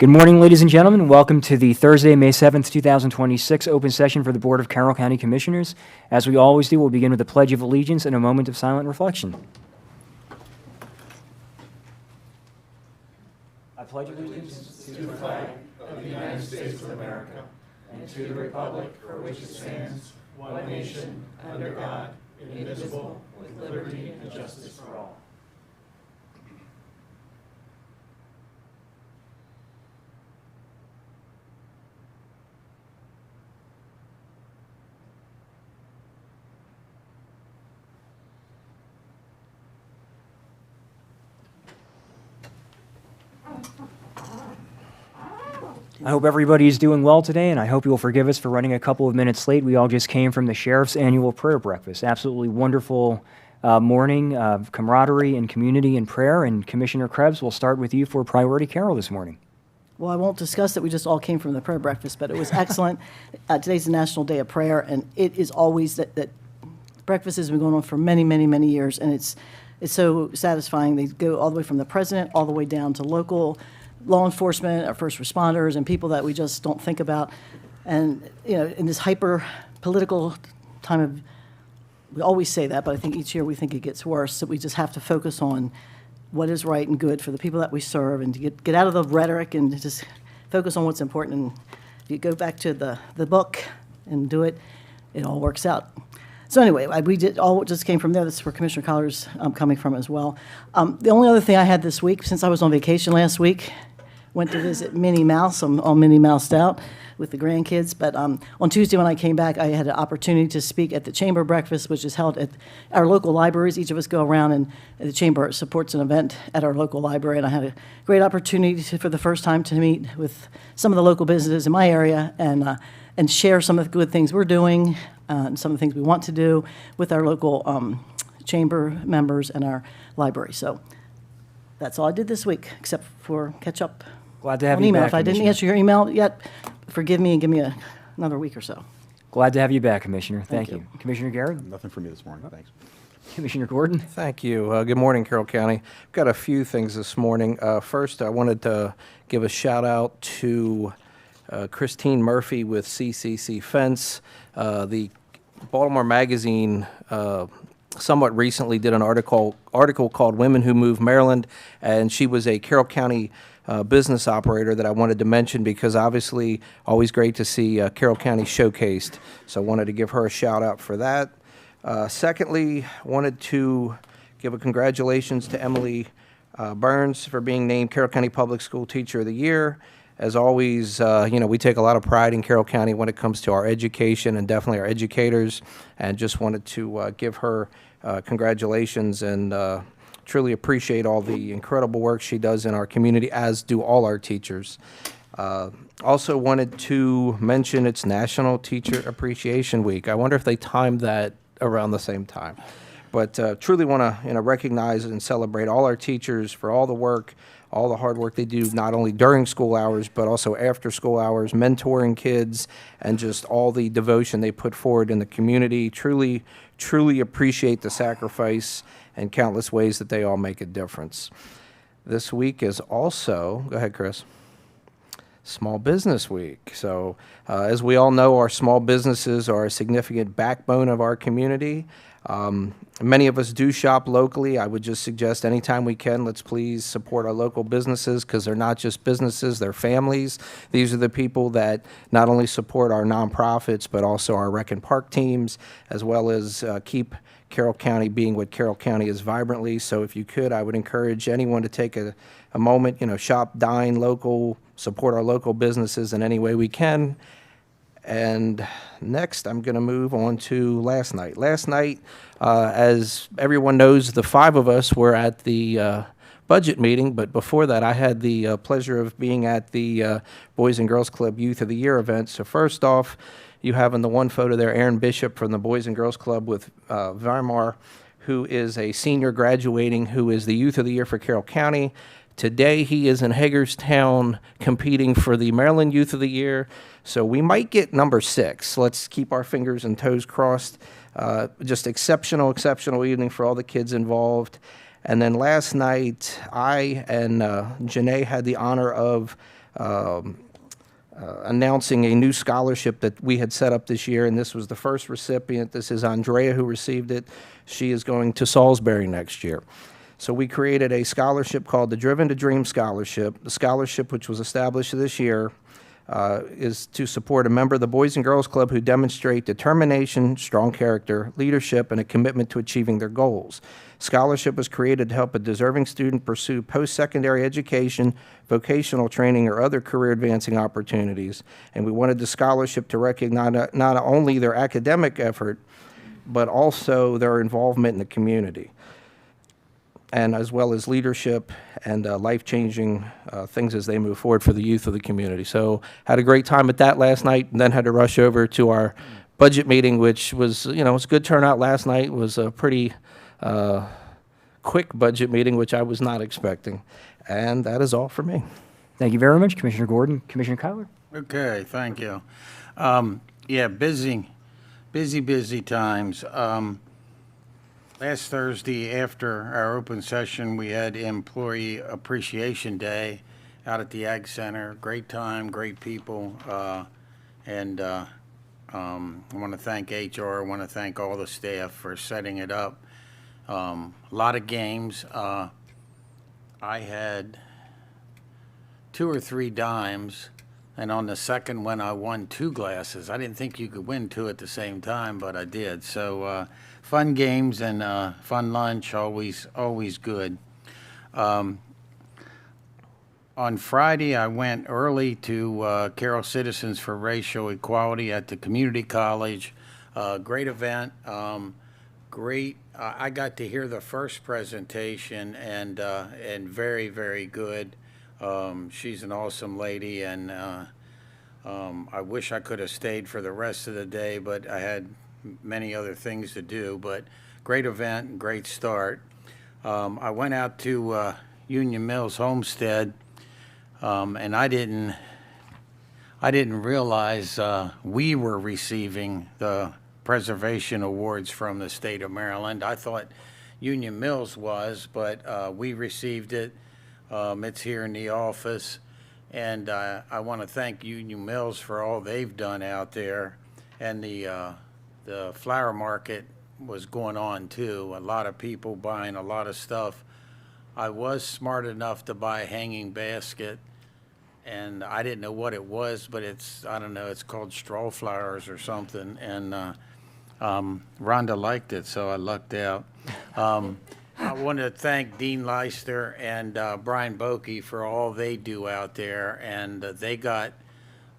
Good morning, ladies and gentlemen. Welcome to the Thursday, May 7th, 2026 open session for the Board of Carroll County Commissioners. As we always do, we'll begin with the Pledge of Allegiance and a moment of silent reflection. I pledge allegiance to the flag of the United States of America and to the republic for which it stands, one nation, under God, indivisible, with liberty and justice for all. I hope everybody is doing well today, and I hope you'll forgive us for running a couple of minutes late. We all just came from the Sheriff's Annual Prayer Breakfast. Absolutely wonderful morning of camaraderie and community and prayer, and Commissioner Krebs, we'll start with you for Priority Carol this morning. Well, I won't discuss that. We just all came from the prayer breakfast, but it was excellent. Today's the National Day of Prayer, and it is always that breakfast has been going on for many, many, many years, and it's so satisfying. They go all the way from the president all the way down to local law enforcement, our first responders, and people that we just don't think about. And, you know, in this hyper-political time of, we always say that, but I think each year we think it gets worse, that we just have to focus on what is right and good for the people that we serve and to get out of the rhetoric and just focus on what's important. And if you go back to the book and do it, it all works out. So anyway, we did all just came from there. That's where Commissioner Collar's coming from as well. The only other thing I had this week, since I was on vacation last week, went to visit Minnie Mouse. I'm all Minnie Moused out with the grandkids. But on Tuesday when I came back, I had an opportunity to speak at the Chamber Breakfast, which is held at our local libraries. Each of us go around, and the Chamber supports an event at our local library. And I had a great opportunity for the first time to meet with some of the local businesses in my area and share some of the good things we're doing and some of the things we want to do with our local Chamber members and our library. So that's all I did this week, except for catch up. Glad to have on you email. back, If I didn't Commissioner. answer your email yet, forgive me and give me another week or so. Glad to have you back, Commissioner. Thank Thank you. Commissioner Garrett? Nothing for me this morning, thanks. Commissioner Gordon? Thank you. Good morning, Carroll County. I've got a few things this morning. First, I wanted to give a shout out to Christine Murphy with CCC Fence. The Baltimore Magazine somewhat recently did an article called Women Who Move Maryland, and she was a Carroll County business operator that I wanted to mention because obviously always great to see Carroll County showcased. So I wanted to give her a shout out for that. Secondly, wanted to give a congratulations to Emily Burns for being named Carroll County Public School Teacher of the Year. As always, we take a lot of pride in Carroll County when it comes to our education and definitely our educators, and just wanted to give her congratulations and truly appreciate all the incredible work she does in our community, as do all our teachers. Also wanted to mention it's National Teacher Appreciation Week. I wonder if they timed that around the same time. But truly want to recognize and celebrate all our teachers for all the work, all the hard work they do, not only during school hours, but also after school hours, mentoring kids, and just all the devotion they put forward in the community. Truly, truly appreciate the sacrifice and countless ways that they all make a difference. This week is also, go ahead, Chris. Small Business Week. So as we all know, our small businesses are a significant backbone of our community. Many of us do shop locally. I would just suggest anytime we can, let's please support our local businesses, because they're not just businesses, they're families. These are the people that not only support our nonprofits, but also our rec and park teams, as well as keep Carroll County being what Carroll County is vibrantly. So if you could, I would encourage anyone to take a moment, shop, dine local, support our local businesses in any way we can. And next, I'm going to move on to last night. Last night, as everyone knows, the five of us were at the budget meeting, but before that, I had the pleasure of being at the Boys and Girls Club Youth of the Year event. So first off, you have in the one photo there Aaron Bishop from the Boys and Girls Club with Weimar, who is a senior graduating, who is the Youth of the Year for Carroll County. Today, he is in Hagerstown competing for the Maryland Youth of the Year. So we might get number 6. Let's keep our fingers and toes crossed. Just exceptional evening for all the kids involved. And then last night, I and Janae had the honor of announcing a new scholarship that we had set up this year, and this was the first recipient. This is Andrea who received it. She is going to Salisbury next year. So we created a scholarship called the Driven to Dream Scholarship. The scholarship, which was established this year, is to support a member of the Boys and Girls Club who demonstrate determination, strong character, leadership, and a commitment to achieving their goals. Scholarship was created to help a deserving student pursue post-secondary education, vocational training, or other career-advancing opportunities. And we wanted the scholarship to recognize not only their academic effort, but also their involvement in the community, and as well as leadership and life-changing things as they move forward for the youth of the community. So had a great time at that last night, and then had to rush over to our budget meeting, which was, it was a good turnout last night. It was a pretty quick budget meeting, which I was not expecting. And that is all for me. Thank you very much, Commissioner Gordon. Commissioner Kyler? Okay, thank you. Yeah, busy times. Last Thursday, after our open session, we had Employee Appreciation Day out at the Ag Center. Great time, great people, and I want to thank HR. I want to thank all the staff for setting it up. A lot of games. I had 2 or 3 dimes, and on the second one, I won 2 glasses. I didn't think you could win 2 at the same time, but I did. So fun games and fun lunch, always good. On Friday, I went early to Carroll Citizens for Racial Equality at the community college. Great event. Great. I got to hear the first presentation, and very, very good. She's an awesome lady, and I wish I could have stayed for the rest of the day, but I had many other things to do. But great event and great start. I went out to Union Mills Homestead, and I didn't realize we were receiving the preservation awards from the state of Maryland. I thought Union Mills was, but we received it. It's here in the office, and I want to thank Union Mills for all they've done out there. And the flower market was going on too. A lot of people buying a lot of stuff. I was smart enough to buy a hanging basket, and I didn't know what it was, but I don't know, it's called straw flowers or something. And Rhonda liked it, so I lucked out. I want to thank Dean Leister and Brian Bokey for all they do out there, and they got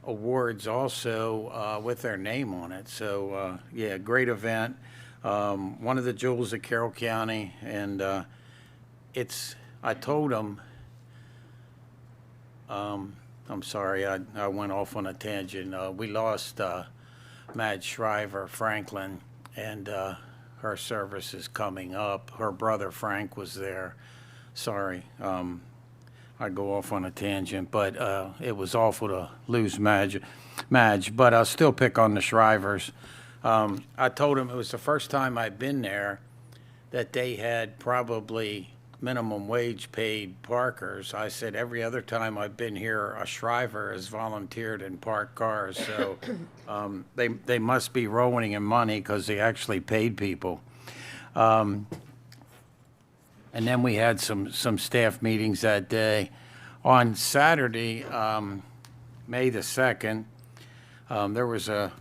awards also with their name on it. So yeah, great event. One of the jewels of Carroll County, and I told them, I'm sorry, I went off on a tangent. We lost Madge Shriver Franklin, and her service is coming up. Her brother Frank was there. Sorry, I go off on a tangent, but it was awful to lose Madge, but I'll still pick on the Shrivers. I told him it was the first time I'd been there that they had probably minimum wage paid parkers. I said every other time I've been here, a Shriver has volunteered and parked cars. So they must be rolling in money because they actually paid people. And then we had some staff meetings that day. On Saturday, May the 2nd, there was a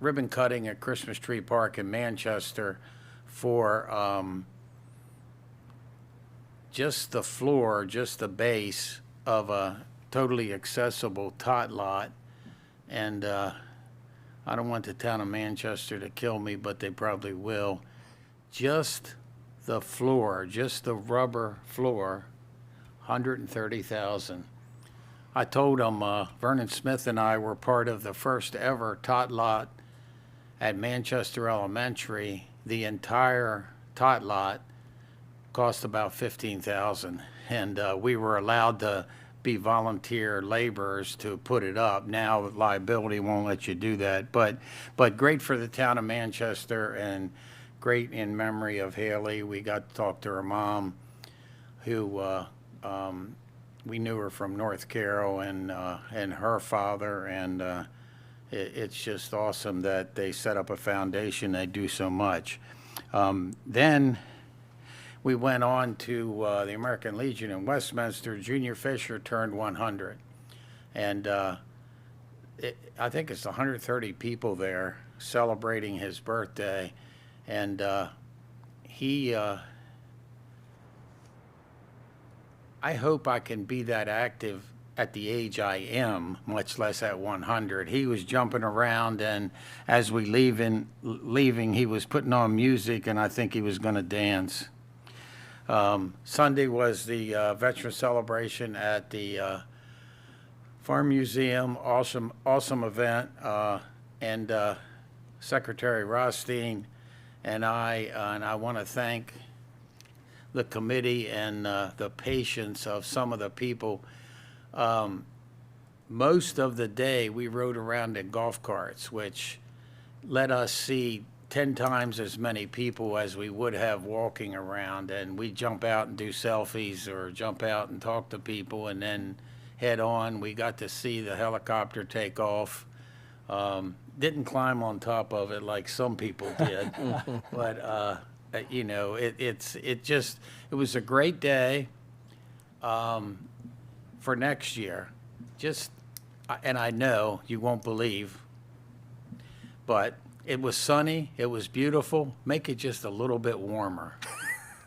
ribbon cutting at Christmas Tree Park in Manchester for just the floor, just the base of a totally accessible tot lot. And I don't want the town of Manchester to kill me, but they probably will. Just the floor, just the rubber floor, $130,000. I told them Vernon Smith and I were part of the first ever tot lot at Manchester Elementary. The entire tot lot cost about $15,000, and we were allowed to be volunteer laborers to put it up. Now liability won't let you do that, but great for the town of Manchester, and great in memory of Haley. We got to talk to her mom, who we knew her from North Carroll and her father, and it's just awesome that they set up a foundation. They do so much. Then we went on to the American Legion in Westminster. Junior Fisher turned 100, and I think it's 130 people there celebrating his birthday, and he. I hope I can be that active at the age I am, much less at 100. He was jumping around, and as we leaving, he was putting on music, and I think he was going to dance. Sunday was the veteran celebration at the Farm Museum. Awesome event, and Secretary Rothstein and I want to thank the committee and the patience of some of the people. Most of the day, we rode around in golf carts, which let us see 10 times as many people as we would have walking around. And we jump out and do selfies or jump out and talk to people and then head on. We got to see the helicopter take off. Didn't climb on top of it like some people did, but you know, it was a great day for next year. And I know you won't believe, but it was sunny, it was beautiful. Make it just a little bit warmer.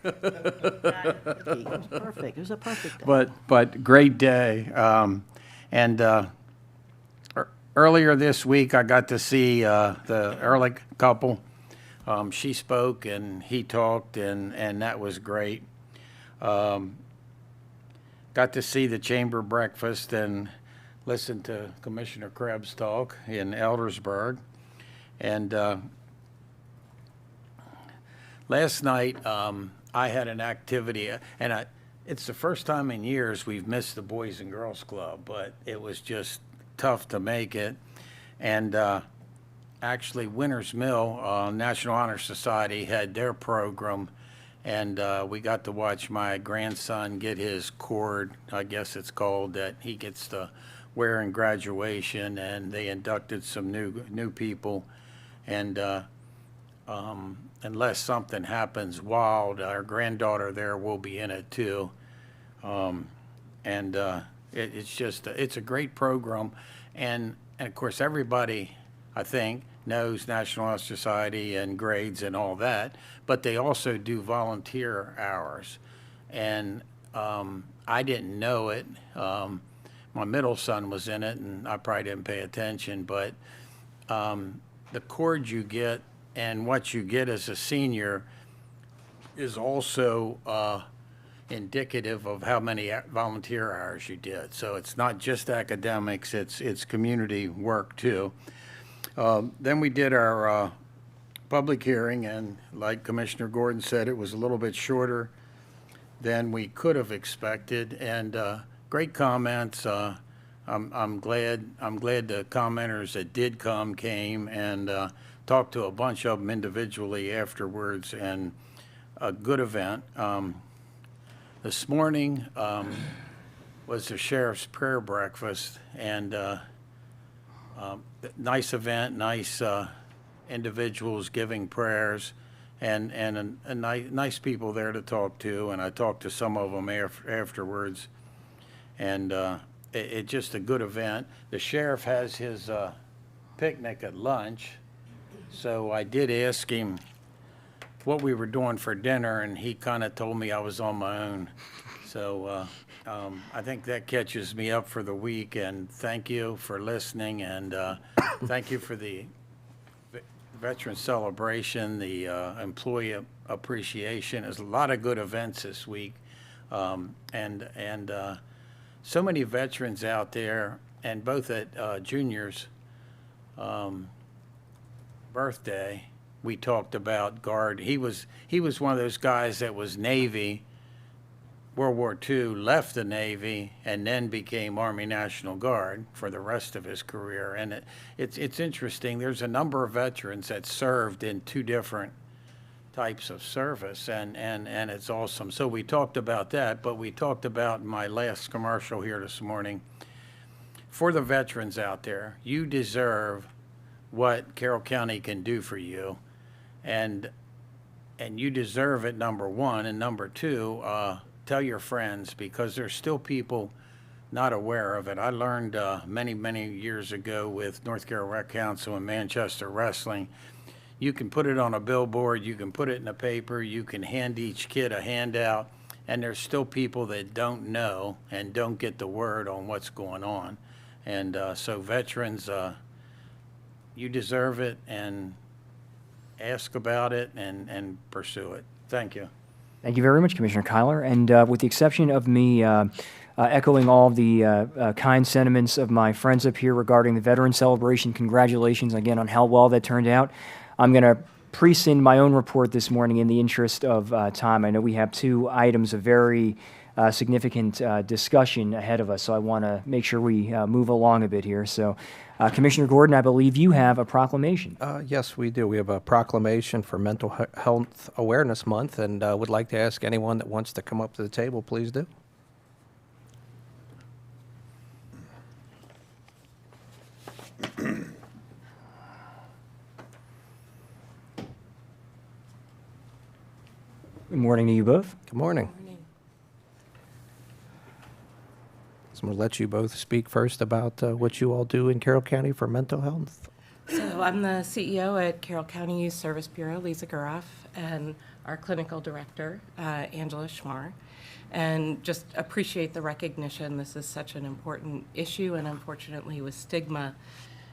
It was perfect. It was a perfect day. But great day. Earlier this week, I got to see the Ehrlich couple. She spoke and he talked, and that was great. Got to see the chamber breakfast and listen to Commissioner Krebs talk in Eldersburg. And last night, I had an activity, and it's the first time in years we've missed the Boys and Girls Club, but it was just tough to make it. And actually, Winters Mill National Honor Society had their program, and we got to watch my grandson get his cord, I guess it's called, that he gets to wear in graduation, and they inducted some new people. And unless something happens wild, our granddaughter there will be in it too. It's a great program, and of course everybody, I think, knows National Honor Society and grades and all that, but they also do volunteer hours, and I didn't know it. My middle son was in it, and I probably didn't pay attention, but the cord you get and what you get as a senior is also indicative of how many volunteer hours you did. So it's not just academics, it's community work too. Then we did our public hearing, and like Commissioner Gordon said, it was a little bit shorter than we could have expected, and great comments. I'm glad the commenters that did come came, and talked to a bunch of them individually afterwards, and a good event. This morning was the Sheriff's Prayer Breakfast, and nice event, nice individuals giving prayers, and nice people there to talk to, and I talked to some of them afterwards, and it's just a good event. The sheriff has his picnic at lunch, so I did ask him what we were doing for dinner, and he kind of told me I was on my own. So I think that catches me up for the week, and thank you for listening, and thank you for the veteran celebration, the employee appreciation. There's a lot of good events this week, and so many veterans out there, and both at Junior's birthday, we talked about Guard. He was one of those guys that was Navy, World War II, left the Navy, and then became Army National Guard for the rest of his career. And it's interesting. There's a number of veterans that served in two different types of service, and it's awesome. So we talked about that, but we talked about my last commercial here this morning. For the veterans out there, you deserve what Carroll County can do for you, and you deserve it, number one, and number two, tell your friends, because there's still people not aware of it. I learned many years ago with North Carolina Rec Council and Manchester Wrestling, you can put it on a billboard, you can put it in a paper, you can hand each kid a handout, and there's still people that don't know and don't get the word on what's going on. And so veterans, you deserve it, and ask about it and pursue it. Thank you. Thank you very much, Commissioner Kyler. And with the exception of me echoing all of the kind sentiments of my friends up here regarding the veteran celebration, congratulations again on how well that turned out. I'm going to prescind my own report this morning in the interest of time. I know we have two items of very significant discussion ahead of us, so I want to make sure we move along a bit here. So, Commissioner Gordon, I believe you have a proclamation. Yes, we do. We have a proclamation for Mental Health Awareness Month, and would like to ask anyone that wants to come up to the table, please do. Good morning to you both. Good morning. So I'm going to let you both speak first about what you all do in Carroll County for mental health. So I'm the CEO at Carroll County Youth Service Bureau, Lisa Garoff, and our clinical director, Angela Schmar. And just appreciate the recognition. This is such an important issue, and unfortunately with stigma,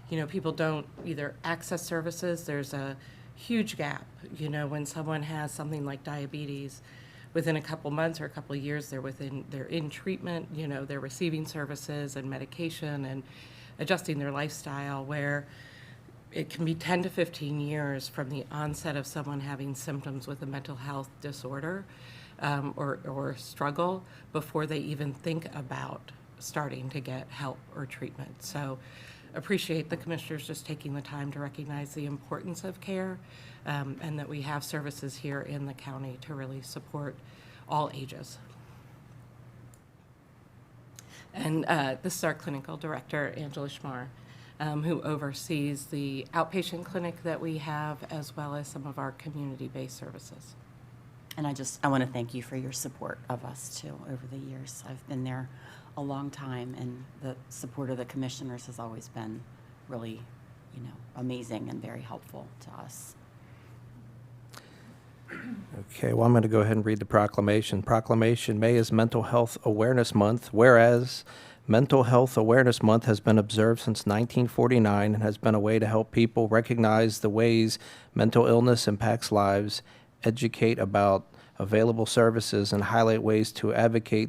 you know, people don't either access services. There's a huge gap, you know, when someone has something like diabetes, within a couple months or a couple of years, they're in treatment, you know, they're receiving services and medication and adjusting their lifestyle, where it can be 10 to 15 years from the onset of someone having symptoms with a mental health disorder or struggle before they even think about starting to get help or treatment. So appreciate the commissioners just taking the time to recognize the importance of care, and that we have services here in the county to really support all ages. And this is our clinical director, Angela Schmar, who oversees the outpatient clinic that we have, as well as some of our community-based services. And I want to thank you for your support of us too over the years. I've been there a long time, and the support of the commissioners has always been really, you know, amazing and very helpful to us. Okay, well, I'm going to go ahead and read the proclamation. Proclamation: May is Mental Health Awareness Month, whereas Mental Health Awareness Month has been observed since 1949 and has been a way to help people recognize the ways mental illness impacts lives, educate about available services, and highlight ways to advocate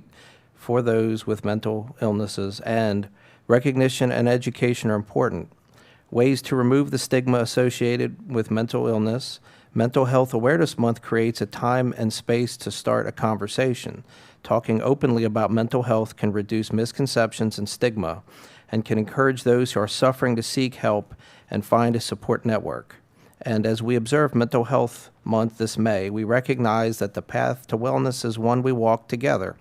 for those with mental illnesses. And recognition and education are important. Ways to remove the stigma associated with mental illness. Mental Health Awareness Month creates a time and space to start a conversation. Talking openly about mental health can reduce misconceptions and stigma, and can encourage those who are suffering to seek help and find a support network. And as we observe Mental Health Month this May, we recognize that the path to wellness is one we walk together.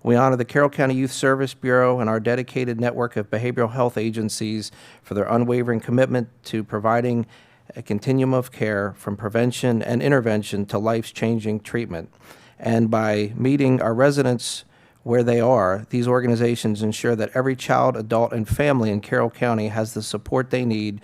We honor the Carroll County Youth Service Bureau and our dedicated network of behavioral health agencies for their unwavering commitment to providing a continuum of care from prevention and intervention to life-changing treatment. And by meeting our residents where they are, these organizations ensure that every child, adult, and family in Carroll County has the support they need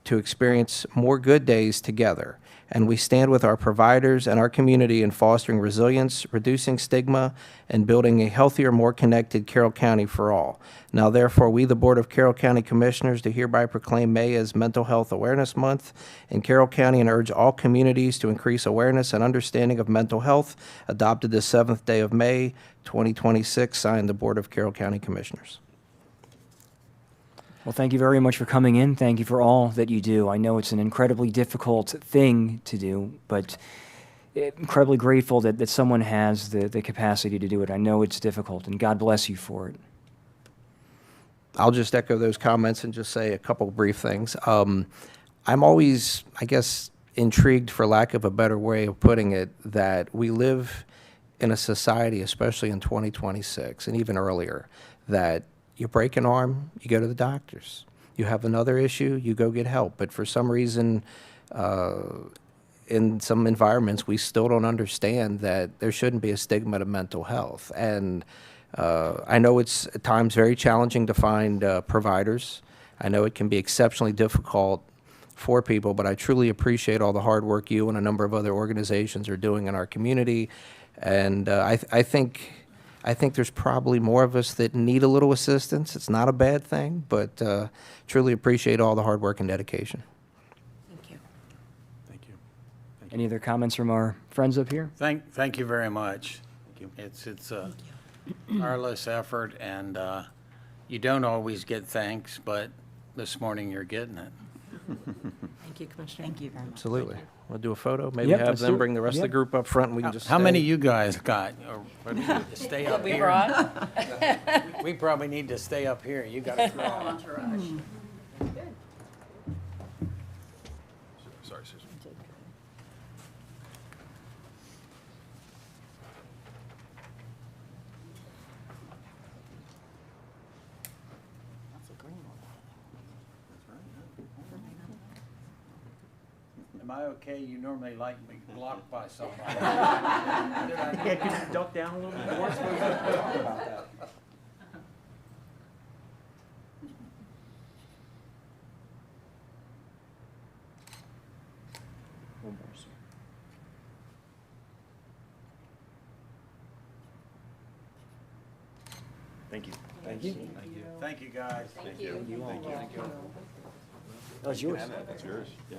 to experience more good days together. And we stand with our providers and our community in fostering resilience, reducing stigma, and building a healthier, more connected Carroll County for all. Now, therefore, we, the Board of Carroll County Commissioners, do hereby proclaim May as Mental Health Awareness Month in Carroll County and urge all communities to increase awareness and understanding of mental health. Adopted this 7th day of May, 2026, signed the Board of Carroll County Commissioners. Well, thank you very much for coming in. Thank you for all that you do. I know it's an incredibly difficult thing to do, but incredibly grateful that someone has the capacity to do it. I know it's difficult, and God bless you for it. I'll just echo those comments and just say a couple brief things. I'm always, I guess, intrigued, for lack of a better way of putting it, that we live in a society, especially in 2026 and even earlier, that you break an arm, you go to the doctors. You have another issue, you go get help. But for some reason, in some environments, we still don't understand that there shouldn't be a stigma to mental health. And I know it's at times very challenging to find providers. I know it can be exceptionally difficult for people, but I truly appreciate all the hard work you and a number of other organizations are doing in our community. And I think there's probably more of us that need a little assistance. It's not a bad thing, but truly appreciate all the hard work and dedication. Thank you. Thank you. Any other comments from our friends up here? Thank you very much. It's a tireless effort, and you don't always get thanks, but this morning you're getting it. Thank you, Commissioner. Thank you very much. Absolutely. We'll do a photo. Maybe Yep, have let's do them it. bring the rest of the Yep. group up front, and we can just How many stay. you guys got? Or do we need to stay up here? We probably need to stay up here. You got to throw on. Sorry, Susan. Am I okay? You normally like me blocked by somebody. Yeah, could you duck down a little bit more? Thank you. Thank you, guys. Thank you. That was yours. That's yours, yeah.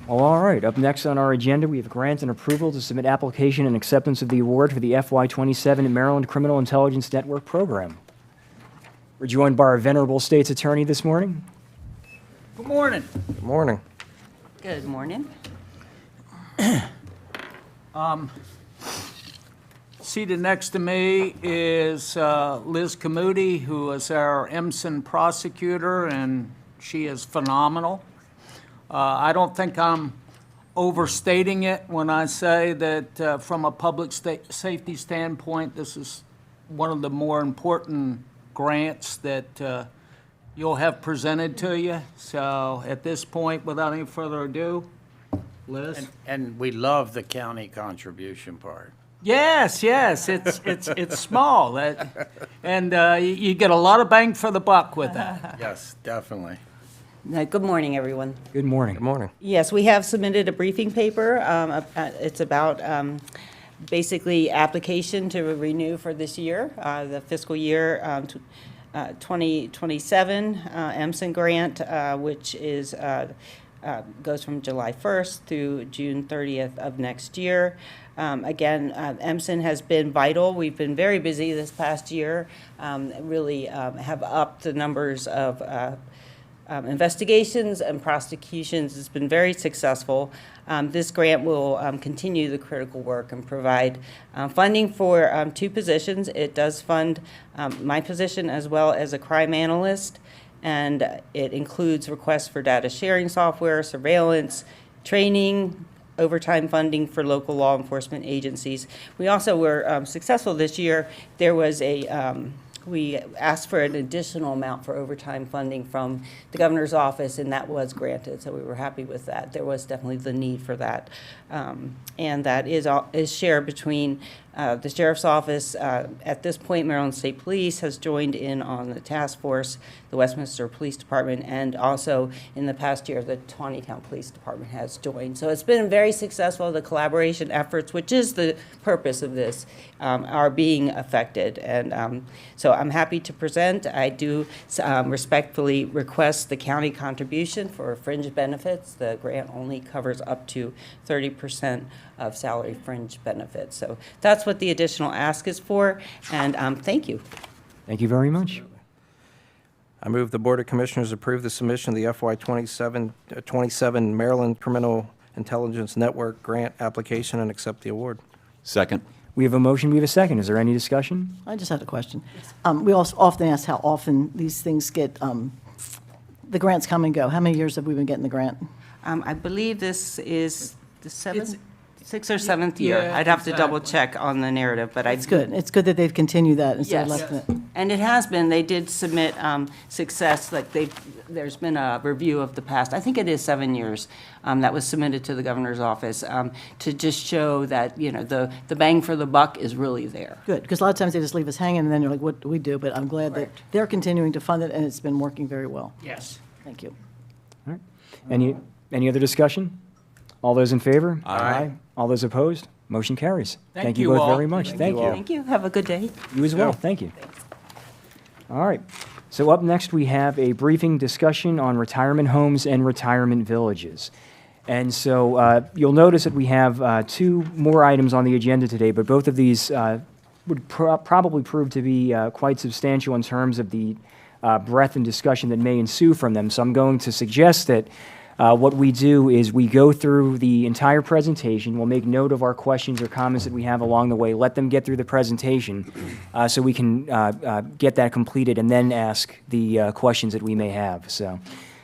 All right, up next on our agenda, we have grant and approval to submit application and acceptance of the award for the FY27 Maryland Criminal Intelligence Network Program. We're joined by our venerable state's attorney this morning. Good morning. Good morning. Good morning. Seated next to me is Liz Camuti, who is our Emson prosecutor, and she is phenomenal. I don't think I'm overstating it when I say that from a public safety standpoint, this is one of the more important grants that you'll have presented to you. So at this point, without any further ado, Liz? And we love the county contribution part. Yes, it's small, and you get a lot of bang for the buck with that. Yes, definitely. Good morning, everyone. Good morning. Good morning. Yes, we have submitted a briefing paper. It's about basically application to renew for this year, the fiscal year 2027 EMSON grant, which is goes from July 1st through June 30th of next year. Again, EMSON has been vital. We've been very busy this past year, really have upped the numbers of investigations and prosecutions. It's been very successful. This grant will continue the critical work and provide funding for 2 positions. It does fund my position as well as a crime analyst, and it includes requests for data sharing software, surveillance, training, overtime funding for local law enforcement agencies. We also were successful this year. There was we asked for an additional amount for overtime funding from the governor's office, and that was granted, so we were happy with that. There was definitely the need for that. And that is shared between the sheriff's office. At this point, Maryland State Police has joined in on the task force, the Westminster Police Department, and also in the past year, the Taneytown Police Department has joined. So it's been very successful. The collaboration efforts, which is the purpose of this, are being affected. And so I'm happy to present. I do respectfully request the county contribution for fringe benefits. The grant only covers up to 30% of salary fringe benefits. So that's what the additional ask is for, and thank you. Thank you very much. I move the Board of Commissioners approve the submission of the FY27 Maryland Criminal Intelligence Network Grant application and accept the award. Second. We have a motion, we have a second. Is there any discussion? I just had a question. We also often ask how often these things get, the grants come and go. How many years have we been getting the grant? I believe this is the seventh, It's- sixth or seventh year. Yeah, I'd have to double exactly. check on the narrative, but I. It's good. It's good that they've continued that instead of Yes, left it. and it has been, they did submit success, like there's been a review of the past, I think it is 7 years, that was submitted to the governor's office to just show that, you know, the bang for the buck is really there. Good, because a lot of times they just leave us hanging, and then you're like, what do we do? But I'm glad that they're continuing to fund it, and it's been working very well. Yes. Thank you. Any other discussion? All those in favor? Aye. All those opposed? Motion carries. Thank you you both all. very much. Thank you. Thank you, have a good day. You as well, thank you. All right, so up next, we have a briefing discussion on retirement homes and retirement villages. And so you'll notice that we have two more items on the agenda today, but both of these would probably prove to be quite substantial in terms of the breadth and discussion that may ensue from them. So I'm going to suggest that what we do is we go through the entire presentation. We'll make note of our questions or comments that we have along the way, let them get through the presentation so we can get that completed and then ask the questions that we may have. So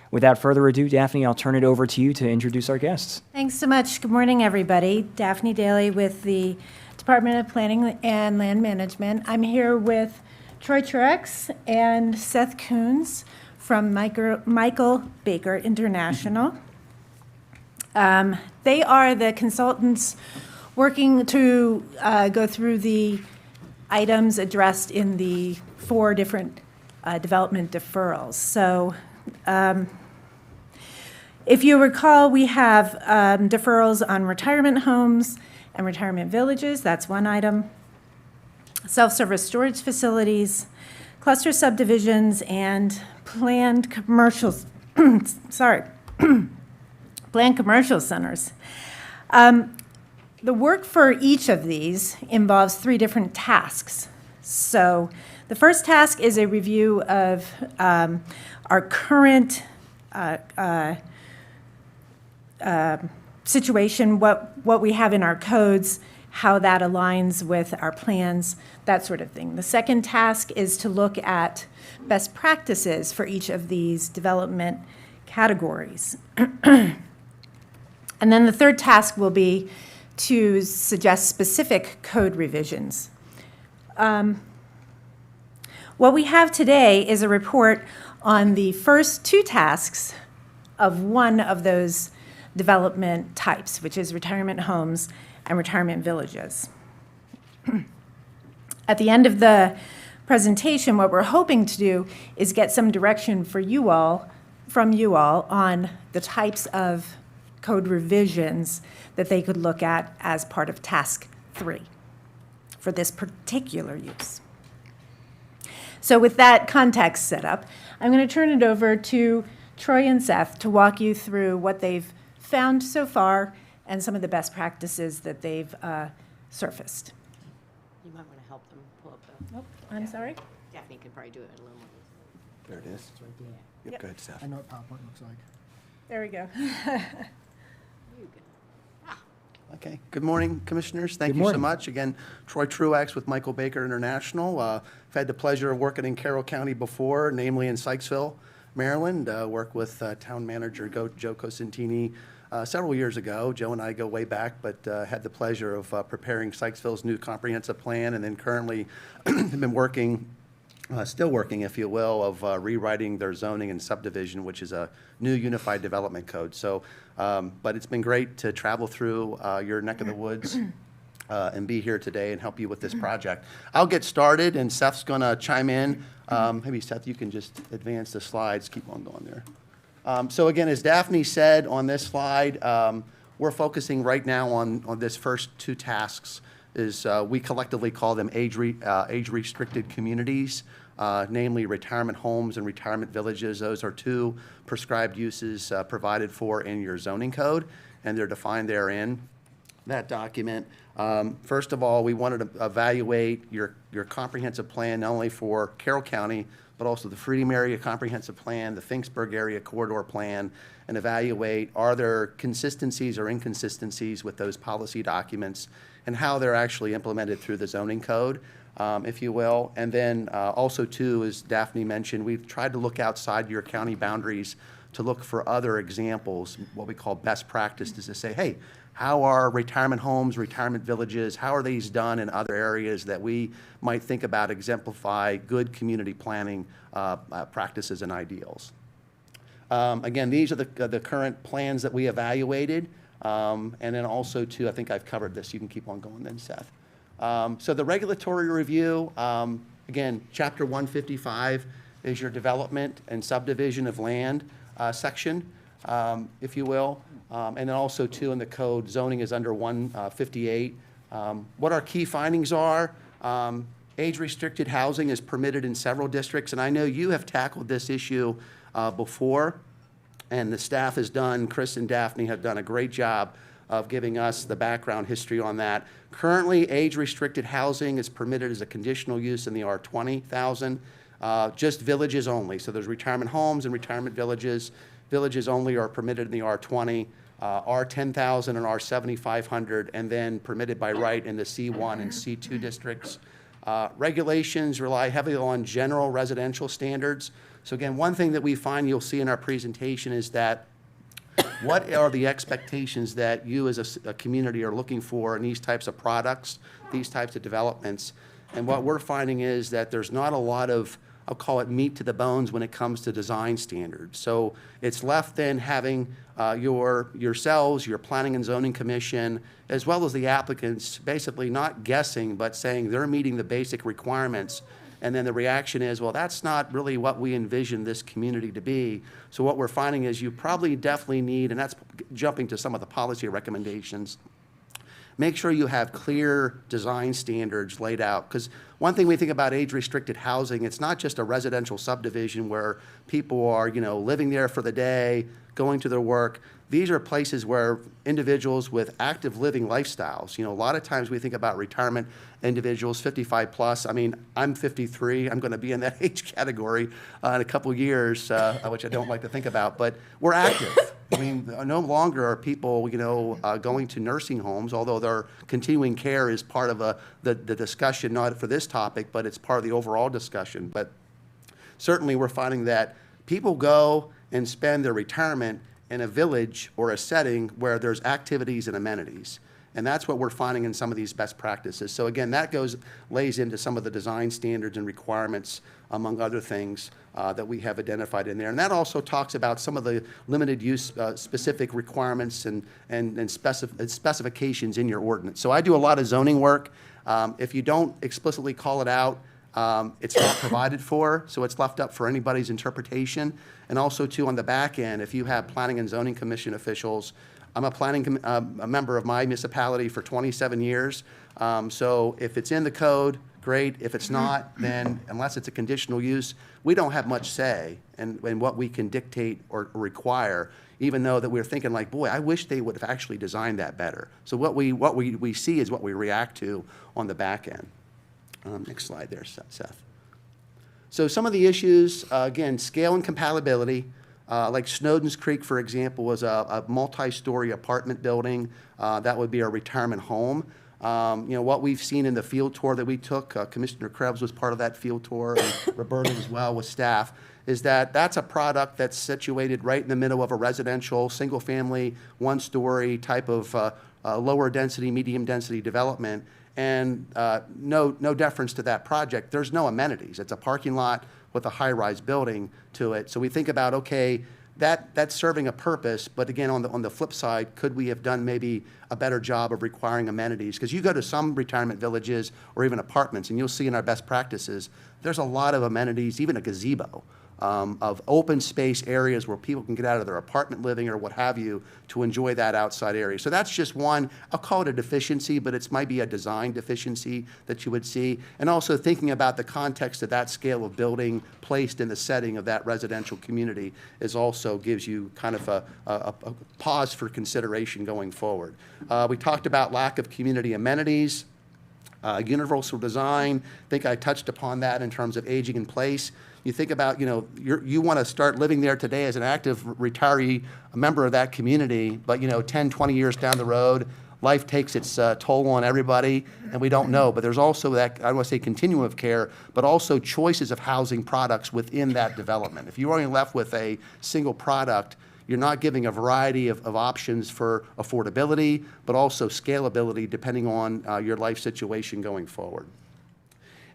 without further ado, Daphne, I'll turn it over to you to introduce our guests. Thanks so much. Good morning, everybody. Daphne Daly with the Department of Planning and Land Management. I'm here with Troy Truex and Seth Coons from Michael Baker International. They are the consultants working to go through the items addressed in the 4 different development deferrals. So if you recall, we have deferrals on retirement homes and retirement villages. That's one item. Self-service storage facilities, cluster subdivisions, and planned commercial, planned commercial centers. The work for each of these involves 3 different tasks. So the first task is a review of our current situation, what we have in our codes, how that aligns with our plans, that sort of thing. The second task is to look at best practices for each of these development categories. And then the third task will be to suggest specific code revisions. What we have today is a report on the first 2 tasks of one of those development types, which is retirement homes and retirement villages. At the end of the presentation, what we're hoping to do is get some direction for you all, from you all, on the types of code revisions that they could look at as part of task 3 for this particular use. So with that context set up, I'm going to turn it over to Troy and Seth to walk you through what they've found so far and some of the best practices that they've surfaced. You might want to help them pull up the, Oh, I'm sorry? Daphne could probably do it a little more. There it is. Yep, go ahead, Seth. I know what PowerPoint looks like. There we go. Okay. Good morning, Commissioners. Thank Good you so morning. much. Again, Troy Truax with Michael Baker International. I've had the pleasure of working in Carroll County before, namely in Sykesville, Maryland. Worked with Town Manager Joe Cosentini several years ago. Joe and I go way back, but had the pleasure of preparing Sykesville's new comprehensive plan, and then currently have been working, still working, if you will, of rewriting their zoning and subdivision, which is a new unified development code. So, but it's been great to travel through your neck of the woods and be here today and help you with this project. I'll get started, and Seth's going to chime in. Maybe, Seth, you can just advance the slides. Keep on going there. So again, as Daphne said on this slide, we're focusing right now on this first 2 tasks. We collectively call them age-restricted communities, namely retirement homes and retirement villages. Those are 2 prescribed uses provided for in your zoning code, and they're defined therein. that document. First of all, we wanted to evaluate your comprehensive plan, not only for Carroll County, but also the Freedom Area Comprehensive Plan, the Finksburg Area Corridor Plan, and evaluate, are there consistencies or inconsistencies with those policy documents and how they're actually implemented through the zoning code, if you will. And then also too, as Daphne mentioned, we've tried to look outside your county boundaries to look for other examples, what we call best practices, to say, hey, how are retirement homes, retirement villages, how are these done in other areas that we might think about exemplify good community planning practices and ideals? Again, these are the current plans that we evaluated. And then also too, I think I've covered this. You can keep on going then, Seth. So the regulatory review, again, Chapter 155 is your development and subdivision of land section, if you will. And then also too, in the code, zoning is under 158. What our key findings are, age-restricted housing is permitted in several districts, and I know you have tackled this issue before, and the staff has done, Chris and Daphne have done a great job of giving us the background history on that. Currently, age-restricted housing is permitted as a conditional use in the R20,000, just villages only. So there's retirement homes and retirement villages. Villages only are permitted in the R20, R10,000 and R7,500, and then permitted by right in the C1 and C2 districts. Regulations rely heavily on general residential standards. So again, one thing that we find you'll see in our presentation is that what are the expectations that you as a community are looking for in these types of products, these types of developments? And what we're finding is that there's not a lot of, I'll call it meat to the bones when it comes to design standards. So it's left then having yourselves, your Planning and Zoning Commission, as well as the applicants, basically not guessing, but saying they're meeting the basic requirements. And then the reaction is, well, that's not really what we envision this community to be. So what we're finding is you probably definitely need, and that's jumping to some of the policy recommendations, make sure you have clear design standards laid out. Because one thing we think about age-restricted housing, it's not just a residential subdivision where people are, living there for the day, going to their work. These are places where individuals with active living lifestyles, a lot of times we think about retirement individuals, 55 plus. I mean, I'm 53. I'm going to be in that age category in a couple years, which I don't like to think about, but we're active. I mean, no longer are people, going to nursing homes, although their continuing care is part of the discussion, not for this topic, but it's part of the overall discussion. But certainly we're finding that people go and spend their retirement in a village or a setting where there's activities and amenities. And that's what we're finding in some of these best practices. So again, that lays into some of the design standards and requirements, among other things, that we have identified in there. And that also talks about some of the limited use specific requirements and specifications in your ordinance. So I do a lot of zoning work. If you don't explicitly call it out, it's not provided for, so it's left up for anybody's interpretation. And also, too, on the back end, if you have Planning and Zoning Commission officials, I'm a member of my municipality for 27 years. So if it's in the code, great. If it's not, then unless it's a conditional use, we don't have much say in what we can dictate or require, even though that we're thinking like, boy, I wish they would have actually designed that better. So what we see is what we react to on the back end. Next slide there, Seth. So some of the issues, again, scale and compatibility. Like Snowden's Creek, for example, was a multi-story apartment building. That would be a retirement home. What we've seen in the field tour that we took, Commissioner Krebs was part of that field tour, and Roberta as well with staff, is that that's a product that's situated right in the middle of a residential, single-family, one-story type of lower density, medium density development. And no deference to that project. There's no amenities. It's a parking lot with a high-rise building to it. So we think about, okay, that's serving a purpose, but again, on the flip side, could we have done maybe a better job of requiring amenities? Because you go to some retirement villages or even apartments, and you'll see in our best practices, there's a lot of amenities, even a gazebo. of open space areas where people can get out of their apartment living or what have you to enjoy that outside area. So that's just one, I'll call it a deficiency, but it might be a design deficiency that you would see. And also thinking about the context of that scale of building placed in the setting of that residential community is also gives you kind of a pause for consideration going forward. We talked about lack of community amenities. Universal design, I think I touched upon that in terms of aging in place. You think about, you want to start living there today as an active retiree, a member of that community, but, 10, 20 years down the road, life takes its toll on everybody, and we don't know. But there's also that, I don't want to say continuum of care, but also choices of housing products within that development. If you're only left with a single product, you're not giving a variety of options for affordability, but also scalability depending on your life situation going forward.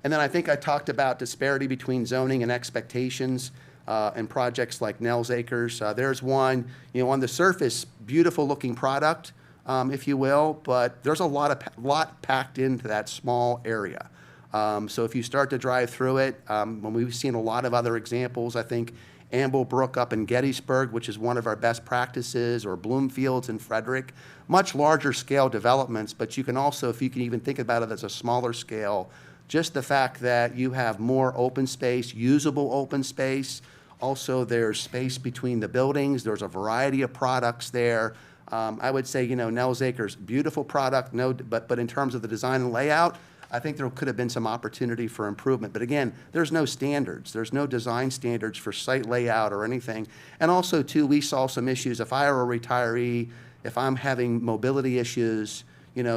And then I think I talked about disparity between zoning and expectations and projects like Nels Acres. There's one, on the surface, beautiful looking product, if you will, but there's a lot packed into that small area. So if you start to drive through it, when we've seen a lot of other examples, I think Amble Brook up in Gettysburg, which is one of our best practices, or Bloomfields in Frederick, much larger scale developments, but you can also, if you can even think about it as a smaller scale, just the fact that you have more open space, usable open space. Also, there's space between the buildings. There's a variety of products there. I would say, Nels Acres, beautiful product, but in terms of the design and layout, I think there could have been some opportunity for improvement. But again, there's no standards. There's no design standards for site layout or anything. And also, too, we saw some issues. If I were a retiree, if I'm having mobility issues,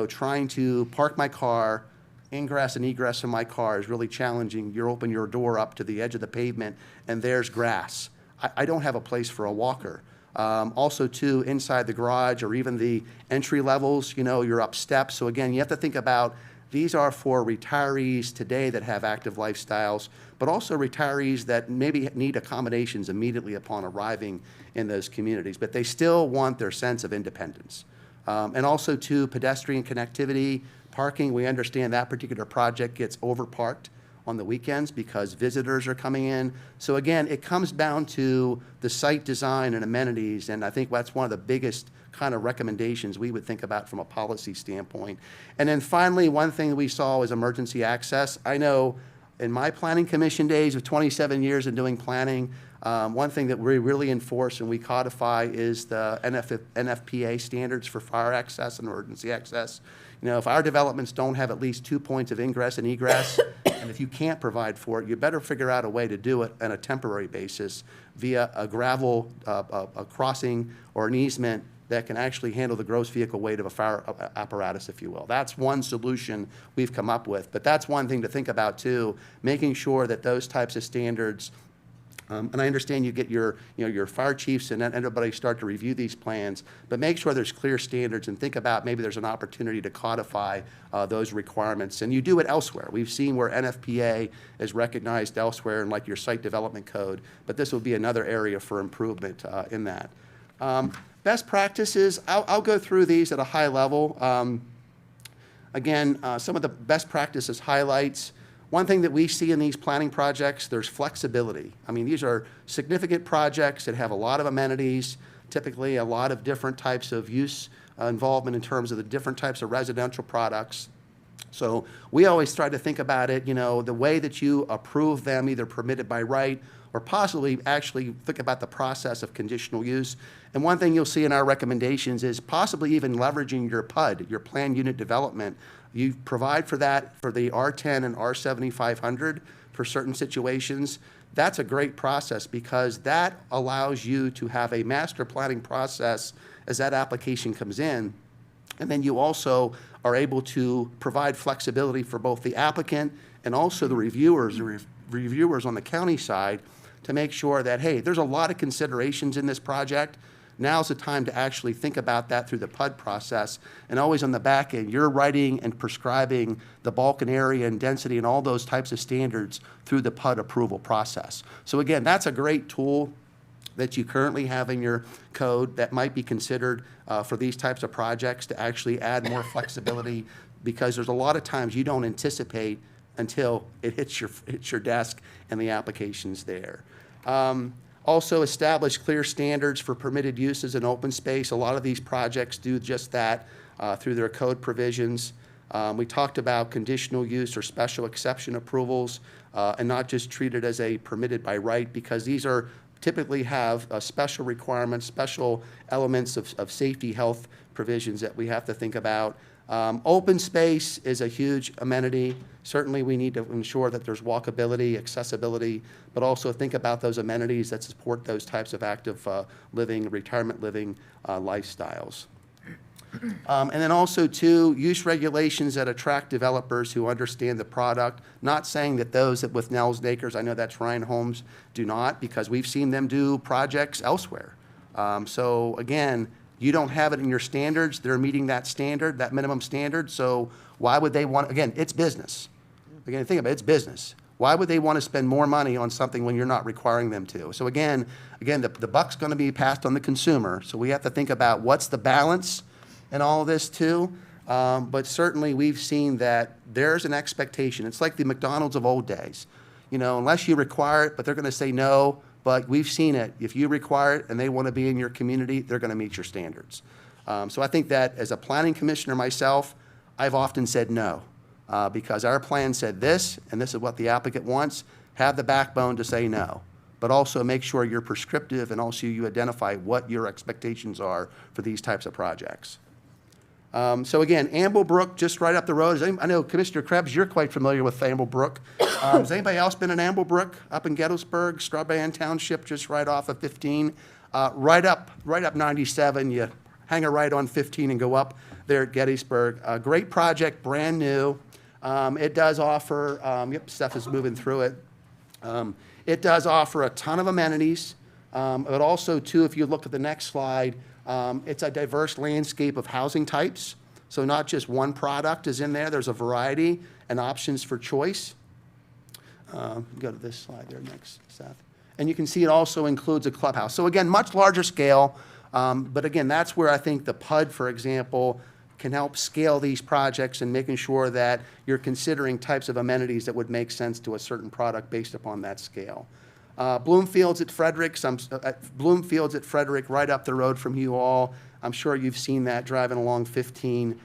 trying to park my car, ingress and egress in my car is really challenging. You open your door up to the edge of the pavement, and there's grass. I don't have a place for a walker. Also, too, inside the garage or even the entry levels, you're up steps. So again, you have to think about these are for retirees today that have active lifestyles, but also retirees that maybe need accommodations immediately upon arriving in those communities, but they still want their sense of independence. And also, too, pedestrian connectivity, parking. We understand that particular project gets overparked on the weekends because visitors are coming in. So again, it comes down to the site design and amenities, and I think that's one of the biggest kind of recommendations we would think about from a policy standpoint. And then finally, one thing that we saw is emergency access. I know in my planning commission days of 27 years in doing planning, one thing that we really enforce and we codify is the NFPA standards for fire access and emergency access. If our developments don't have at least 2 points of ingress and egress, and if you can't provide for it, you better figure out a way to do it on a temporary basis via a gravel a crossing or an easement that can actually handle the gross vehicle weight of a fire apparatus, if you will. That's one solution we've come up with. But that's one thing to think about, too, making sure that those types of standards and I understand you get your fire chiefs and everybody start to review these plans, but make sure there's clear standards and think about maybe there's an opportunity to codify those requirements. And you do it elsewhere. We've seen where NFPA is recognized elsewhere in like your site development code, but this will be another area for improvement in that. Best practices, I'll go through these at a high level. Again, some of the best practices highlights. One thing that we see in these planning projects, there's flexibility. I mean, these are significant projects that have a lot of amenities, typically a lot of different types of use involvement in terms of the different types of residential products. So we always try to think about it, the way that you approve them, either permitted by right or possibly actually think about the process of conditional use. And one thing you'll see in our recommendations is possibly even leveraging your PUD, your planned unit development. You provide for that for the R10 and R7500 for certain situations. That's a great process because that allows you to have a master planning process as that application comes in. And then you also are able to provide flexibility for both the applicant and also the reviewers on the county side to make sure that, hey, there's a lot of considerations in this project. Now's the time to actually think about that through the PUD process. And always on the back end, you're writing and prescribing the bulk and area and density and all those types of standards through the PUD approval process. So again, that's a great tool that you currently have in your code that might be considered for these types of projects to actually add more flexibility, because there's a lot of times you don't anticipate until it hits your desk and the application's there. Also establish clear standards for permitted uses in open space. A lot of these projects do just that through their code provisions. We talked about conditional use or special exception approvals and not just treat it as a permitted by right, because these are typically have special requirements, special elements of safety, health provisions that we have to think about. Open space is a huge amenity. Certainly, we need to ensure that there's walkability, accessibility, but also think about those amenities that support those types of active living, retirement living lifestyles. And then also, too, use regulations that attract developers who understand the product. Not saying that those that with Nels and Acres, I know that's Ryan Holmes, do not, because we've seen them do projects elsewhere. So again, you don't have it in your standards. They're meeting that standard, that minimum standard. So why would they want, again, it's business. Again, think about it, it's business. Why would they want to spend more money on something when you're not requiring them to? So again, the buck's going to be passed on the consumer. So we have to think about what's the balance in all of this too. But certainly we've seen that there's an expectation. It's like the McDonald's of old days. You know, unless you require it, but they're going to say no. But we've seen it. If you require it and they want to be in your community, they're going to meet your standards. So I think that as a planning commissioner myself, I've often said no. Because our plan said this, and this is what the applicant wants, have the backbone to say no. But also make sure you're prescriptive and also you identify what your expectations are for these types of projects. So again, Amblebrook, just right up the road. I know Commissioner Krebs, you're quite familiar with Amblebrook. Has anybody else been in Amblebrook up in Gettysburg, Strawberry Township, just right off of 15? Right up 97, you hang a right on 15 and go up there at Gettysburg. A great project, brand new. It does offer, yep, Steph is moving through it. It does offer a ton of amenities, but also, too, if you look at the next slide, it's a diverse landscape of housing types. So not just one product is in there. There's a variety and options for choice. Go to this slide there next, Seth. And you can see it also includes a clubhouse. So again, much larger scale, but again, that's where I think the PUD, for example, can help scale these projects and making sure that you're considering types of amenities that would make sense to a certain product based upon that scale. Bloomfields at Frederick, Bloomfields at Frederick, right up the road from you all. I'm sure you've seen that driving along 15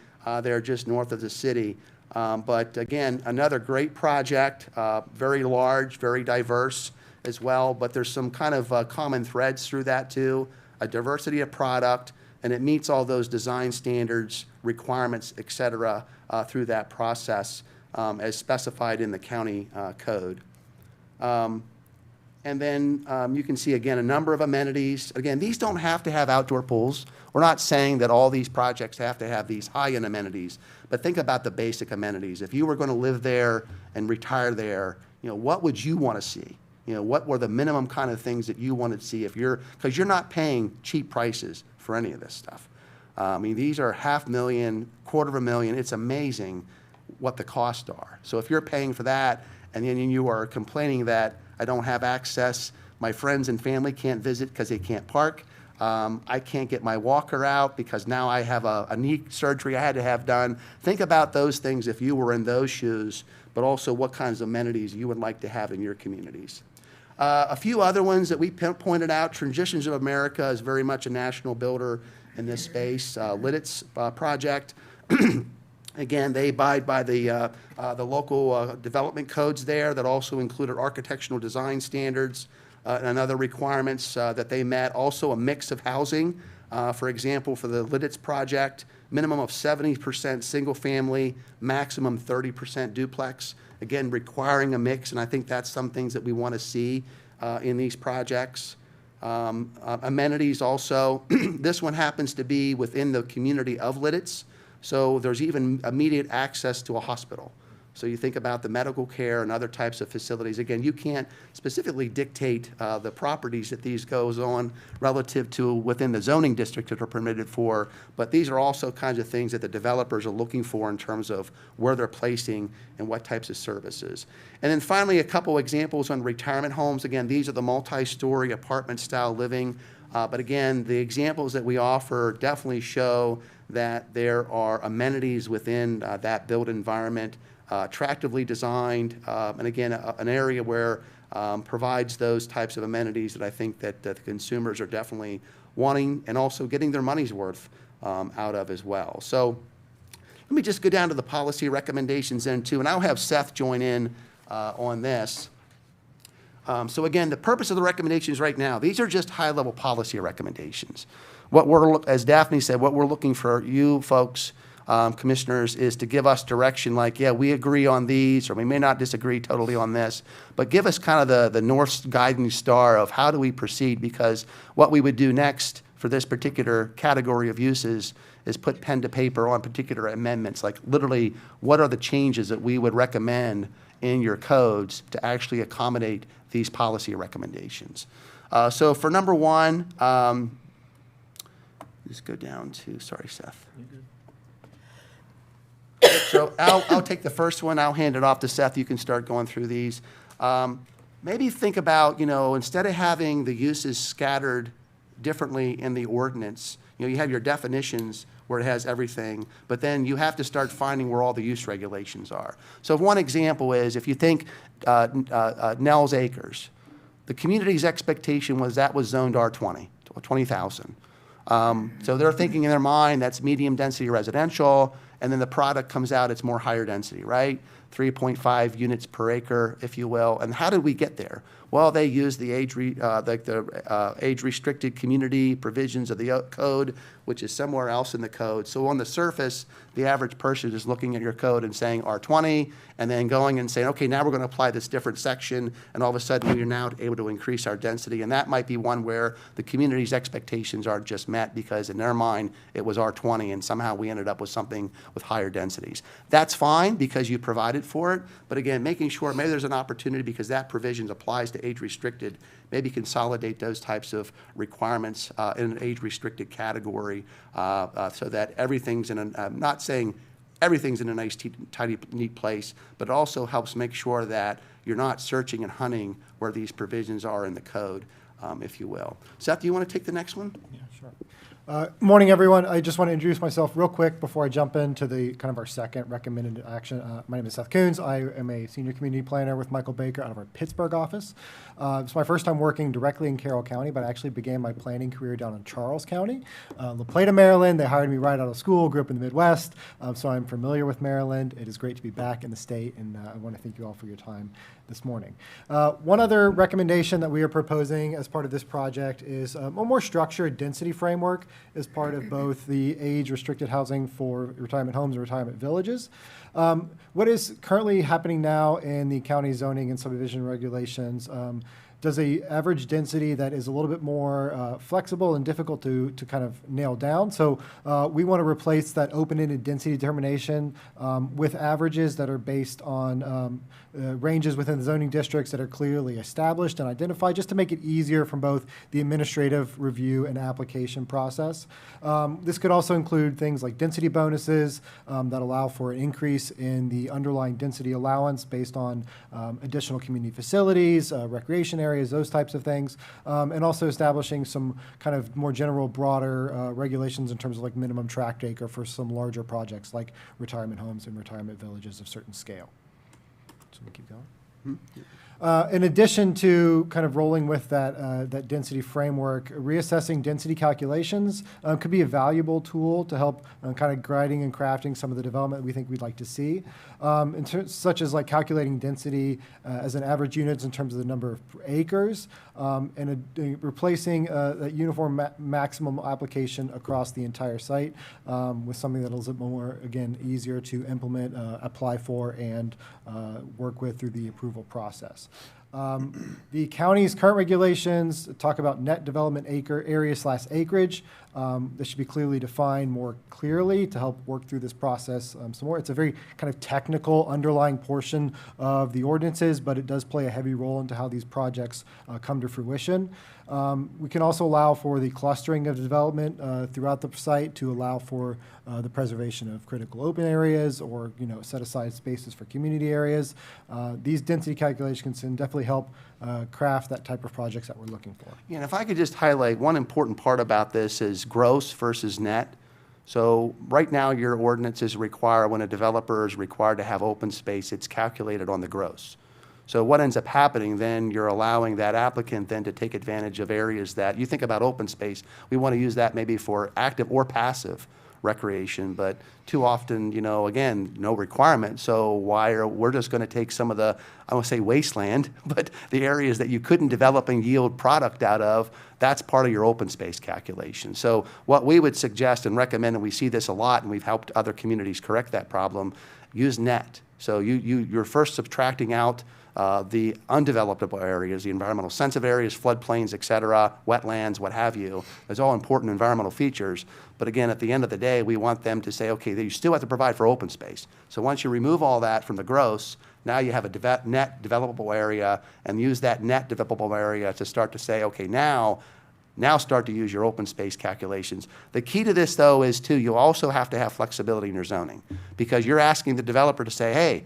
there just north of the city. But again, another great project, very large, very diverse as well, but there's some kind of common threads through that too, a diversity of product, and it meets all those design standards, requirements, et cetera, through that process as specified in the county code. And then you can see, again, a number of amenities. Again, these don't have to have outdoor pools. We're not saying that all these projects have to have these high-end amenities, but think about the basic amenities. If you were going to live there and retire there, you know, what would you want to see? You know, what were the minimum kind of things that you wanted to see if because you're not paying cheap prices for any of this stuff. I mean, these are $500,000, $250,000. It's amazing what the costs are. So if you're paying for that and then you are complaining that I don't have access, my friends and family can't visit because they can't park, I can't get my walker out because now I have a knee surgery I had to have done. Think about those things if you were in those shoes, but also what kinds of amenities you would like to have in your communities. A few other ones that we pointed out, Transitions of America is very much a national builder in this space. Lidditz project, again, they abide by the local development codes there that also included architectural design standards and other requirements that they met. Also a mix of housing, for example, for the Lidditz project, minimum of 70% single family, maximum 30% duplex. Again, requiring a mix, and I think that's some things that we want to see in these projects. Amenities also, this one happens to be within the community of Lidditz, so there's even immediate access to a hospital. So you think about the medical care and other types of facilities. Again, you can't specifically dictate the properties that these goes on relative to within the zoning district that are permitted for, but these are also kinds of things that the developers are looking for in terms of where they're placing and what types of services. And then finally, a couple examples on retirement homes. Again, these are the multi-story apartment style living. But again, the examples that we offer definitely show that there are amenities within that built environment, attractively designed, and again, an area where provides those types of amenities that I think that the consumers are definitely wanting and also getting their money's worth out of as well. So let me just go down to the policy recommendations then too, and I'll have Seth join in on this. So again, the purpose of the recommendations right now, these are just high-level policy recommendations. What we're, as Daphne said, what we're looking for you folks, commissioners, is to give us direction like, yeah, we agree on these, or we may not disagree totally on this, but give us kind of the North guiding star of how do we proceed, because what we would do next for this particular category of uses is put pen to paper on particular amendments, like literally what are the changes that we would recommend in your codes to actually accommodate these policy recommendations. So for number one, just go down to, sorry, Seth. So I'll take the first one. I'll hand it off to Seth. You can start going through these. Maybe think about, instead of having the uses scattered differently in the ordinance, you have your definitions where it has everything, but then you have to start finding where all the use regulations are. So one example is if you think Nell's Acres, the community's expectation was that was zoned R20, 20,000. So they're thinking in their mind that's medium density residential, and then the product comes out, it's more higher density, right? 3.5 units per acre, if you will. And how did we get there? Well, they used the age-restricted community provisions of the code, which is somewhere else in the code. So on the surface, the average person is looking at your code and saying R20, and then going and saying, okay, now we're going to apply this different section, and all of a sudden we're now able to increase our density. And that might be one where the community's expectations aren't just met because in their mind it was R20, and somehow we ended up with something with higher densities. That's fine because you provided for it, but again, making sure maybe there's an opportunity because that provision applies to age-restricted, maybe consolidate those types of requirements in an age-restricted category so that everything's in I'm not saying everything's in a nice, tidy, neat place, but it also helps make sure that you're not searching and hunting where these provisions are in the code, if you will. Seth, do you want to take the next one? Yeah, sure. Morning, everyone. I just want to introduce myself real quick before I jump into the kind of our second recommended action. My name is Seth Coons. I am a senior community planner with Michael Baker out of our Pittsburgh office. It's my first time working directly in Carroll County, but I actually began my planning career down in Charles County, La Plata, Maryland. They hired me right out of school, grew up in the Midwest, so I'm familiar with Maryland. It is great to be back in the state, and I want to thank you all for your time this morning. One other recommendation that we are proposing as part of this project is a more structured density framework as part of both the age-restricted housing for retirement homes and retirement villages. What is currently happening now in the county zoning and subdivision regulations does a average density that is a little bit more flexible and difficult to kind of nail down. So we want to replace that open-ended density determination with averages that are based on ranges within the zoning districts that are clearly established and identified, just to make it easier from both the administrative review and application process. This could also include things like density bonuses that allow for an increase in the underlying density allowance based on additional community facilities, recreation areas, those types of things, and also establishing some kind of more general, broader regulations in terms of like minimum tract acre for some larger projects like retirement homes and retirement villages of certain scale. So we keep going. In addition to kind of rolling with that density framework, reassessing density calculations could be a valuable tool to help kind of guiding and crafting some of the development we think we'd like to see, such as like calculating density as an average units in terms of the number of acres, and replacing that uniform maximum application across the entire site with something that is a more, again, easier to implement, apply for, and work with through the approval process. The county's current regulations talk about net development area/acreage. This should be clearly defined more clearly to help work through this process some more. It's a very kind of technical underlying portion of the ordinances, but it does play a heavy role into how these projects come to fruition. We can also allow for the clustering of development throughout the site to allow for the preservation of critical open areas or, set aside spaces for community areas. These density calculations can definitely help craft that type of projects that we're looking for. Yeah, and if I could just highlight one important part about this is gross versus net. So right now your ordinances require when a developer is required to have open space, it's calculated on the gross. So what ends up happening then, you're allowing that applicant then to take advantage of areas that, you think about open space, we want to use that maybe for active or passive recreation, but too often, you know, again, no requirement. So we're just going to take some of the, I won't say wasteland, but the areas that you couldn't develop and yield product out of, that's part of your open space calculation. So what we would suggest and recommend, and we see this a lot, and we've helped other communities correct that problem, use net. So you're first subtracting out the undevelopable areas, the environmental sensitive areas, floodplains, et cetera, wetlands, what have you. Those are all important environmental features. But again, at the end of the day, we want them to say, okay, you still have to provide for open space. So once you remove all that from the gross, now you have a net developable area, and use that net developable area to start to say, okay, now start to use your open space calculations. The key to this, though, is, too, you also have to have flexibility in your zoning, because you're asking the developer to say, hey,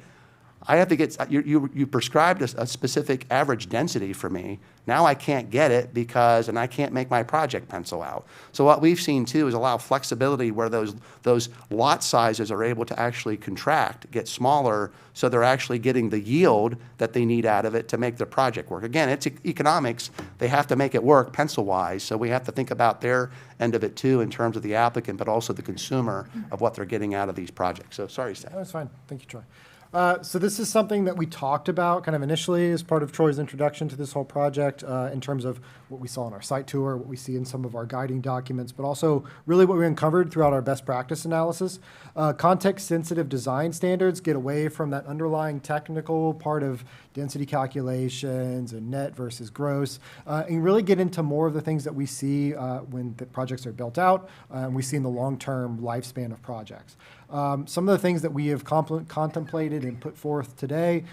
I have to get, you prescribed a specific average density for me. Now I can't get it and I can't make my project pencil out. So what we've seen too is allow flexibility where those lot sizes are able to actually contract, get smaller, so they're actually getting the yield that they need out of it to make their project work. Again, it's economics. They have to make it work pencil-wise, so we have to think about their end of it too in terms of the applicant, but also the consumer of what they're getting out of these projects. So sorry, Seth. That's fine. Thank you, Troy. So this is something that we talked about kind of initially as part of Troy's introduction to this whole project in terms of what we saw on our site tour, what we see in some of our guiding documents, but also really what we uncovered throughout our best practice analysis. Context-sensitive design standards get away from that underlying technical part of density calculations and net versus gross, and really get into more of the things that we see when the projects are built out, and we see in the long-term lifespan of projects. Some of the things that we have contemplated and put forth today,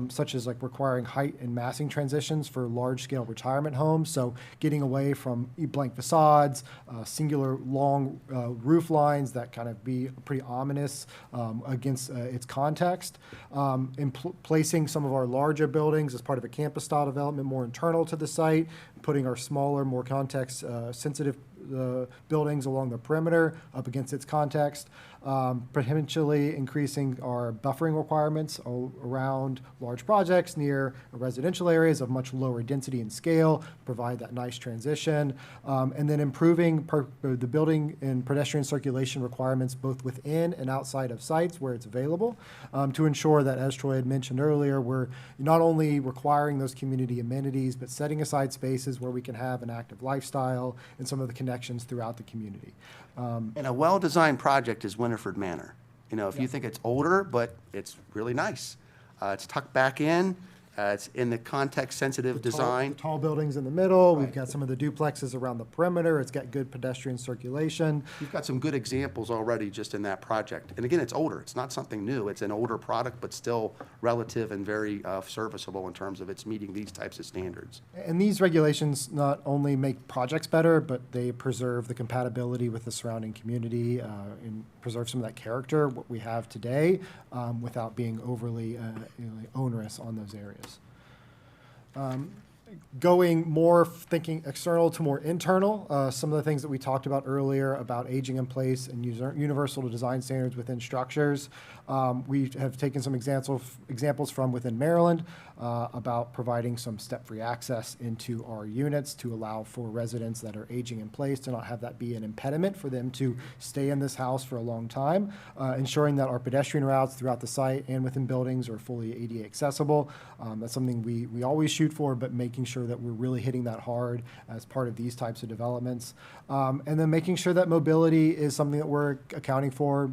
such as like requiring height and massing transitions for large-scale retirement homes, so getting away from blank facades, singular long roof lines that kind of be pretty ominous against its context, placing some of our larger buildings as part of a campus-style development more internal to the site, putting our smaller, more context-sensitive buildings along the perimeter up against its context, potentially increasing our buffering requirements around large projects near residential areas of much lower density and scale, provide that nice transition, and then improving the building and pedestrian circulation requirements both within and outside of sites where it's available, to ensure that, as Troy had mentioned earlier, we're not only requiring those community amenities, but setting aside spaces where we can have an active lifestyle and some of the connections throughout the community. And a well-designed project is Winifred Manor. You know, if you think it's older, but it's really nice. It's tucked back in. It's in the context-sensitive design. The tall buildings in the middle. We've got some of the duplexes around the perimeter. It's got good pedestrian circulation. You've got some good examples already just in that project. And again, it's older. It's not something new. It's an older product, but still relative and very serviceable in terms of its meeting these types of standards. And these regulations not only make projects better, but they preserve the compatibility with the surrounding community and preserve some of that character, what we have today, without being overly onerous on those areas. Going more thinking external to more internal, some of the things that we talked about earlier about aging in place and universal design standards within structures. We have taken some examples from within Maryland about providing some step-free access into our units to allow for residents that are aging in place to not have that be an impediment for them to stay in this house for a long time, ensuring that our pedestrian routes throughout the site and within buildings are fully ADA accessible. That's something we always shoot for, but making sure that we're really hitting that hard as part of these types of developments. And then making sure that mobility is something that we're accounting for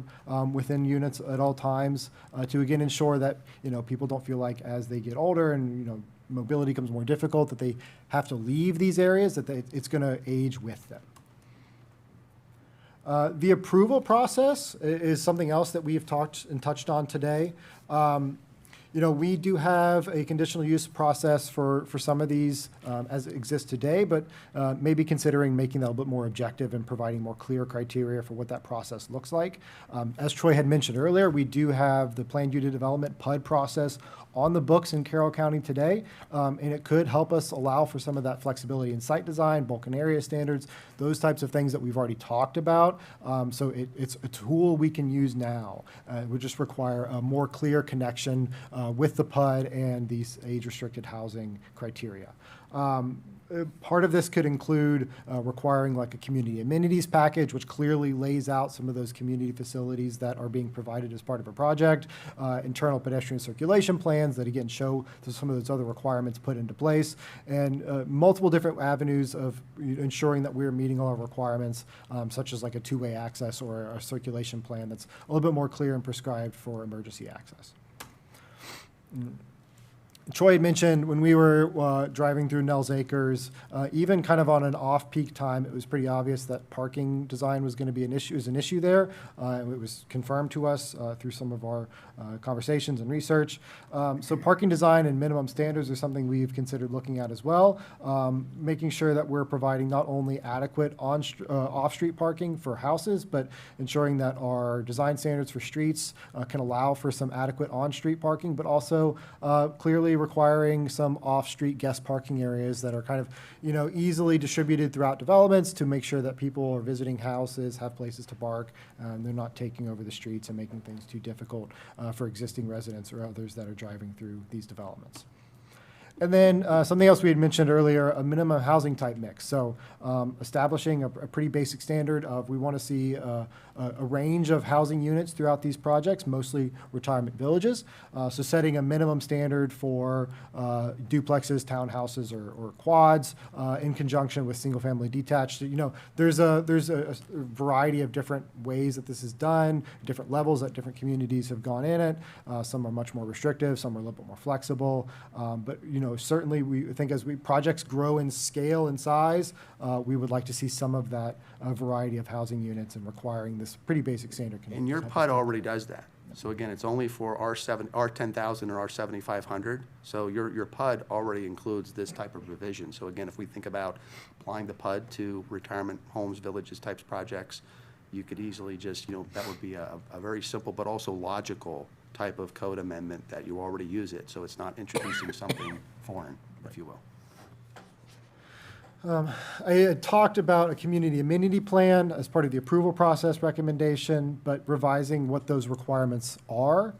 within units at all times to again ensure that people don't feel like as they get older and mobility becomes more difficult that they have to leave these areas, that it's going to age with them. The approval process is something else that we've talked and touched on today. We do have a conditional use process for some of these as it exists today, but maybe considering making that a little bit more objective and providing more clear criteria for what that process looks like. As Troy had mentioned earlier, we do have the Planned Unit Development PUD process on the books in Carroll County today, and it could help us allow for some of that flexibility in site design, bulk and area standards, those types of things that we've already talked about. So it's a tool we can use now. We just require a more clear connection with the PUD and these age-restricted housing criteria. Part of this could include requiring like a community amenities package, which clearly lays out some of those community facilities that are being provided as part of a project, internal pedestrian circulation plans that again show some of those other requirements put into place, and multiple different avenues of ensuring that we're meeting all our requirements, such as like a two-way access or a circulation plan that's a little bit more clear and prescribed for emergency access. Troy had mentioned when we were driving through Nels Acres, even kind of on an off-peak time, it was pretty obvious that parking design was going to be an issue there. It was confirmed to us through some of our conversations and research. So parking design and minimum standards are something we've considered looking at as well, making sure that we're providing not only adequate off-street parking for houses, but ensuring that our design standards for streets can allow for some adequate on-street parking, but also clearly requiring some off-street guest parking areas that are kind of, easily distributed throughout developments to make sure that people are visiting houses, have places to park, and they're not taking over the streets and making things too difficult for existing residents or others that are driving through these developments. And then something else we had mentioned earlier, a minimum housing type mix. So establishing a pretty basic standard of we want to see a range of housing units throughout these projects, mostly retirement villages. So setting a minimum standard for duplexes, townhouses, or quads in conjunction with single-family detached. There's a variety of different ways that this is done, different levels that different communities have gone in it. Some are much more restrictive, some are a little bit more flexible. But certainly we think as projects grow in scale and size, we would like to see some of that variety of housing units and requiring this pretty basic standard. And your PUD already does that. So again, it's only for R10,000 or R7,500. So your PUD already includes this type of revision. So again, if we think about applying the PUD to retirement homes, villages types projects, you could easily just, that would be a very simple but also logical type of code amendment that you already use it. So it's not introducing something foreign, if you will. I had talked about a community amenity plan as part of the approval process recommendation, but revising what those requirements are,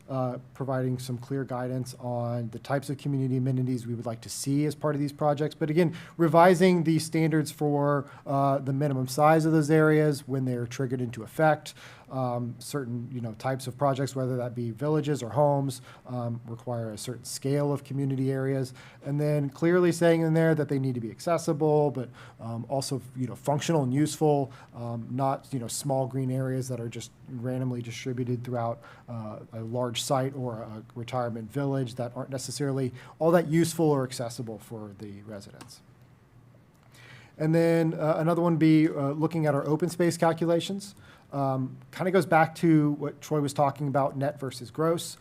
providing some clear guidance on the types of community amenities we would like to see as part of these projects. But again, revising the standards for the minimum size of those areas when they're triggered into effect. Certain types of projects, whether that be villages or homes, require a certain scale of community areas, and then clearly saying in there that they need to be accessible, but also functional and useful, not small green areas that are just randomly distributed throughout a large site or a retirement village that aren't necessarily all that useful or accessible for the residents. And then another one be looking at our open space calculations. Kind of goes back to what Troy was talking about, net versus gross,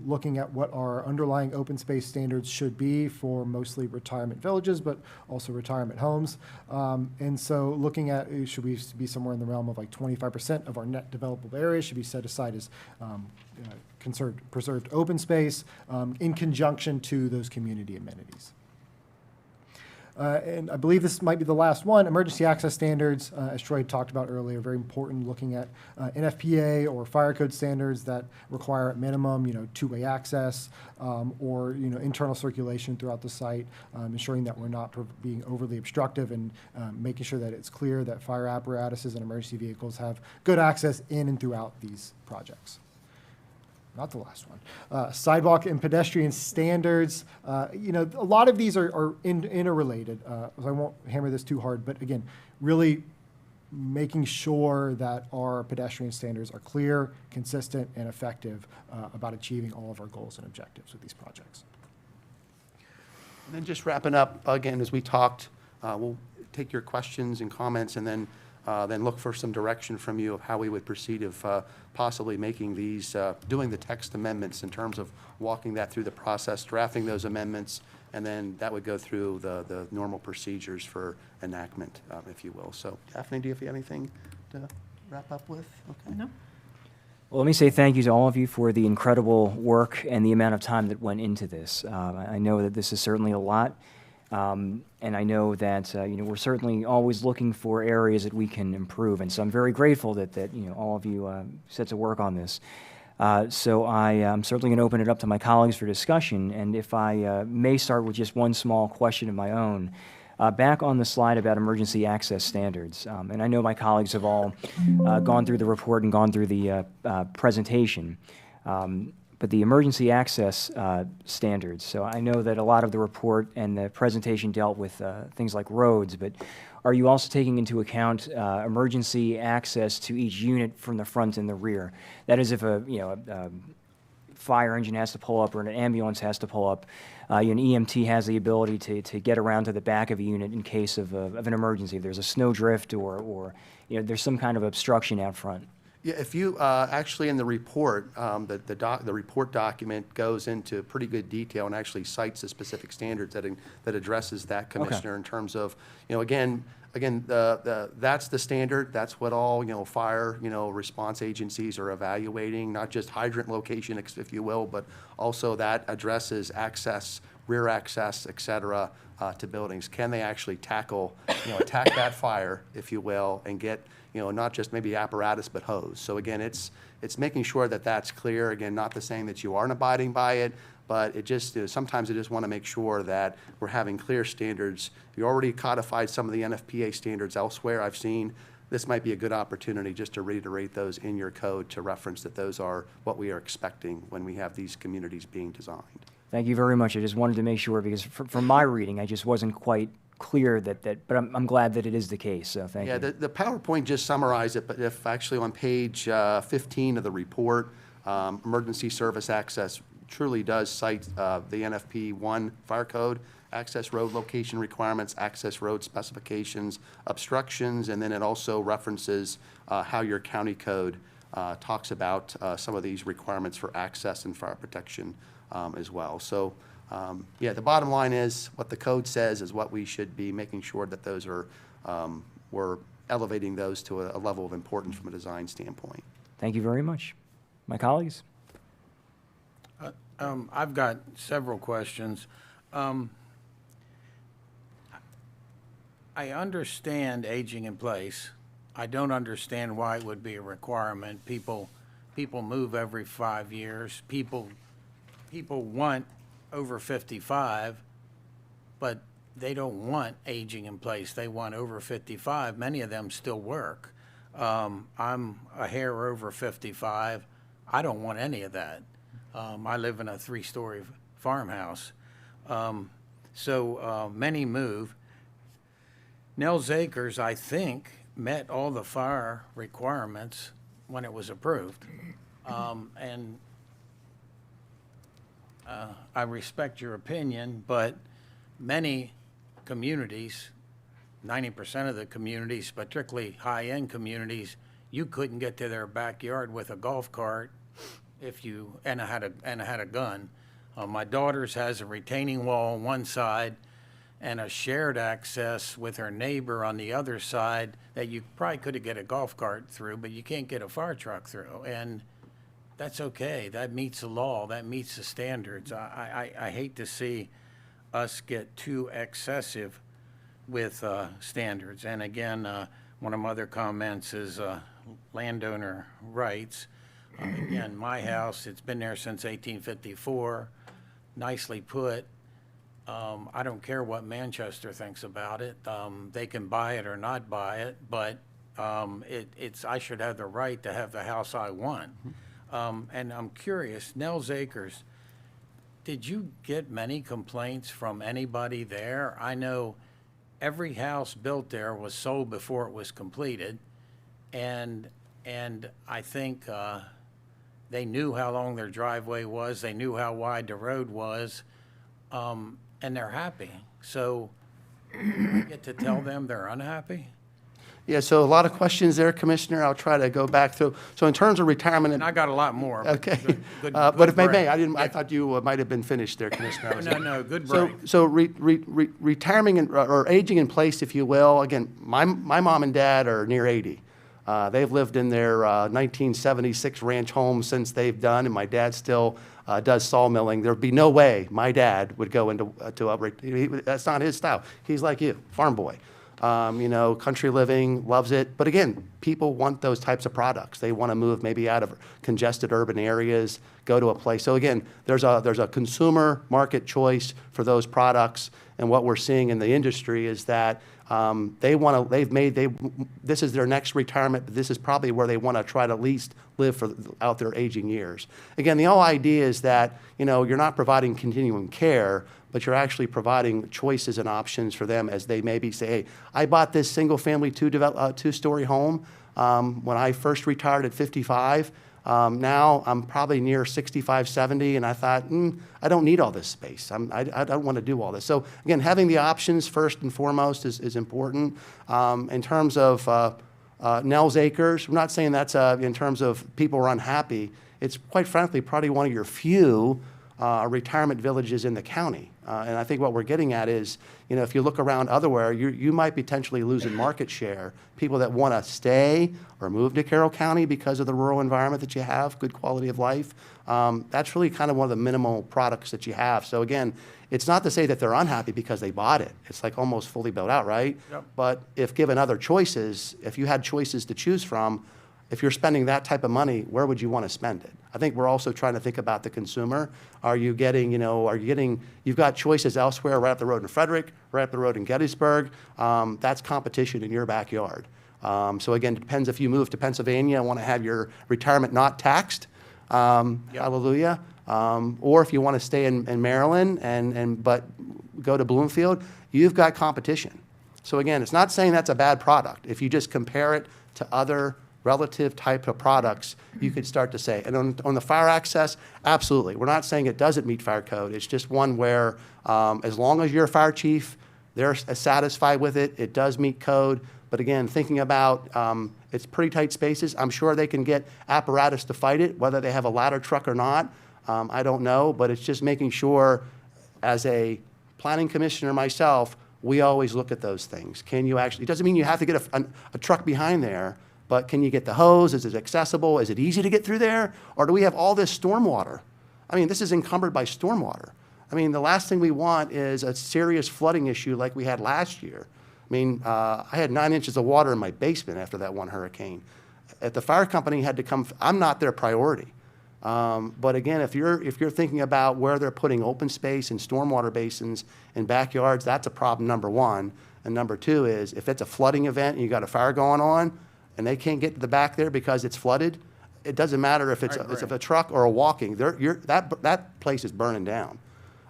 looking at what our underlying open space standards should be for mostly retirement villages, but also retirement homes. And so looking at, should we be somewhere in the realm of like 25% of our net developable area should be set aside as preserved open space in conjunction to those community amenities. And I believe this might be the last one. Emergency access standards, as Troy talked about earlier, very important, looking at NFPA or fire code standards that require at minimum, two-way access or, internal circulation throughout the site, ensuring that we're not being overly obstructive and making sure that it's clear that fire apparatuses and emergency vehicles have good access in and throughout these projects. Not the last one. Sidewalk and pedestrian standards. A lot of these are interrelated. So I won't hammer this too hard, but again, really making sure that our pedestrian standards are clear, consistent, and effective about achieving all of our goals and objectives with these projects. And then just wrapping up, again, as we talked, we'll take your questions and comments and then look for some direction from you of how we would proceed of possibly making these, doing the text amendments in terms of walking that through the process, drafting those amendments, and then that would go through the normal procedures for enactment, if you will. So Daphne, do you have anything to wrap up with? Okay. No. Well, let me say thank you to all of you for the incredible work and the amount of time that went into this. I know that this is certainly a lot. And I know that we're certainly always looking for areas that we can improve, and so I'm very grateful that all of you set to work on this. So I'm certainly going to open it up to my colleagues for discussion, and if I may start with just one small question of my own. Back on the slide about emergency access standards, and I know my colleagues have all gone through the report and gone through the presentation, but the emergency access standards, so I know that a lot of the report and the presentation dealt with things like roads, but are you also taking into account emergency access to each unit from the front and the rear? That is, if a fire engine has to pull up or an ambulance has to pull up, an EMT has the ability to get around to the back of a unit in case of an emergency. If there's a snowdrift or there's some kind of obstruction out front. Yeah, if you, actually in the report, the report document goes into pretty good detail and actually cites the specific standards that addresses that, Commissioner, in terms of, again, that's the standard, that's what all, fire, response agencies are evaluating, not just hydrant location, if you will, but also that addresses access, rear access, et cetera, to buildings. Can they actually tackle, attack that fire, if you will, and get, not just maybe apparatus, but hose. So again, it's making sure that that's clear. Again, not the saying that you aren't abiding by it, but it just, sometimes I just want to make sure that we're having clear standards. You already codified some of the NFPA standards elsewhere, I've seen. This might be a good opportunity just to reiterate those in your code to reference that those are what we are expecting when we have these communities being designed. Thank you very much. I just wanted to make sure, because from my reading, I just wasn't quite clear but I'm glad that it is the case, so thank you. Yeah, the PowerPoint just summarized it, but if actually on page 15 of the report, emergency service access truly does cite the NFP 1 fire code, access road location requirements, access road specifications, obstructions, and then it also references how your county code talks about some of these requirements for access and fire protection as well. So yeah, the bottom line is what the code says is what we should be making sure that those are, we're elevating those to a level of importance from a design standpoint. Thank you very much. My colleagues? I've got several questions. I understand aging in place. I don't understand why it would be a requirement. People move every 5 years. People want over 55, but they don't want aging in place. They want over 55. Many of them still work. I'm a hair over 55. I don't want any of that. I live in a 3-story farmhouse. So many move. Nels Acres, I think, met all the fire requirements when it was approved. And I respect your opinion, but many communities, 90% of the communities, particularly high-end communities, you couldn't get to their backyard with a golf cart and had a gun. My daughter's has a retaining wall on one side and a shared access with her neighbor on the other side that you probably could get a golf cart through, but you can't get a fire truck through. And that's okay. That meets the law. That meets the standards. I hate to see us get too excessive with standards. And again, one of my other comments is landowner rights. Again, my house, it's been there since 1854, nicely put. I don't care what Manchester thinks about it. They can buy it or not buy it, but I should have the right to have the house I want. And I'm curious, Nels Acres, did you get many complaints from anybody there? I know every house built there was sold before it was completed, and I think they knew how long their driveway was, they knew how wide the road was, and they're happy. So I get to tell them they're unhappy? Yeah, so a lot of questions there, Commissioner. I'll try to go back through. So in terms of retirement, And I got a lot more. but okay. good But if I may, break. I thought you might have been finished there, Commissioner. No, good break. So retirement or aging in place, if you will. Again, my mom and dad are near 80. They've lived in their 1976 ranch home since they've done, and my dad still does sawmilling. There'd be no way my dad would go into that's not his style. He's like you, farm boy. Country living, loves it. But again, people want those types of products. They want to move maybe out of congested urban areas, go to a place. So again, there's a consumer market choice for those products. And what we're seeing in the industry is that this is their next retirement, but this is probably where they want to try to at least live out their aging years. Again, the whole idea is that, you're not providing continuing care, but you're actually providing choices and options for them as they maybe say, hey, I bought this single-family two-story home when I first retired at 55. Now I'm probably near 65, 70, and I thought, I don't need all this space. I don't want to do all this. So again, having the options first and foremost is important. In terms of Nels Acres, I'm not saying that's in terms of people are unhappy. It's quite frankly probably one of your few retirement villages in the county. And I think what we're getting at is, if you look around otherwhere, you might potentially losing market share. People that want to stay or move to Carroll County because of the rural environment that you have, good quality of life. That's really kind of one of the minimal products that you have. So again, it's not to say that they're unhappy because they bought it. It's like almost fully built out, right? Yep. But if given other choices, if you had choices to choose from, if you're spending that type of money, where would you want to spend it? I think we're also trying to think about the consumer. You've got choices elsewhere, right up the road in Frederick, right up the road in Gettysburg. That's competition in your backyard. So again, it depends if you move to Pennsylvania and want to have your retirement not taxed, hallelujah. Or if you want to stay in Maryland but go to Bloomfield, you've got competition. So again, it's not saying that's a bad product. If you just compare it to other relative type of products, you could start to say. And on the fire access, absolutely. We're not saying it doesn't meet fire code. It's just one where as long as you're a fire chief, they're satisfied with it. It does meet code. But again, thinking about it's pretty tight spaces. I'm sure they can get apparatus to fight it, whether they have a ladder truck or not. I don't know. But it's just making sure, as a planning commissioner myself, we always look at those things. Can you actually, it doesn't mean you have to get a truck behind there, but can you get the hose? Is it accessible? Is it easy to get through there? Or do we have all this stormwater? I mean, this is encumbered by stormwater. I mean, the last thing we want is a serious flooding issue like we had last year. I mean, I had 9 inches of water in my basement after that one hurricane. If the fire company had to come, I'm not their priority. But again, if you're thinking about where they're putting open space and stormwater basins in backyards, that's a problem, number one. And number two is, if it's a flooding event and you got a fire going on, and they can't get to the back there because it's flooded, it doesn't matter if it's a truck or a walking. That place is burning down.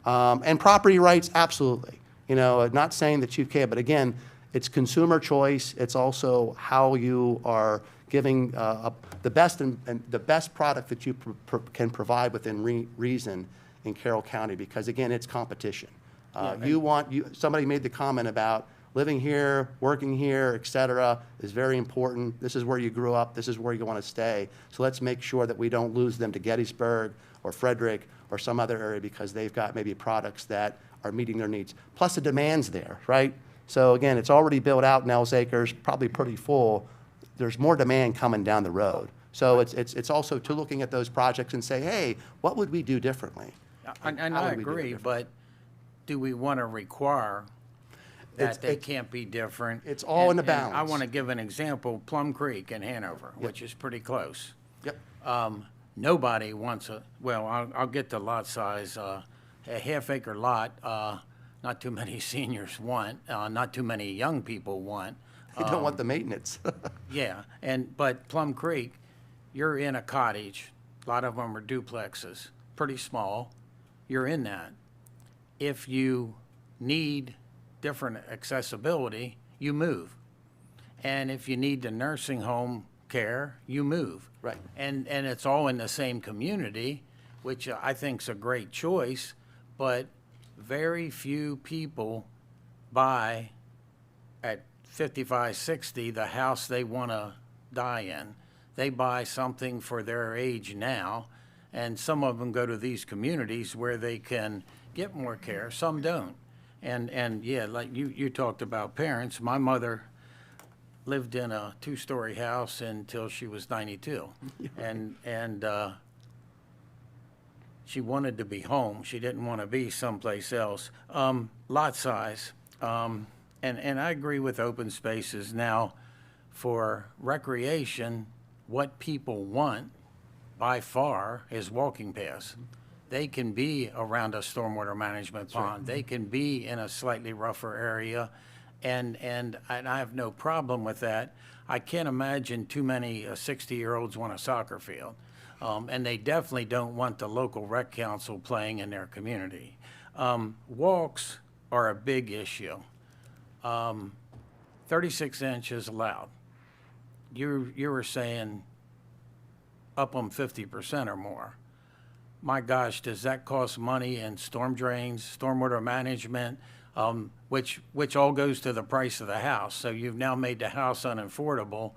And property rights, absolutely. Not saying that you can't, but again, it's consumer choice. It's also how you are giving the best and the best product that you can provide within reason in Carroll County, because again, it's competition. Somebody made the comment about living here, working here, et cetera, is very important. This is where you grew up. This is where you want to stay. So let's make sure that we don't lose them to Gettysburg or Frederick or some other area because they've got maybe products that are meeting their needs. Plus the demand's there, right? So again, it's already built out, Nels Acres, probably pretty full. There's more demand coming down the road. So it's also to looking at those projects and say, hey, what would we do differently? And How I would we do it agree, differently? but do we want to require that they can't be different? It's all in the And I balance. want to give an example, Plum Creek in Hanover, which is pretty close. Yep. Nobody wants I'll get the lot size, a half-acre lot, not too many seniors want, not too many young people want. They don't want the maintenance. Yeah, but Plum Creek, you're in a cottage, a lot of them are duplexes, pretty small, you're in that. If you need different accessibility, you move. And if you need the nursing home care, you move. Right. And it's all in the same community, which I think's a great choice, but very few people buy at 55, 60 the house they want to die in. They buy something for their age now, and some of them go to these communities where they can get more care, some don't. And yeah, like you talked about parents. My mother lived in a 2-story house until she was 92. And she wanted to be home. She didn't want to be someplace else. Lot size. And I agree with open spaces. Now, for recreation, what people want by far is walking paths. They can be around a stormwater management pond. They can be in a slightly rougher area, and I have no problem with that. I can't imagine too many 60-year-olds want a soccer field. And they definitely don't want the local rec council playing in their community. Walks are a big issue. 36 inches allowed. You were saying up on 50% or more. My gosh, does that cost money in storm drains, stormwater management, which all goes to the price of the house? So you've now made the house unaffordable.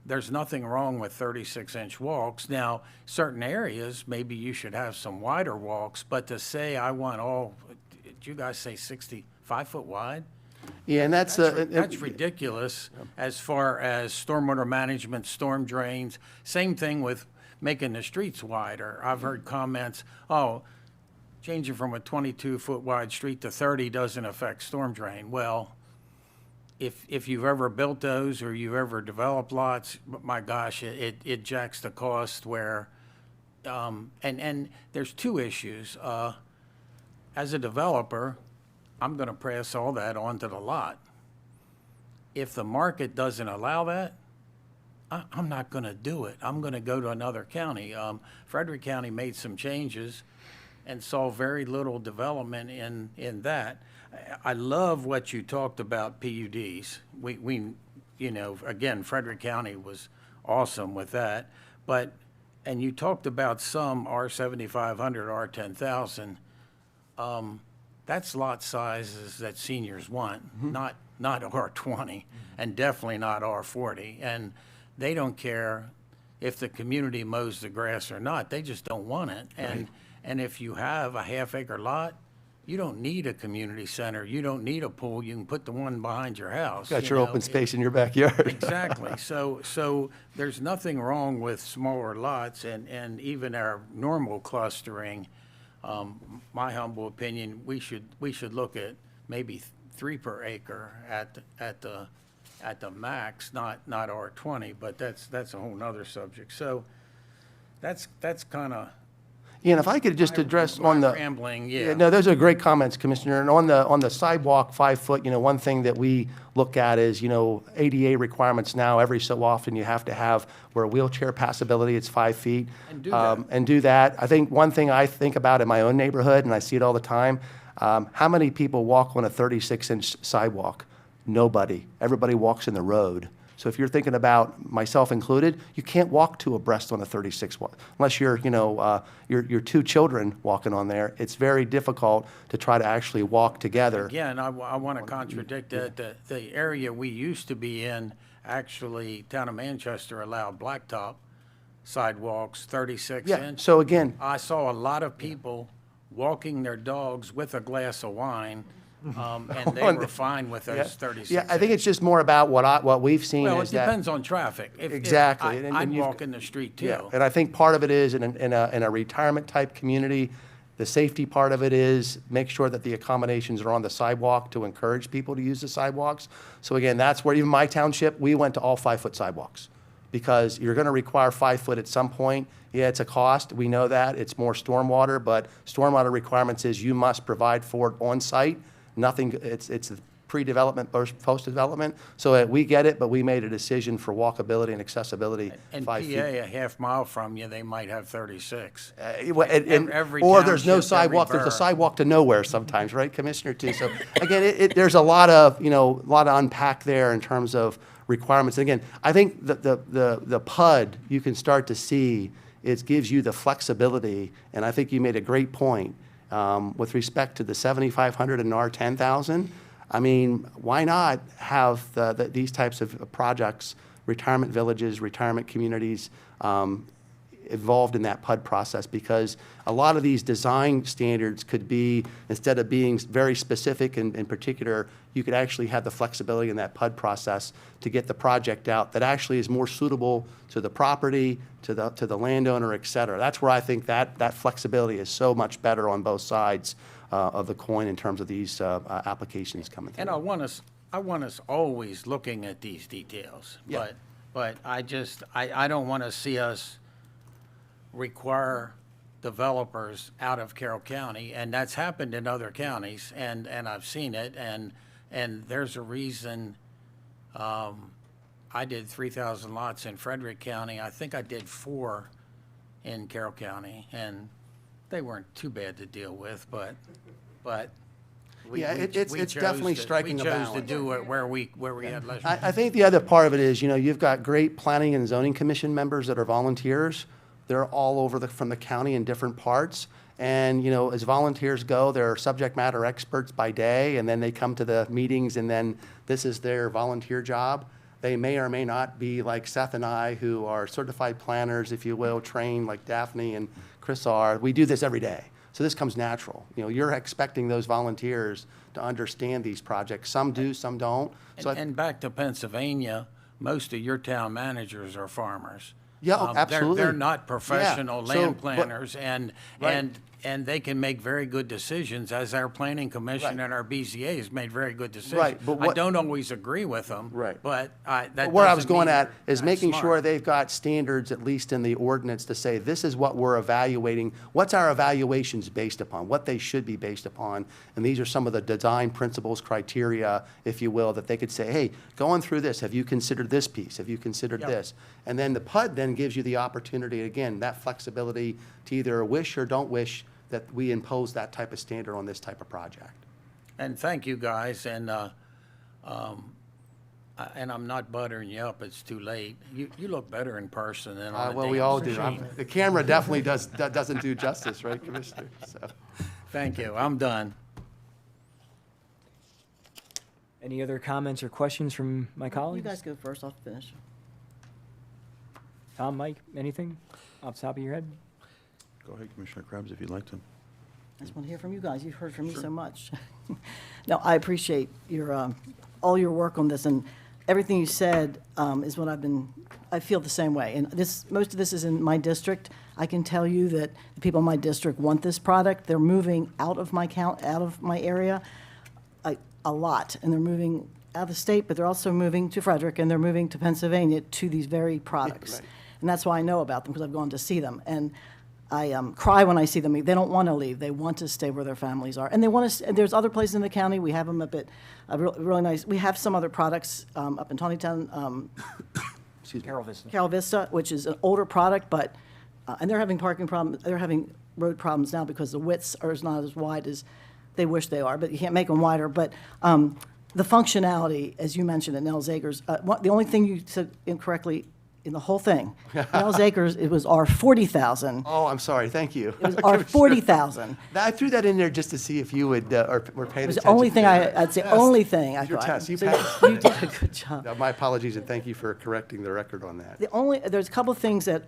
There's nothing wrong with 36-inch walks. Now, certain areas, maybe you should have some wider walks, but to say I want all, did you guys say 65 foot wide? Yeah, and that's That's ridiculous as far as stormwater management, storm drains. Same thing with making the streets wider. I've heard comments, oh, changing from a 22-foot wide street to 30 doesn't affect storm drain. Well, if you've ever built those or you've ever developed lots, my gosh, it jacks the cost where, and there's two issues. As a developer, I'm going to pass all that onto the lot. If the market doesn't allow that, I'm not going to do it. I'm going to go to another county. Frederick County made some changes and saw very little development in that. I love what you talked about PUDs. We you know, again, Frederick County was awesome with that. But, and you talked about some R7500, R10,000. That's lot sizes that seniors want, not R20, and definitely not R40. And they don't care if the community mows the grass or not. They just don't want it. And if you have a half-acre lot, you don't need a community center. You don't need a pool. You can put the one behind your house. got you your know. open space in your backyard. Exactly. So there's nothing wrong with smaller lots and even our normal clustering. My humble opinion, we should look at maybe 3 per acre at the max, not R20, but that's a whole nother subject. So that's kind of Yeah, and if I could just address on the. rambling, yeah. No, those are great comments, Commissioner. And on the sidewalk, 5 foot, you know, one thing that we look at is, you know, ADA requirements now, every so often you have to have where wheelchair passability, it's 5 feet. And do that. And do that. I think one thing I think about in my own neighborhood, and I see it all the time, how many people walk on a 36-inch sidewalk? Nobody. Everybody walks in the road. So if you're thinking about, myself included, you can't walk to Abreast on a 36 unless you're, you know, your 2 children walking on there. It's very difficult to try to actually walk together. Again, I want to contradict that. The area we used to be in, actually, town of Manchester allowed blacktop sidewalks, 36 Yeah, inch. so again, I saw a lot of people walking their dogs with a glass of wine, and they were fine with those 36 yeah, I think it's just more about what we've seen Well, it is that. depends on traffic. Exactly, and I'd you've- walk in the street too. Yeah, and I think part of it is in a retirement-type community, the safety part of it is make sure that the accommodations are on the sidewalk to encourage people to use the sidewalks. So again, that's where even my township, we went to all 5-foot sidewalks because you're going to require 5 foot at some point. Yeah, it's a cost. We know that. It's more stormwater, but stormwater requirements is you must provide for it on site. Nothing, it's pre-development versus post-development. So we get it, but we made a decision for walkability and accessibility, And 5 PA, feet. a half mile from you, they might have 36. And- Every or there's no township, every sidewalk, there's a borough. sidewalk to nowhere sometimes, right, Commissioner, too? So again, there's a lot of, you know, a lot to unpack there in terms of requirements. And again, I think the PUD, you can start to see, it gives you the flexibility, and I think you made a great point with respect to the 7,500 and R10,000. I mean, why not have these types of projects, retirement villages, retirement communities, involved in that PUD process? Because a lot of these design standards could be, instead of being very specific and in particular, you could actually have the flexibility in that PUD process to get the project out that actually is more suitable to the property, to the landowner, et cetera. That's where I think that flexibility is so much better on both sides of the coin in terms of these applications coming through. And I want to I want us always looking at these details. Yeah. But I don't want to see us require developers out of Carroll County, and that's happened in other counties, and I've seen it, and there's a reason. I did 3,000 lots in Frederick County. I think I did 4 in Carroll County, and they weren't too bad to deal with, but Yeah, it's definitely striking a We chose balance. to do it where we had less. I think the other part of it is, you've got great planning and zoning commission members that are volunteers. They're all over from the county in different parts. And, as volunteers go, they're subject matter experts by day, and then they come to the meetings, and then this is their volunteer job. They may or may not be like Seth and I, who are certified planners, if you will, trained like Daphne and Chris are. We do this every day. So this comes natural. You're expecting those volunteers to understand these projects. Some do, some don't. So And back to Pennsylvania, most of your town managers are farmers. Yeah, oh, absolutely. They're not professional Yeah, so, land but- planners, Right. and they can make very good decisions, as our planning commission Right. and our BZA has made very good decisions. Right, but I what- don't always agree with them. Right. But that Where I was doesn't going mean at is they're making smart. sure they've got standards, at least in the ordinance, to say, this is what we're evaluating, what's our evaluations based upon, what they should be based upon. And these are some of the design principles, criteria, if you will, that they could say, hey, going through this, have you considered this piece? Have you considered Yep. this? And then the PUD then gives you the opportunity, again, that flexibility to either wish or don't wish that we impose that type of standard on this type of project. And thank you, guys, and I'm not buttering you up, it's too late. You look better in person than on a Well, we damn all do. screen. The camera definitely doesn't do justice, right, Commissioner? So. Thank you, I'm done. Any other comments or questions from my You colleagues? guys go first, I'll finish. Tom, Mike, anything off the top of your head? Go ahead, Commissioner Krebs, if you'd like to. I just want to hear from you guys. You've heard from me so much. No, I appreciate your, all your work on this, and everything you said is what I feel the same way. And most of this is in my district. I can tell you that the people in my district want this product. They're moving out of my area a lot, and they're moving out of the state, but they're also moving to Frederick, and they're moving to Pennsylvania to these very products. right. And that's why I know about them, because I've gone to see them. And I cry when I see them. They don't want to leave. They want to stay where their families are. And they want to, there's other places in the county. We have them up at, really nice, we have some other products up in Tawnytown, Carol Vista. Carol Vista, which is an older product, but, and they're having parking problems, they're having road problems now because the widths are not as wide as they wish they are, but you can't make them wider. But the functionality, as you mentioned at Nels Acres, the only thing you said incorrectly in the whole thing, Nels Acres, it was our 40,000. Oh, I'm sorry, thank you. It was our 40,000. I threw that in there just to see if you would, or were paying It was attention. the only thing to that. that's the Yes. only thing I Your thought. test, you So passed. You did a good job. My apologies, and thank you for correcting the record on that. There's a couple of things that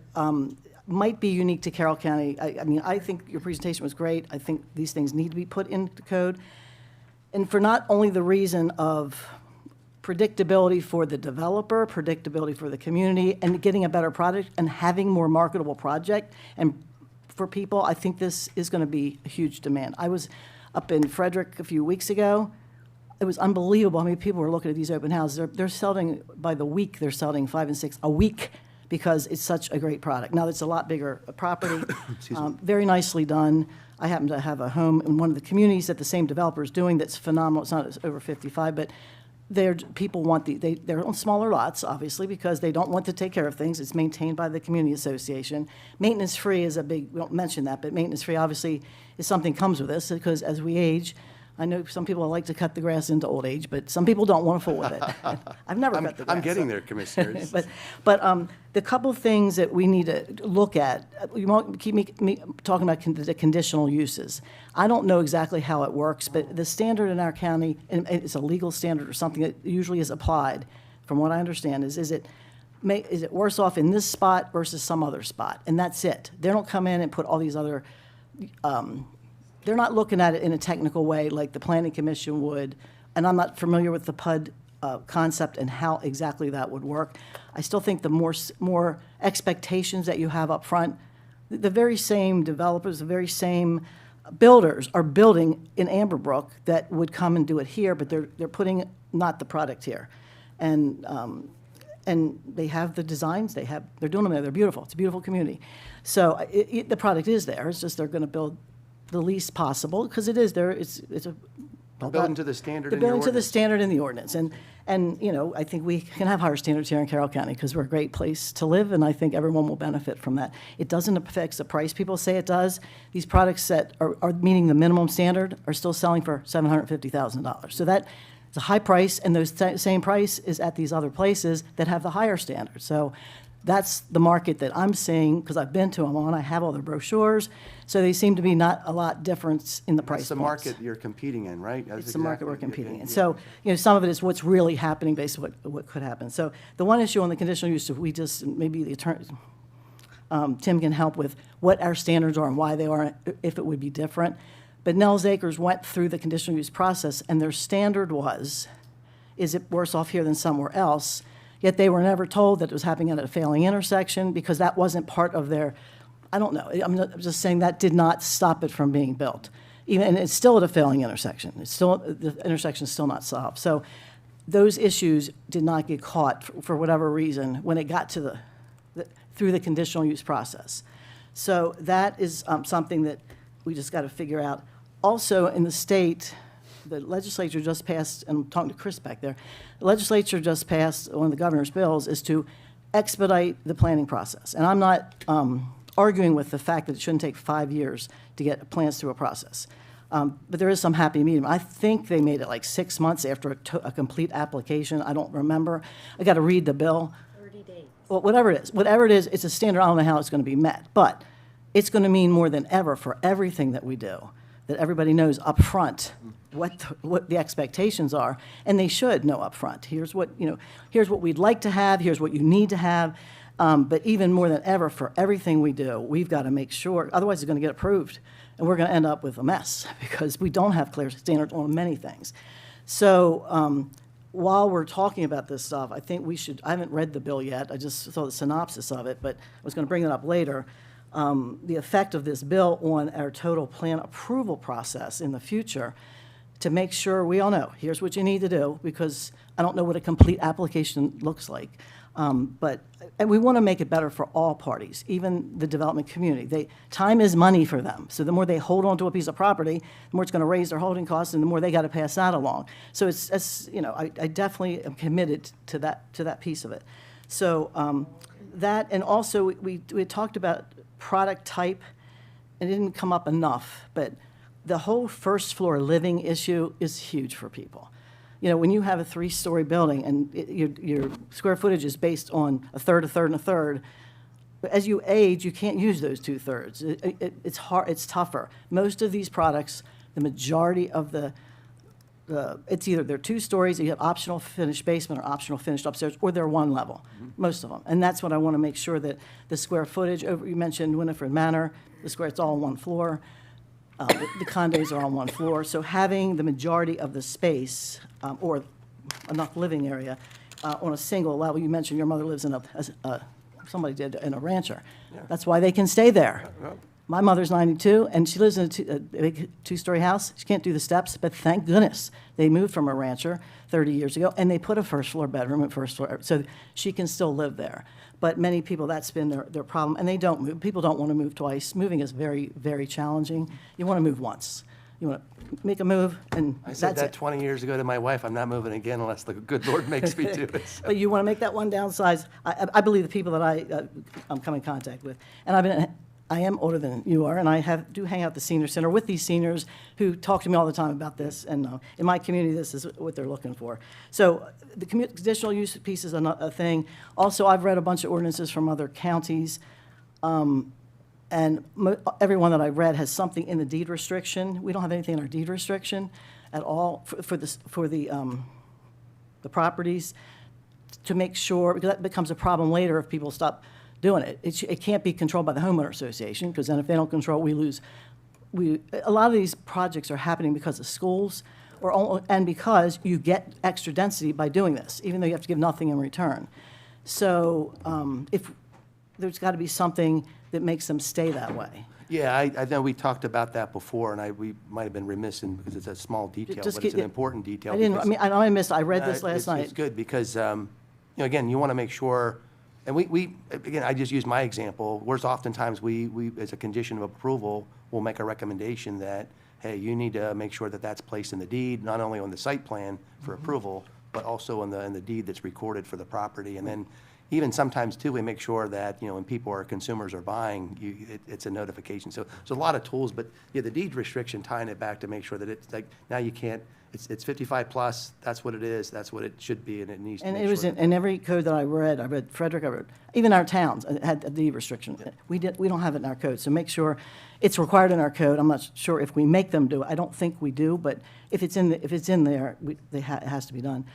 might be unique to Carroll County. I mean, I think your presentation was great. I think these things need to be put into code. And for not only the reason of predictability for the developer, predictability for the community, and getting a better product and having more marketable project. And for people, I think this is going to be a huge demand. I was up in Frederick a few weeks ago. It was unbelievable how many people were looking at these open houses. They're selling, by the week, they're selling 5 and 6 a week because it's such a great product. Now, it's a lot bigger property, very nicely done. I happen to have a home in one of the communities that the same developer is doing that's phenomenal. It's not over 55, but people want they're on smaller lots, obviously, because they don't want to take care of things. It's maintained by the community association. Maintenance-free is we don't mention that, but maintenance-free obviously is something comes with this, because as we age, I know some people like to cut the grass into old age, but some people don't want to fool with it. I've never cut the grass. I'm getting so- there, Commissioners. But the couple things that we need to look at, you won't keep me talking about the conditional uses. I don't know exactly how it works, but the standard in our county, and it's a legal standard or something that usually is applied, from what I understand, is it worse off in this spot versus some other spot? And that's it. They don't come in and put all these other, they're not looking at it in a technical way like the Planning Commission would, and I'm not familiar with the PUD concept and how exactly that would work. I still think the more expectations that you have up front, the very same developers, the very same builders are building in Amberbrook that would come and do it here, but they're putting not the product here. And they have the designs, they're doing them there, they're beautiful, it's a beautiful community. So the product is there, it's just they're going to build the least possible, because it is there, it's a. Building to the standard They're in your building to the ordinance. standard in the ordinance. And, you know, I think we can have higher standards here in Carroll County because we're a great place to live, and I think everyone will benefit from that. It doesn't affect the price people say it does. These products that are meeting the minimum standard are still selling for $750,000. So that is a high price, and those same price is at these other places that have the higher standards. So that's the market that I'm seeing, because I've been to them all, and I have all their brochures. So they seem to be not a lot difference in the price That's the points. market you're competing in, right? That's It's the market we're exactly- competing in. yeah. So, you know, some of it is what's really happening based on what could happen. So the one issue on the conditional use, if we just, maybe the attorney, Tim can help with what our standards are and why they are, if it would be different. But Nels Acres went through the conditional use process, and their standard was, is it worse off here than somewhere else? Yet they were never told that it was happening at a failing intersection, because that wasn't part of their, I don't know, I'm just saying that did not stop it from being built. And it's still at a failing intersection. It's still, the intersection is still not solved. So those issues did not get caught for whatever reason when it got to through the conditional use process. So that is something that we just got to figure out. Also, in the state, the legislature just passed, and I'm talking to Chris back there, the legislature just passed one of the governor's bills is to expedite the planning process. And I'm not arguing with the fact that it shouldn't take 5 years to get plans through a process. But there is some happy medium. I think they made it like 6 months after a complete application. I don't remember. I got to read the bill. 30 days. Well, whatever it is, it's a standard. I don't know how it's going to be met. But it's going to mean more than ever for everything that we do, that everybody knows up front what the expectations are, and they should know up front. Here's what we'd like to have, here's what you need to have. But even more than ever, for everything we do, we've got to make sure, otherwise it's going to get approved, and we're going to end up with a mess, because we don't have clear standards on many things. So while we're talking about this stuff, I think we should, I haven't read the bill yet, I just saw the synopsis of it, but I was going to bring it up later. The effect of this bill on our total plan approval process in the future, to make sure we all know, here's what you need to do, because I don't know what a complete application looks like. And we want to make it better for all parties, even the development community. Time is money for them. So the more they hold on to a piece of property, the more it's going to raise their holding costs, and the more they got to pass that along. So I definitely am committed to that piece of it. So that, and also we had talked about product type, and it didn't come up enough, but the whole first floor living issue is huge for people. You know, when you have a 3-story building and your square footage is based on a third, a third, and a third, but as you age, you can't use those 2/3. It's hard, it's tougher. Most of these products, the majority of it's either they're 2 stories, you have optional finished basement or optional finished upstairs, or they're 1 level, most of them. And that's what I want to make sure that the square footage, you mentioned Winifred Manor, it's all on 1 floor. The condos are on 1 floor, so having the majority of the space, or enough living area, on a single level. You mentioned your mother lives in somebody did, in a rancher. That's why they can stay there. My mother's 92, and she lives in a big 2-story house. She can't do the steps, but thank goodness they moved from a rancher 30 years ago, and they put a first-floor bedroom at first floor, so she can still live there. But many people, that's been their problem, and they don't move. People don't want to move twice. Moving is very, very challenging. You want to move once. You want to make a move, and I said that's that it. 20 years ago to my wife, I'm not moving again unless the good Lord makes me do it. So. But you want to make that one downsize. I believe the people that I'm come in contact with, and I am older than you are, and I do hang out at the senior center with these seniors who talk to me all the time about this. And in my community, this is what they're looking for. So the conditional use piece is a thing. Also, I've read a bunch of ordinances from other counties, and every one that I've read has something in the deed restriction. We don't have anything in our deed restriction at all for the properties, to make sure, because that becomes a problem later if people stop doing it. It can't be controlled by the homeowner association, because then if they don't control, we lose. A lot of these projects are happening because of schools, and because you get extra density by doing this, even though you have to give nothing in return. So if there's got to be something that makes them stay that way. Yeah, I know we talked about that before, and we might have been remiss in, because it's a small detail, Just but it's an keep- important detail. I didn't, I because- mean, I missed, I read this last It's night. good, because, again, you want to make sure, and again, I just use my example, whereas oftentimes we, as a condition of approval, will make a recommendation that, hey, you need to make sure that that's placed in the deed, not only on the site plan for Mm-hmm. approval, but also in the deed that's recorded for the property. And then even sometimes too, we make sure that, when people or consumers are buying, it's a notification. So there's a lot of tools, but yeah, the deed restriction, tying it back to make sure that it's like, now you can't, it's 55 plus, that's what it is, that's what it should be, and it needs to And make it was sure. in every code that I read Frederick, I read, even our towns had a deed restriction. We don't have it in our code, so make sure it's required in our code. I'm not sure if we make them do it. I don't think we do, but if it's in there, it has to be done.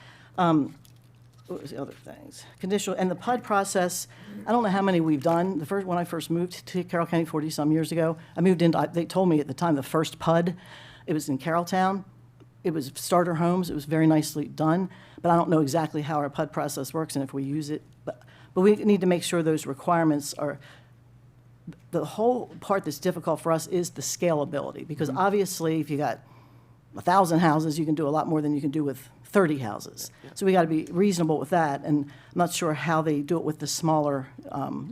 What was the other things? Conditional, and the PUD process, I don't know how many we've done. When I first moved to Carroll County 40-some years ago, I moved into, they told me at the time, the first PUD, it was in Carrolltown. It was starter homes. It was very nicely done, but I don't know exactly how our PUD process works and if we use it. But we need to make sure those requirements are, the whole part that's difficult for us is the scalability, because obviously if you got 1,000 houses, you can do a lot more than you can do with 30 houses. So we got to be reasonable with that, and I'm not sure how they do it with the smaller,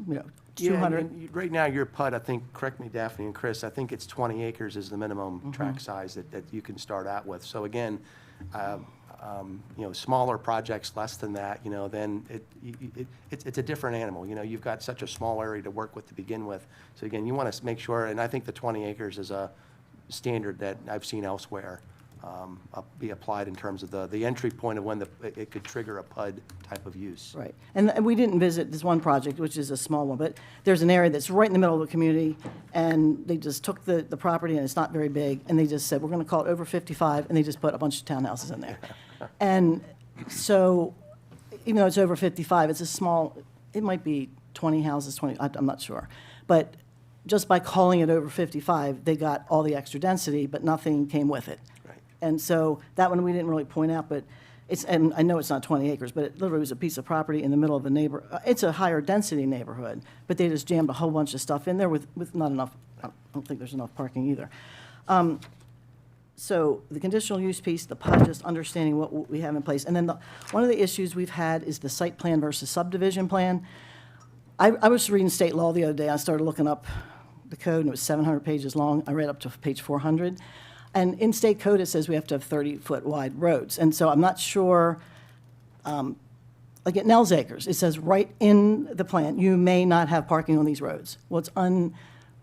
Yeah, 200. I mean, right now, your PUD, I think, correct me, Daphne and Chris, I think it's 20 acres is the minimum Mm-hmm. tract size that you can start out with. So again, smaller projects, less than that, then it's a different animal. You've got such a small area to work with to begin with. So again, you want to make sure, and I think the 20 acres is a standard that I've seen elsewhere be applied in terms of the entry point of when it could trigger a PUD type of use. Right. And we didn't visit this one project, which is a small one, but there's an area that's right in the middle of the community, and they just took the property, and it's not very big, and they just said, we're going to call it over 55, and they just put a bunch of townhouses in there. And so, even though it's over 55, it's a small, it might be 20 houses, I'm not sure. But just by calling it over 55, they got all the extra density, but nothing came with it. Right. And so that one we didn't really point out, but and I know it's not 20 acres, but it literally was a piece of property in the middle of a it's a higher density neighborhood, but they just jammed a whole bunch of stuff in there with not enough, I don't think there's enough parking either. So the conditional use piece, the PUD, just understanding what we have in place. And then one of the issues we've had is the site plan versus subdivision plan. I was reading state law the other day. I started looking up the code, and it was 700 pages long. I read up to page 400. And in state code, it says we have to have 30-foot wide roads. And so I'm not sure, like at Nels Acres, it says right in the plan, you may not have parking on these roads. Well, it's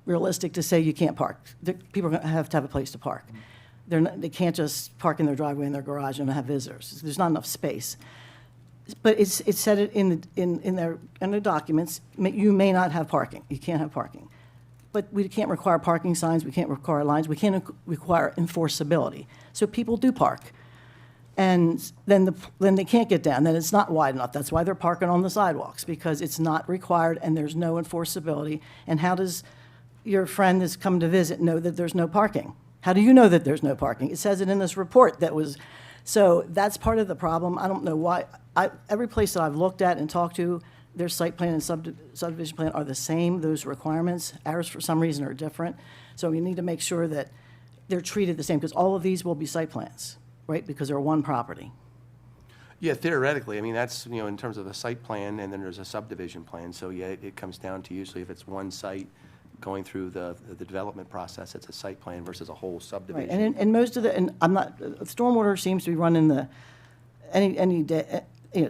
unrealistic to say you can't park. People are going to have a place to park. They can't just park in their driveway in their garage and have visitors. There's not enough space. But it's said it in the documents, you may not have parking. You can't have parking. But we can't require parking signs, we can't require lines, we can't require enforceability. So people do park. And then they can't get down, then it's not wide enough. That's why they're parking on the sidewalks, because it's not required and there's no enforceability. And how does your friend that's come to visit know that there's no parking? How do you know that there's no parking? It says it in this report that was, so that's part of the problem. I don't know why. Every place that I've looked at and talked to, their site plan and subdivision plan are the same, those requirements. Ours, for some reason, are different. So we need to make sure that they're treated the same, because all of these will be site plans, right? Because they're one property. Yeah, theoretically, I mean, that's, in terms of a site plan, and then there's a subdivision plan. So yeah, it comes down to usually if it's one site going through the development process, it's a site plan versus a whole Right, subdivision. and most of the, stormwater seems to be running the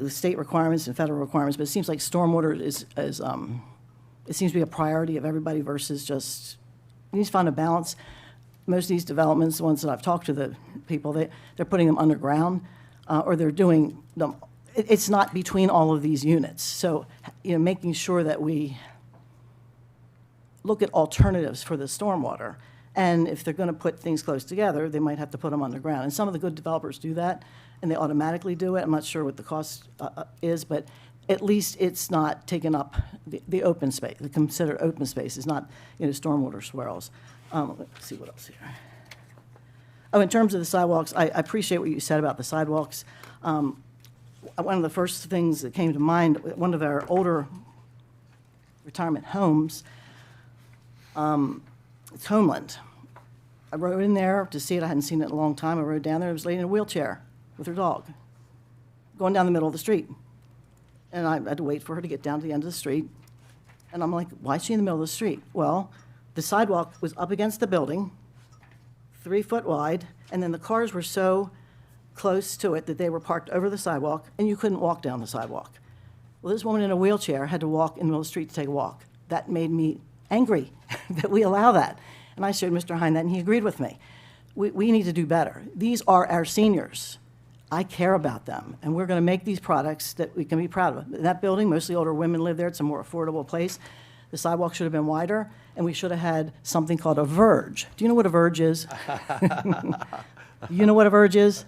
state requirements and federal requirements, but it seems like stormwater is it seems to be a priority of everybody versus just, you need to find a balance. Most of these developments, the ones that I've talked to the people, they're putting them underground, or they're doing them, it's not between all of these units. So, making sure that we look at alternatives for the stormwater. And if they're going to put things close together, they might have to put them underground. And some of the good developers do that, and they automatically do it. I'm not sure what the cost is, but at least it's not taking up the open space. The considered open space is not, stormwater swirls. Let's see what else here. Oh, in terms of the sidewalks, I appreciate what you said about the sidewalks. One of the first things that came to mind, one of our older retirement homes, It's Homeland. I rode in there to see it. I hadn't seen it in a long time. I rode down there. There was a lady in a wheelchair with her dog going down the middle of the street. And I had to wait for her to get down to the end of the street. And I'm like, why is she in the middle of the street? Well, the sidewalk was up against the building, 3 foot wide, and then the cars were so close to it that they were parked over the sidewalk, and you couldn't walk down the sidewalk. Well, this woman in a wheelchair had to walk in the middle of the street to take a walk. That made me angry that we allow that. And I showed Mr. Hine that, and he agreed with me. We need to do better. These are our seniors. I care about them, and we're going to make these products that we can be proud of. That building, mostly older women live there. It's a more affordable place. The sidewalk should have been wider, and we should have had something called a verge. Do you know what a verge is? You know what a verge is?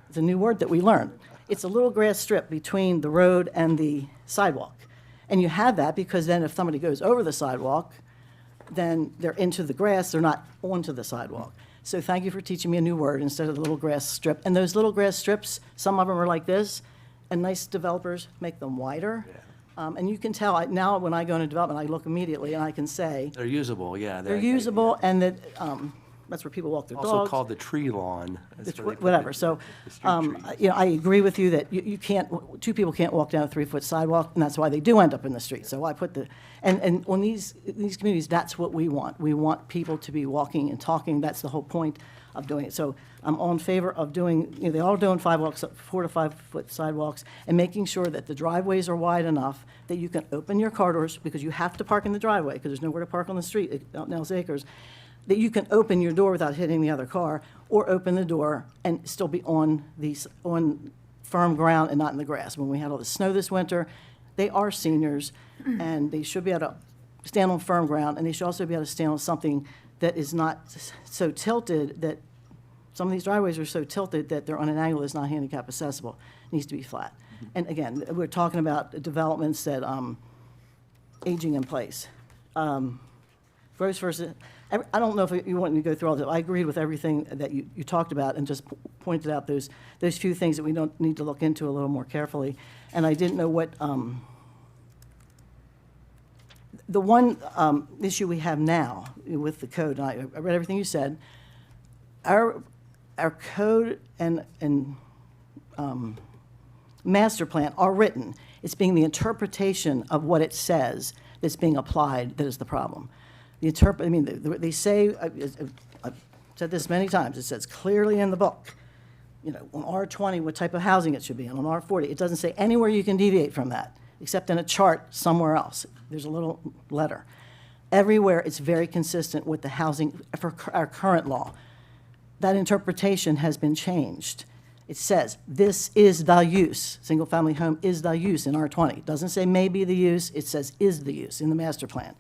It's a new word that we learned. It's a little grass strip between the road and the sidewalk. And you have that because then if somebody goes over the sidewalk, then they're into the grass, they're not onto the sidewalk. So thank you for teaching me a new word instead of the little grass strip. And those little grass strips, some of them are like this, and nice developers make them wider. And you can tell, now when I go into development, I look immediately and I can say, They're usable, yeah. they're usable, and that, that's where people walk their dogs. Also called the tree lawn. That's It's where they put whatever. the- So, the street trees. you know, I agree with you that you can't, two people can't walk down a 3-foot sidewalk, and that's why they do end up in the street. So I put the, and on these communities, that's what we want. We want people to be walking and talking. That's the whole point of doing it. So I'm all in favor of doing, you know, they all doing 4 to 5 foot sidewalks, and making sure that the driveways are wide enough that you can open your car doors, because you have to park in the driveway, because there's nowhere to park on the street out in Ellis Acres, that you can open your door without hitting the other car, or open the door and still be on firm ground and not in the grass. When we had all the snow this winter, they are seniors, and they should be able to stand on firm ground, and they should also be able to stand on something that is not so tilted that, some of these driveways are so tilted that they're on an angle that's not handicap accessible. It needs to be flat. And again, we're talking about developments that, aging in place. Gross versus, I don't know if you want me to go through all that. I agreed with everything that you talked about, and just pointed out those few things that we don't need to look into a little more carefully. And I didn't know what, the one issue we have now with the code, and I read everything you said, our code and master plan are written. It's being the interpretation of what it says that's being applied that is the problem. They say, I've said this many times, it says clearly in the book, you know, on R20, what type of housing it should be, and on R40, it doesn't say anywhere you can deviate from that, except in a chart somewhere else. There's a little letter. Everywhere, it's very consistent with the housing, for our current law. That interpretation has been changed. It says, this is the use, single-family home is the use in R20. It doesn't say may be the use, it says is the use in the master plan.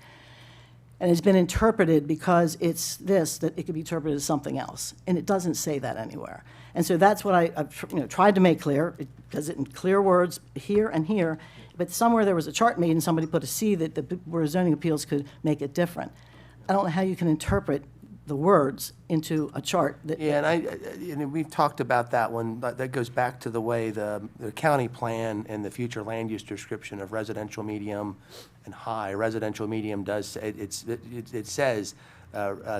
And it's been interpreted because it's this, that it could be interpreted as something else. And it doesn't say that anywhere. And so that's what I've tried to make clear. It does it in clear words here and here. But somewhere there was a chart made and somebody put a C that where zoning appeals could make it different. I don't know how you can interpret the words into a chart that. Yeah, and we've talked about that one. That goes back to the way the county plan and the future land use description of residential medium and high. Residential medium does, it says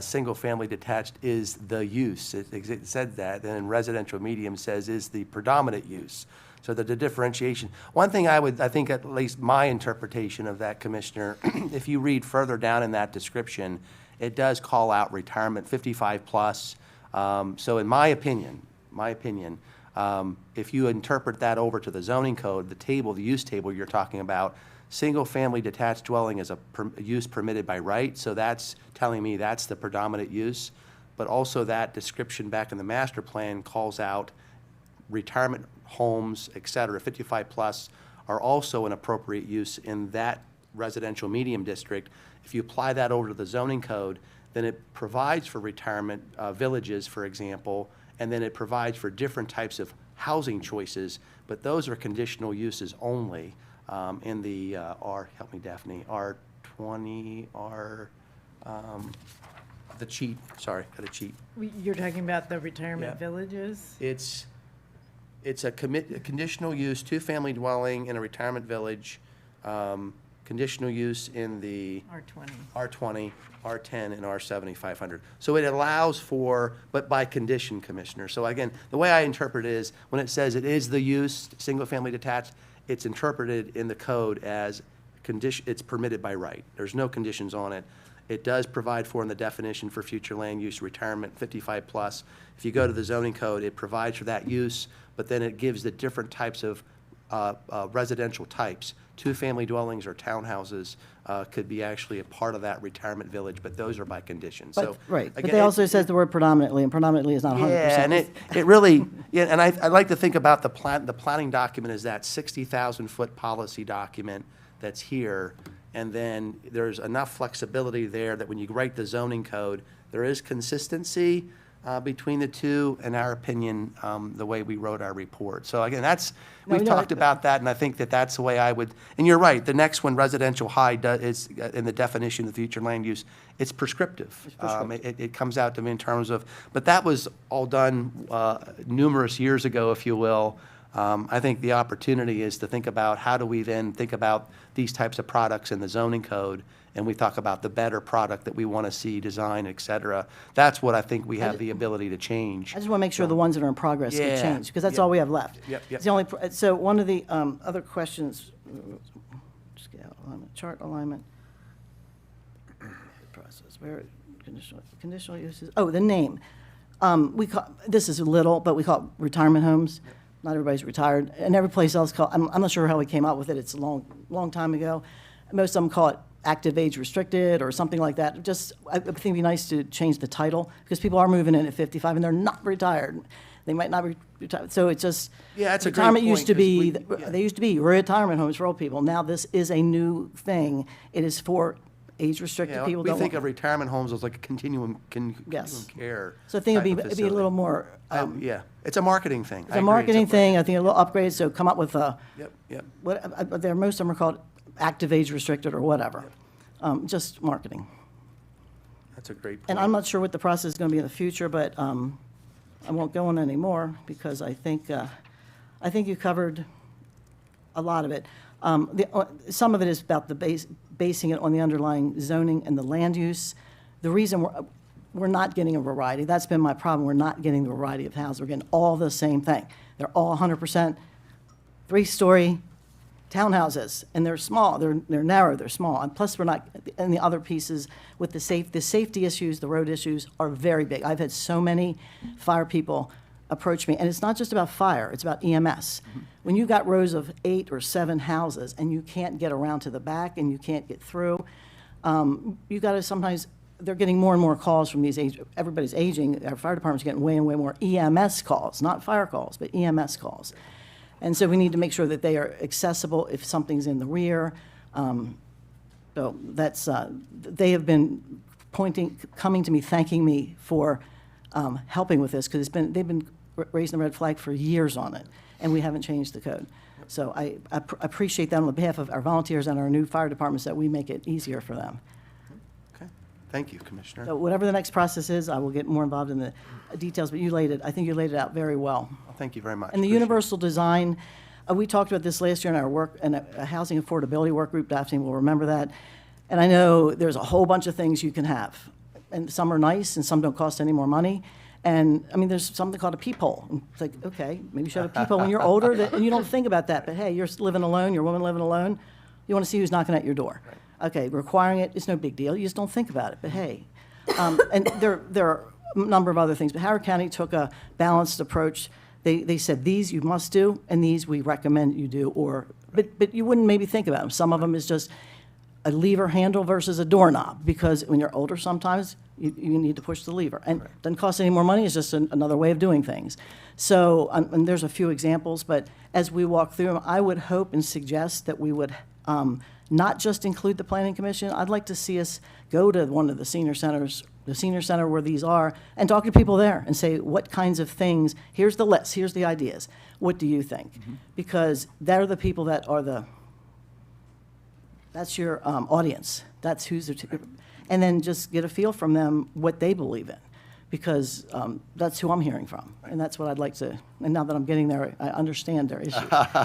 single-family detached is the use. It said that, and residential medium says is the predominant use. So the differentiation. One thing I think at least my interpretation of that, Commissioner, if you read further down in that description, it does call out retirement 55 plus. So in my opinion, if you interpret that over to the zoning code, the use table you're talking about, single-family detached dwelling is a use permitted by right. So that's telling me that's the predominant use. But also that description back in the master plan calls out retirement homes, et cetera, 55 plus are also an appropriate use in that residential medium district. If you apply that over to the zoning code, then it provides for retirement villages, for example, and then it provides for different types of housing choices, but those are conditional uses only in the help me Daphne, R20, the cheat, sorry, got a cheat. You're talking about the retirement Yeah. villages? It's a conditional use, two-family dwelling in a retirement village, conditional use in the R20. R20, R10, and R7500. So it allows for, but by condition, Commissioner. So again, the way I interpret it is, when it says it is the use, single-family detached, it's interpreted in the code as condition, it's permitted by right. There's no conditions on it. It does provide for in the definition for future land use retirement, 55 plus. If you go to the zoning code, it provides for that use, but then it gives the different types of residential types. Two-family dwellings or townhouses could be actually a part of that retirement village, but those are by condition. So Right, but again, they also it- says the word predominantly, and predominantly is not 100%. yeah, and it really, yeah, and I like to think about the planning document as that 60,000-foot policy document that's here, and then there's enough flexibility there that when you write the zoning code, there is consistency between the two, in our opinion, the way we wrote our report. So again, we've talked about that, and I think that that's the way I would, and you're right, the next one, residential high, is in the definition of future land use, it's prescriptive. It comes out to me in terms of, but that was all done numerous years ago, if you will. I think the opportunity is to think about how do we then think about these types of products in the zoning code, and we talk about the better product that we want to see, design, et cetera. That's what I think we have the ability to change. I just want to make sure the ones that are in progress get Yeah, changed, because that's yep. all we have left. Yep, yep. It's the only, so one of the other questions, scale alignment, chart alignment, process, where, conditional uses, oh, the name. We call, this is little, but we call it retirement homes. Not everybody's retired, and every place else call, I'm not sure how we came out with it, it's a long time ago. Most of them call it active age restricted or something like that. Just, I think it'd be nice to change the title, because people are moving in at 55 and they're not retired. They might not be retired, so it's just. Yeah, that's a great retirement point, used to 'cause be, we- yeah. they used to be retirement homes for old people. Now this is a new thing. It is for age-restricted Yeah, people. we don't think want- of retirement homes as like a continuum Yes. care. So I think type of it'd be a little facility. more, Yeah, it's a marketing thing. it's a marketing thing, I think a little upgrade, so come up with a, Yep, yep. what, most of them are called active age restricted or whatever. Just marketing. That's a great point. And I'm not sure what the process is going to be in the future, but I won't go on anymore because I think you covered a lot of it. Some of it is about basing it on the underlying zoning and the land use. The reason we're not getting a variety, that's been my problem, we're not getting the variety of houses. We're getting all the same thing. They're all 100% three-story townhouses, and they're small, they're narrow, they're small, and plus we're not, and the other pieces with the safety issues, the road issues are very big. I've had so many fire people approach me, and it's not just about fire, it's about EMS. When you got rows of 8 or 7 houses and you can't get around to the back and you can't get through, you got to sometimes, they're getting more and more calls from everybody's aging, our fire department's getting way and way more EMS calls, not fire calls, but EMS calls. And so we need to make sure that they are accessible if something's in the rear. So that's, they have been coming to me, thanking me for helping with this, because they've been raising the red flag for years on it, and we haven't changed the code. So I appreciate that on behalf of our volunteers and our new fire departments, that we make it easier for them. Okay, thank you, Commissioner. So whatever the next process is, I will get more involved in the details, but I think you laid it out very well. Well, thank you very much. And the Appreciate it. universal design, we talked about this last year in our work, in a housing affordability work group, Daphne will remember that. And I know there's a whole bunch of things you can have, and some are nice and some don't cost any more money. And, I mean, there's something called a peephole. It's like, okay, maybe you should have a peephole when you're older, and you don't think about that, but hey, you're living alone, you're a woman living alone, you want to see who's knocking at your door. Okay, requiring it is no big deal, you just don't think about it, but hey. And there are a number of other things, but Howard County took a balanced approach. They said, these you must do, and these we recommend you do, but you wouldn't maybe think about them. Some of them is just a lever handle versus a doorknob, because when you're older, sometimes you need to push the lever. And it doesn't cost any more money, it's just another way of doing things. So, and there's a few examples, but as we walk through them, I would hope and suggest that we would not just include the Planning Commission. I'd like to see us go to one of the senior centers, the senior center where these are, and talk to people there and say, what kinds of things, here's the list, here's the ideas. What do you think? Because they're the people that are that's your audience. That's and then just get a feel from them what they believe in. because that's who I'm hearing from, and that's what I'd like to, and now that I'm getting there, I understand their issues.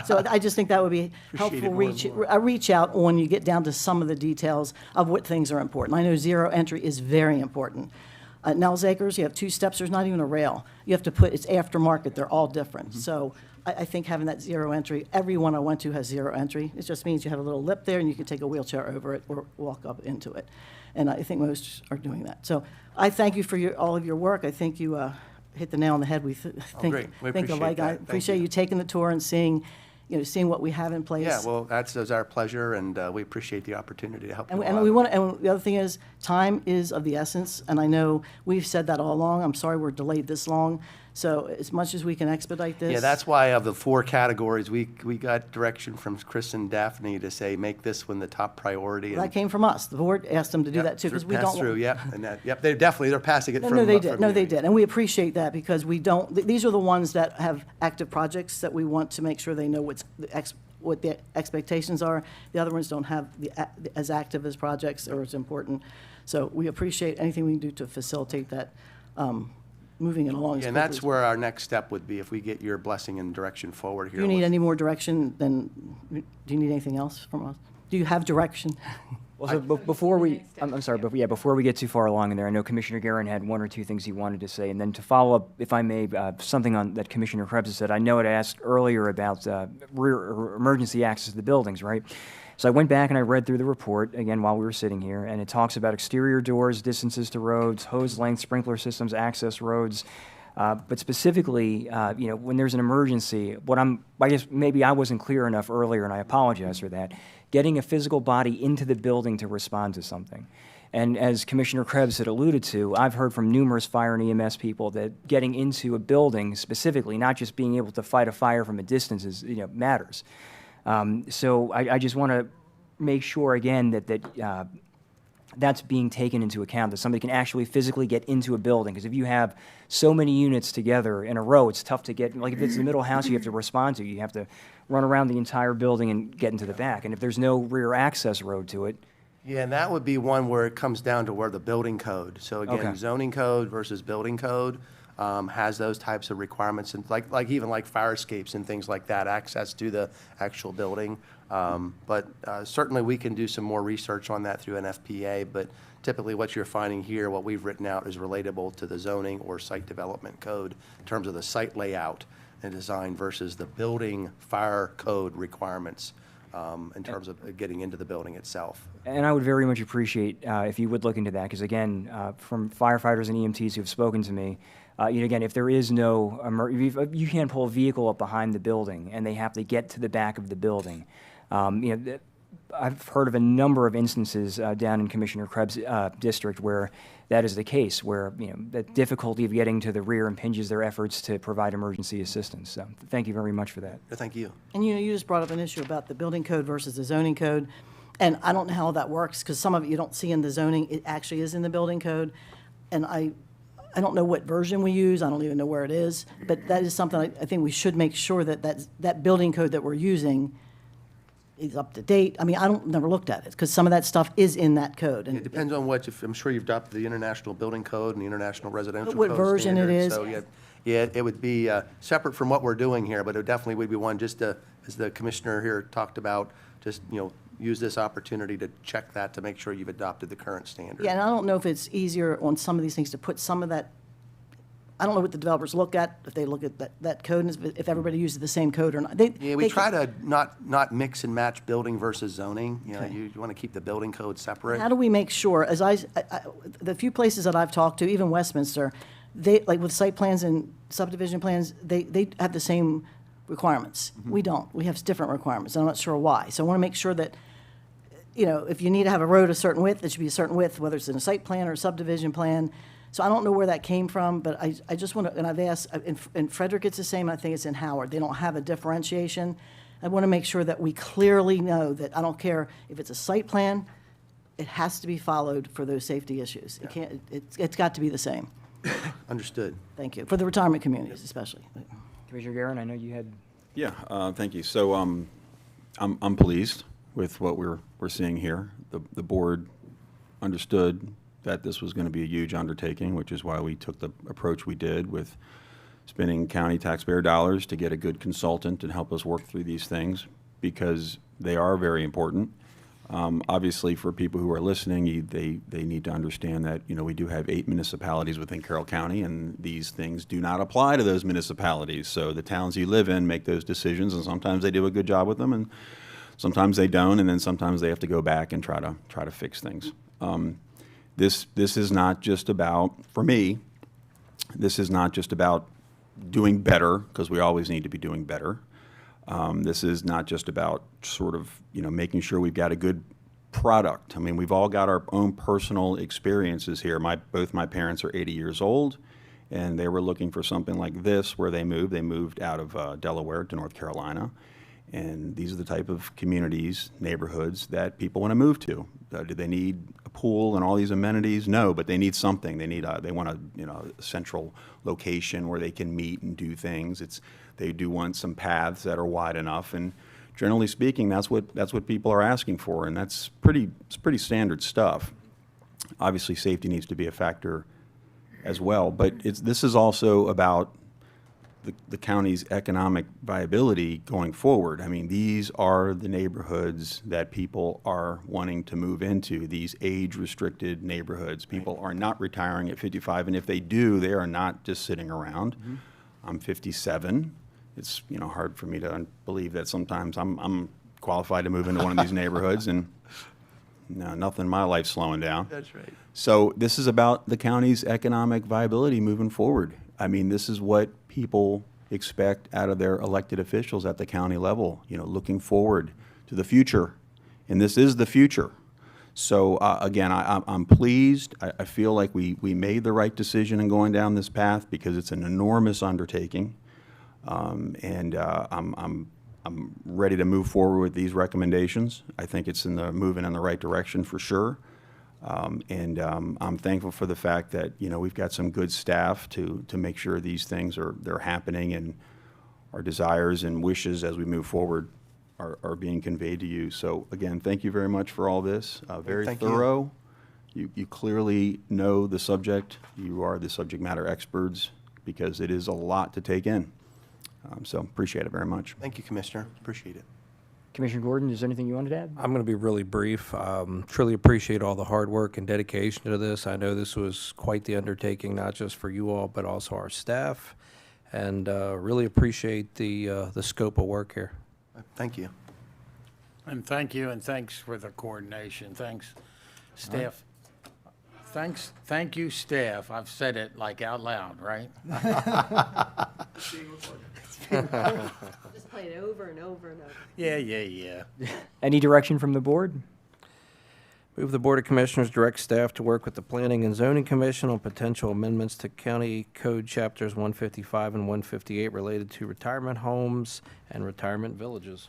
So I just think that would be helpful reach out when you get down to some of the details of what things are important. I know zero entry is very important. At Nels Acres, you have 2 steps, there's not even a rail. You have to put, it's aftermarket, they're all different. So I think having that zero entry, everyone I went to has zero entry. It just means you have a little lip there and you can take a wheelchair over it or walk up into it. And I think most are doing that. So I thank you for all of your work. I think you hit the nail on the head. We think, great. We think appreciate alike. that. I Thank appreciate you. you taking the tour and seeing what we have in place. Yeah, well, that's our pleasure, and we appreciate the opportunity to help you And out. we want, and the other thing is, time is of the essence, and I know we've said that all along. I'm sorry we're delayed this long. So as much as we can expedite this. Yeah, that's why of the 4 categories, we got direction from Chris and Daphne to say, make this one the top priority. That came from us. The board asked them to do that too, because we don't. Pass through, yep, and that, yep, they're passing it No, from. no, they from did. No, you. they did. And we appreciate that because we don't, these are the ones that have active projects that we want to make sure they know what the expectations are. The other ones don't have as active as projects or as important. So we appreciate anything we can do to facilitate that, moving it along as Yeah, and quickly that's as where our next step would be if we get your blessing and direction forward here. Do you need with- any more direction than, do you need anything else from us? Do you have direction? Well, so before we, I'm sorry, but yeah, before we get too far along in there, I know Commissioner Guerin had 1 or 2 things he wanted to say, and then to follow up, if I may, something on that Commissioner Krebs has said. I know it asked earlier about rear or emergency access to the buildings, right? So I went back and I read through the report again while we were sitting here, and it talks about exterior doors, distances to roads, hose length, sprinkler systems, access roads. But specifically, when there's an emergency, I guess maybe I wasn't clear enough earlier, and I apologize for that, getting a physical body into the building to respond to something. And as Commissioner Krebs had alluded to, I've heard from numerous fire and EMS people that getting into a building specifically, not just being able to fight a fire from a distance matters. So I just want to make sure again that that's being taken into account, that somebody can actually physically get into a building. Because if you have so many units together in a row, it's tough to get, like if it's the middle house you have to respond to, you have to run around the entire building and get into the back. And if there's no rear access road to it. Yeah, and that would be one where it comes down to where the building code. So again, Okay. zoning code versus building code has those types of requirements, and like even like fire escapes and things like that, access to the actual building. But certainly we can do some more research on that through an FPA, but typically what you're finding here, what we've written out is relatable to the zoning or site development code in terms of the site layout and design versus the building fire code requirements in terms of getting into the building itself. And I would very much appreciate if you would look into that, because again, from firefighters and EMTs who have spoken to me, again, if there is no, you can't pull a vehicle up behind the building and they have to get to the back of the building. I've heard of a number of instances down in Commissioner Krebs' district where that is the case, where the difficulty of getting to the rear impinges their efforts to provide emergency assistance. So thank you very much for that. Thank you. And you just brought up an issue about the building code versus the zoning code. And I don't know how that works, because some of it you don't see in the zoning, it actually is in the building code. And I don't know what version we use, I don't even know where it is, but that is something I think we should make sure that building code that we're using is up to date. I mean, never looked at it, because some of that stuff is in that code. It And depends on I'm sure you've adopted the International Building Code and the International Residential Code. What version it standards. is. So, yeah, it would be separate from what we're doing here, but it definitely would be one, just to, as the commissioner here talked about, just, use this opportunity to check that to make sure you've adopted the current standard. yeah, and I don't know if it's easier on some of these things to put some of that, I don't know what the developers look at, if they look at that code, and if everybody uses the same code or not. Yeah, we try to not mix and match building versus zoning. Okay. You want to keep the building code separate. How do we make sure, the few places that I've talked to, even Westminster, like with site plans and subdivision plans, they have the same requirements. We don't. We have different requirements, and I'm not sure why. So I want to make sure that, if you need to have a road a certain width, it should be a certain width, whether it's in a site plan or a subdivision plan. So I don't know where that came from, but I just want to, and I've asked, in Frederick it's the same, I think it's in Howard. They don't have a differentiation. I want to make sure that we clearly know that I don't care if it's a site plan, it has to be followed for those safety issues. It can't, it's got to be the same. Understood. Thank you. For the retirement communities especially. Commissioner Guerin, I know you had. Yeah, thank you. So I'm pleased with what we're seeing here. The board understood that this was going to be a huge undertaking, which is why we took the approach we did with spending county taxpayer dollars to get a good consultant and help us work through these things, because they are very important. Obviously, for people who are listening, they need to understand that, we do have 8 municipalities within Carroll County, and these things do not apply to those municipalities. So the towns you live in make those decisions, and sometimes they do a good job with them, and sometimes they don't, and then sometimes they have to go back and try to fix things. This is not just about, for me, this is not just about doing better, because we always need to be doing better. This is not just about sort of, making sure we've got a good product. I mean, we've all got our own personal experiences here. Both my parents are 80 years old, and they were looking for something like this where they moved. They moved out of Delaware to North Carolina. And these are the type of communities, neighborhoods that people want to move to. Do they need a pool and all these amenities? No, but they need something. They want a central location where they can meet and do things. They do want some paths that are wide enough. And generally speaking, that's what people are asking for, and it's pretty standard stuff. Obviously, safety needs to be a factor as well, but this is also about the county's economic viability going forward. I mean, these are the neighborhoods that people are wanting to move into, these age-restricted neighborhoods. People are not retiring at 55, and if they do, they are not just sitting around. I'm 57. It's, hard for me to believe that sometimes I'm qualified to move into one of these neighborhoods, and nothing in my life slowing down. That's right. So this is about the county's economic viability moving forward. I mean, this is what people expect out of their elected officials at the county level, looking forward to the future. And this is the future. So again, I'm pleased. I feel like we made the right decision in going down this path, because it's an enormous undertaking. I'm ready to move forward with these recommendations. I think it's moving in the right direction for sure. I'm thankful for the fact that, we've got some good staff to make sure these things they're happening, and our desires and wishes as we move forward are being conveyed to you. So again, thank you very much for all this. Very Thank you. thorough. You clearly know the subject. You are the subject matter experts, because it is a lot to take in. So appreciate it very much. Thank you, Commissioner. Appreciate it. Commissioner Gordon, is there anything you wanted to add? I'm going to be really brief. Truly appreciate all the hard work and dedication to this. I know this was quite the undertaking, not just for you all, but also our staff, and really appreciate the scope of work here. Thank you. And thank you, and thanks for the coordination. Thanks, staff. Thank you, staff. I've said it like out loud, right? Just play it over and over and over. Yeah. Any direction from the board? Move the Board of Commissioners direct staff to work with the Planning and Zoning Commission on potential amendments to County Code Chapters 155 and 158 related to retirement homes and retirement villages.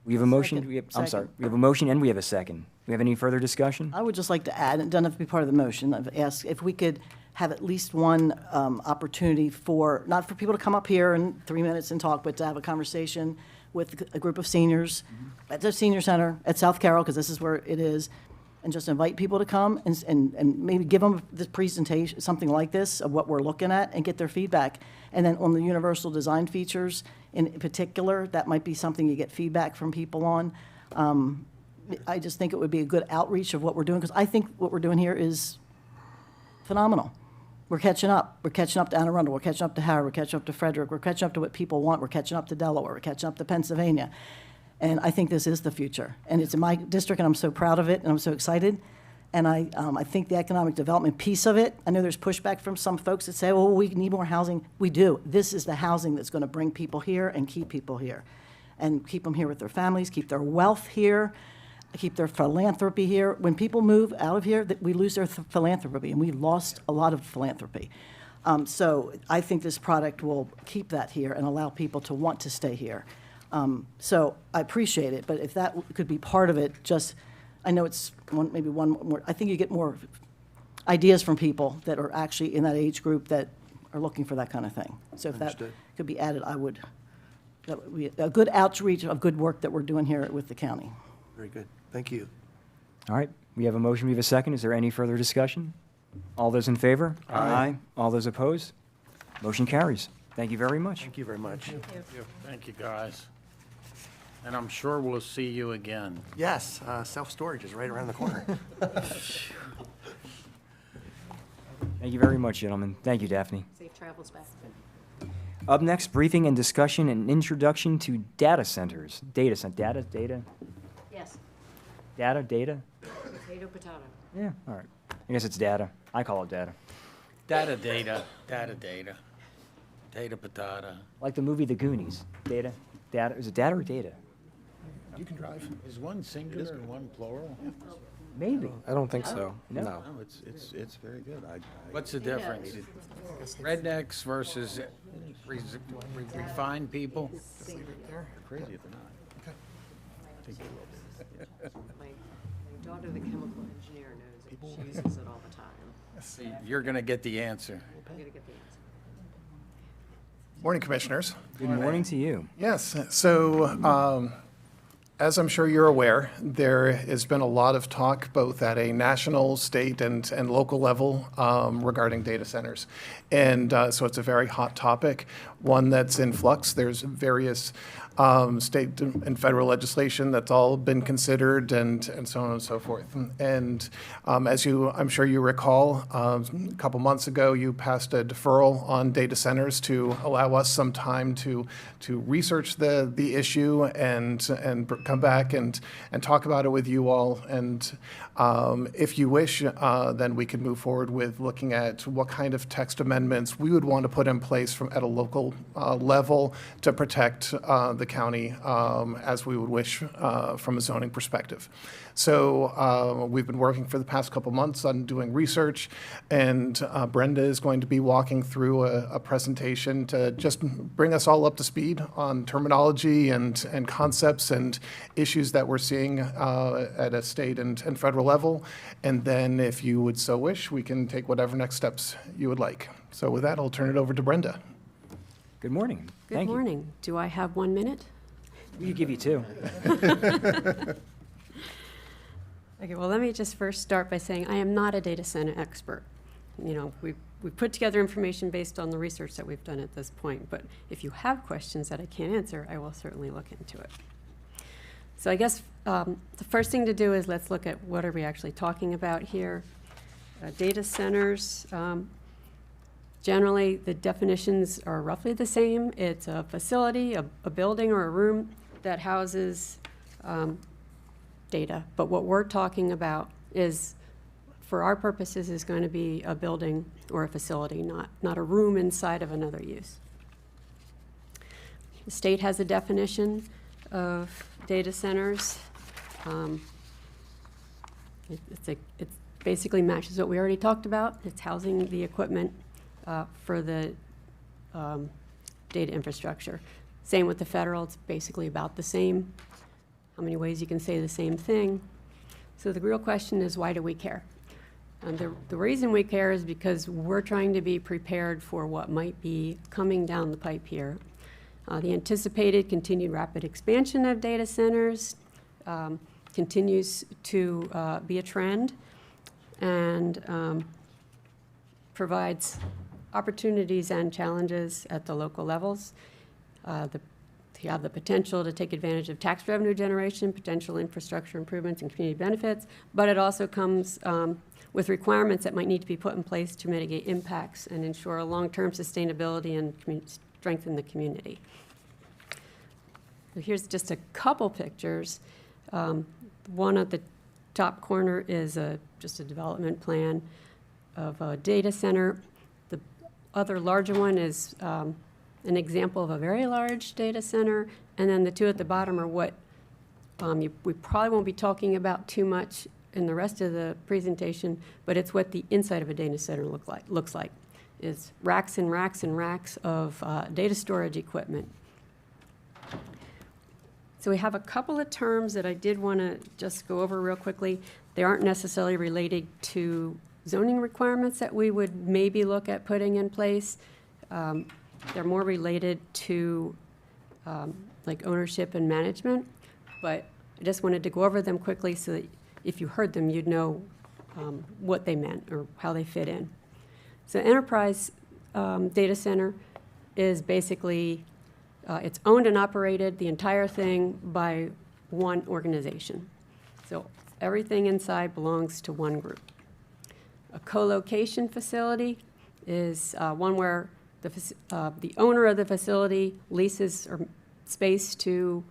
We have a motion. Second. I'm sorry. Second. We have a motion and we have a second. We have any further discussion? I would just like to add, and it doesn't have to be part of the motion, I've asked if we could have at least one opportunity not for people to come up here in 3 minutes and talk, but to have a conversation with a group of seniors at the senior center at South Carroll, because this is where it is, and just invite people to come and maybe give them this presentation, something like this, of what we're looking at, and get their feedback. And then on the universal design features in particular, that might be something you get feedback from people on. I just think it would be a good outreach of what we're doing, because I think what we're doing here is phenomenal. We're catching up. We're catching up to Anne Arundel. We're catching up to Howard. We're catching up to Frederick. We're catching up to what people want. We're catching up to Delaware. We're catching up to Pennsylvania. And I think this is the future. And it's in my district, and I'm so proud of it, and I'm so excited. And I think the economic development piece of it, I know there's pushback from some folks that say, oh, we need more housing. We do. This is the housing that's going to bring people here and keep people here. And keep them here with their families, keep their wealth here, keep their philanthropy here. When people move out of here, we lose their philanthropy, and we lost a lot of philanthropy. So I think this product will keep that here and allow people to want to stay here. So I appreciate it, but if that could be part of it, I know it's maybe one more, I think you get more ideas from people that are actually in that age group that are looking for that kind of thing. So if that Understood. could be added, that would be a good outreach of good work that we're doing here with the county. Very good. Thank you. All right. We have a motion. We have a second. Is there any further discussion? All those in favor? Aye. All those opposed? Motion carries. Thank you very much. Thank you very much. Thank you, guys. And I'm sure we'll see you again. Yes, self-storage is right around the corner. Thank you very much, gentlemen. Thank you, Daphne. Safe travels back. Up next, briefing and discussion and introduction to data centers. Data. Yes. Data? Potato, potato. Yeah, all right. I guess it's data. I call it data. Data. Data patata. Like the movie The Goonies. Data. Is it data or data? You can drive. Is one singular and one plural? Maybe. I don't think so. No. No. No, it's very good. What's the difference? Rednecks versus refined people? They're crazy if they're not. My daughter, the chemical engineer, knows it. She uses it all the time. You're going to get the answer. I'm gonna get the answer. Morning, Commissioners. Good morning to you. Yes, so as I'm sure you're aware, there has been a lot of talk both at a national, state, and local level regarding data centers. And so it's a very hot topic, one that's in flux. There's various state and federal legislation that's all been considered and so on and so forth. And as I'm sure you recall, a couple months ago, you passed a deferral on data centers to allow us some time to research the issue and come back and talk about it with you all. And if you wish, then we could move forward with looking at what kind of text amendments we would want to put in place at a local level to protect the county as we would wish from a zoning perspective. So we've been working for the past couple months on doing research, and Brenda is going to be walking through a presentation to just bring us all up to speed on terminology and concepts and issues that we're seeing at a state and federal level. And then if you would so wish, we can take whatever next steps you would like. So with that, I'll turn it over to Brenda. Good morning. Good Thank morning. Do I have 1 minute? you. We could give you 2. Okay, well, let me just first start by saying I am not a data center expert. You know, we've put together information based on the research that we've done at this point, but if you have questions that I can't answer, I will certainly look into it. So I guess the first thing to do is let's look at what are we actually talking about here. Data centers, generally the definitions are roughly the same. It's a facility, a building or a room that houses data. But what we're talking about is, for our purposes, is going to be a building or a facility, not a room inside of another use. The state has a definition of data centers. It basically matches what we already talked about. It's housing the equipment for the data infrastructure. Same with the federal, it's basically about the same. How many ways you can say the same thing? So the real question is, why do we care? And the reason we care is because we're trying to be prepared for what might be coming down the pipe here. The anticipated continued rapid expansion of data centers continues to be a trend and provides opportunities and challenges at the local levels. You have the potential to take advantage of tax revenue generation, potential infrastructure improvements, and community benefits, but it also comes with requirements that might need to be put in place to mitigate impacts and ensure long-term sustainability and strengthen the community. So here's just a couple pictures. One at the top corner is just a development plan of a data center. The other larger one is an example of a very large data center, and then the two at the bottom are what we probably won't be talking about too much in the rest of the presentation, but it's what the inside of a data center looks like. It's racks and racks and racks of data storage equipment. So we have a couple of terms that I did want to just go over real quickly. They aren't necessarily related to zoning requirements that we would maybe look at putting in place. They're more related to like ownership and management, but I just wanted to go over them quickly so that if you heard them, you'd know what they meant or how they fit in. So enterprise data center is basically, it's owned and operated, the entire thing, by one organization. So everything inside belongs to one group. A co-location facility is one where the owner of the facility leases or space to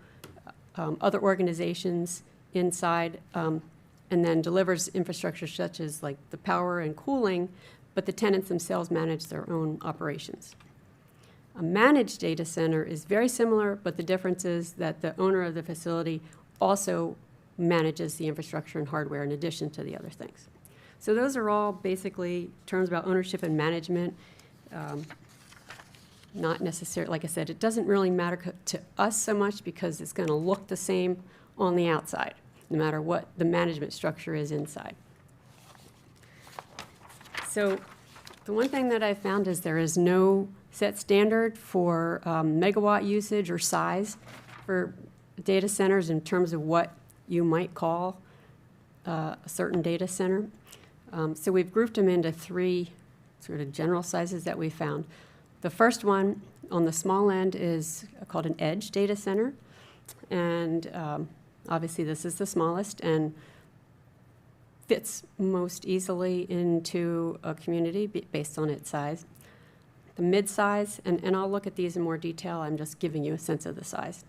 other organizations inside and then delivers infrastructure such as like the power and cooling, but the tenants themselves manage their own operations. A managed data center is very similar, but the difference is that the owner of the facility also manages the infrastructure and hardware in addition to the other things. So those are all basically terms about ownership and management. Not necessarily, like I said, it doesn't really matter to us so much because it's going to look the same on the outside, no matter what the management structure is inside. So the one thing that I found is there is no set standard for megawatt usage or size for data centers in terms of what you might call a certain data center. So we've grouped them into three sort of general sizes that we found. The first one on the small end is called an edge data center. And obviously this is the smallest and fits most easily into a community based on its size. The mid-size, and I'll look at these in more detail, I'm just giving you a sense of the size.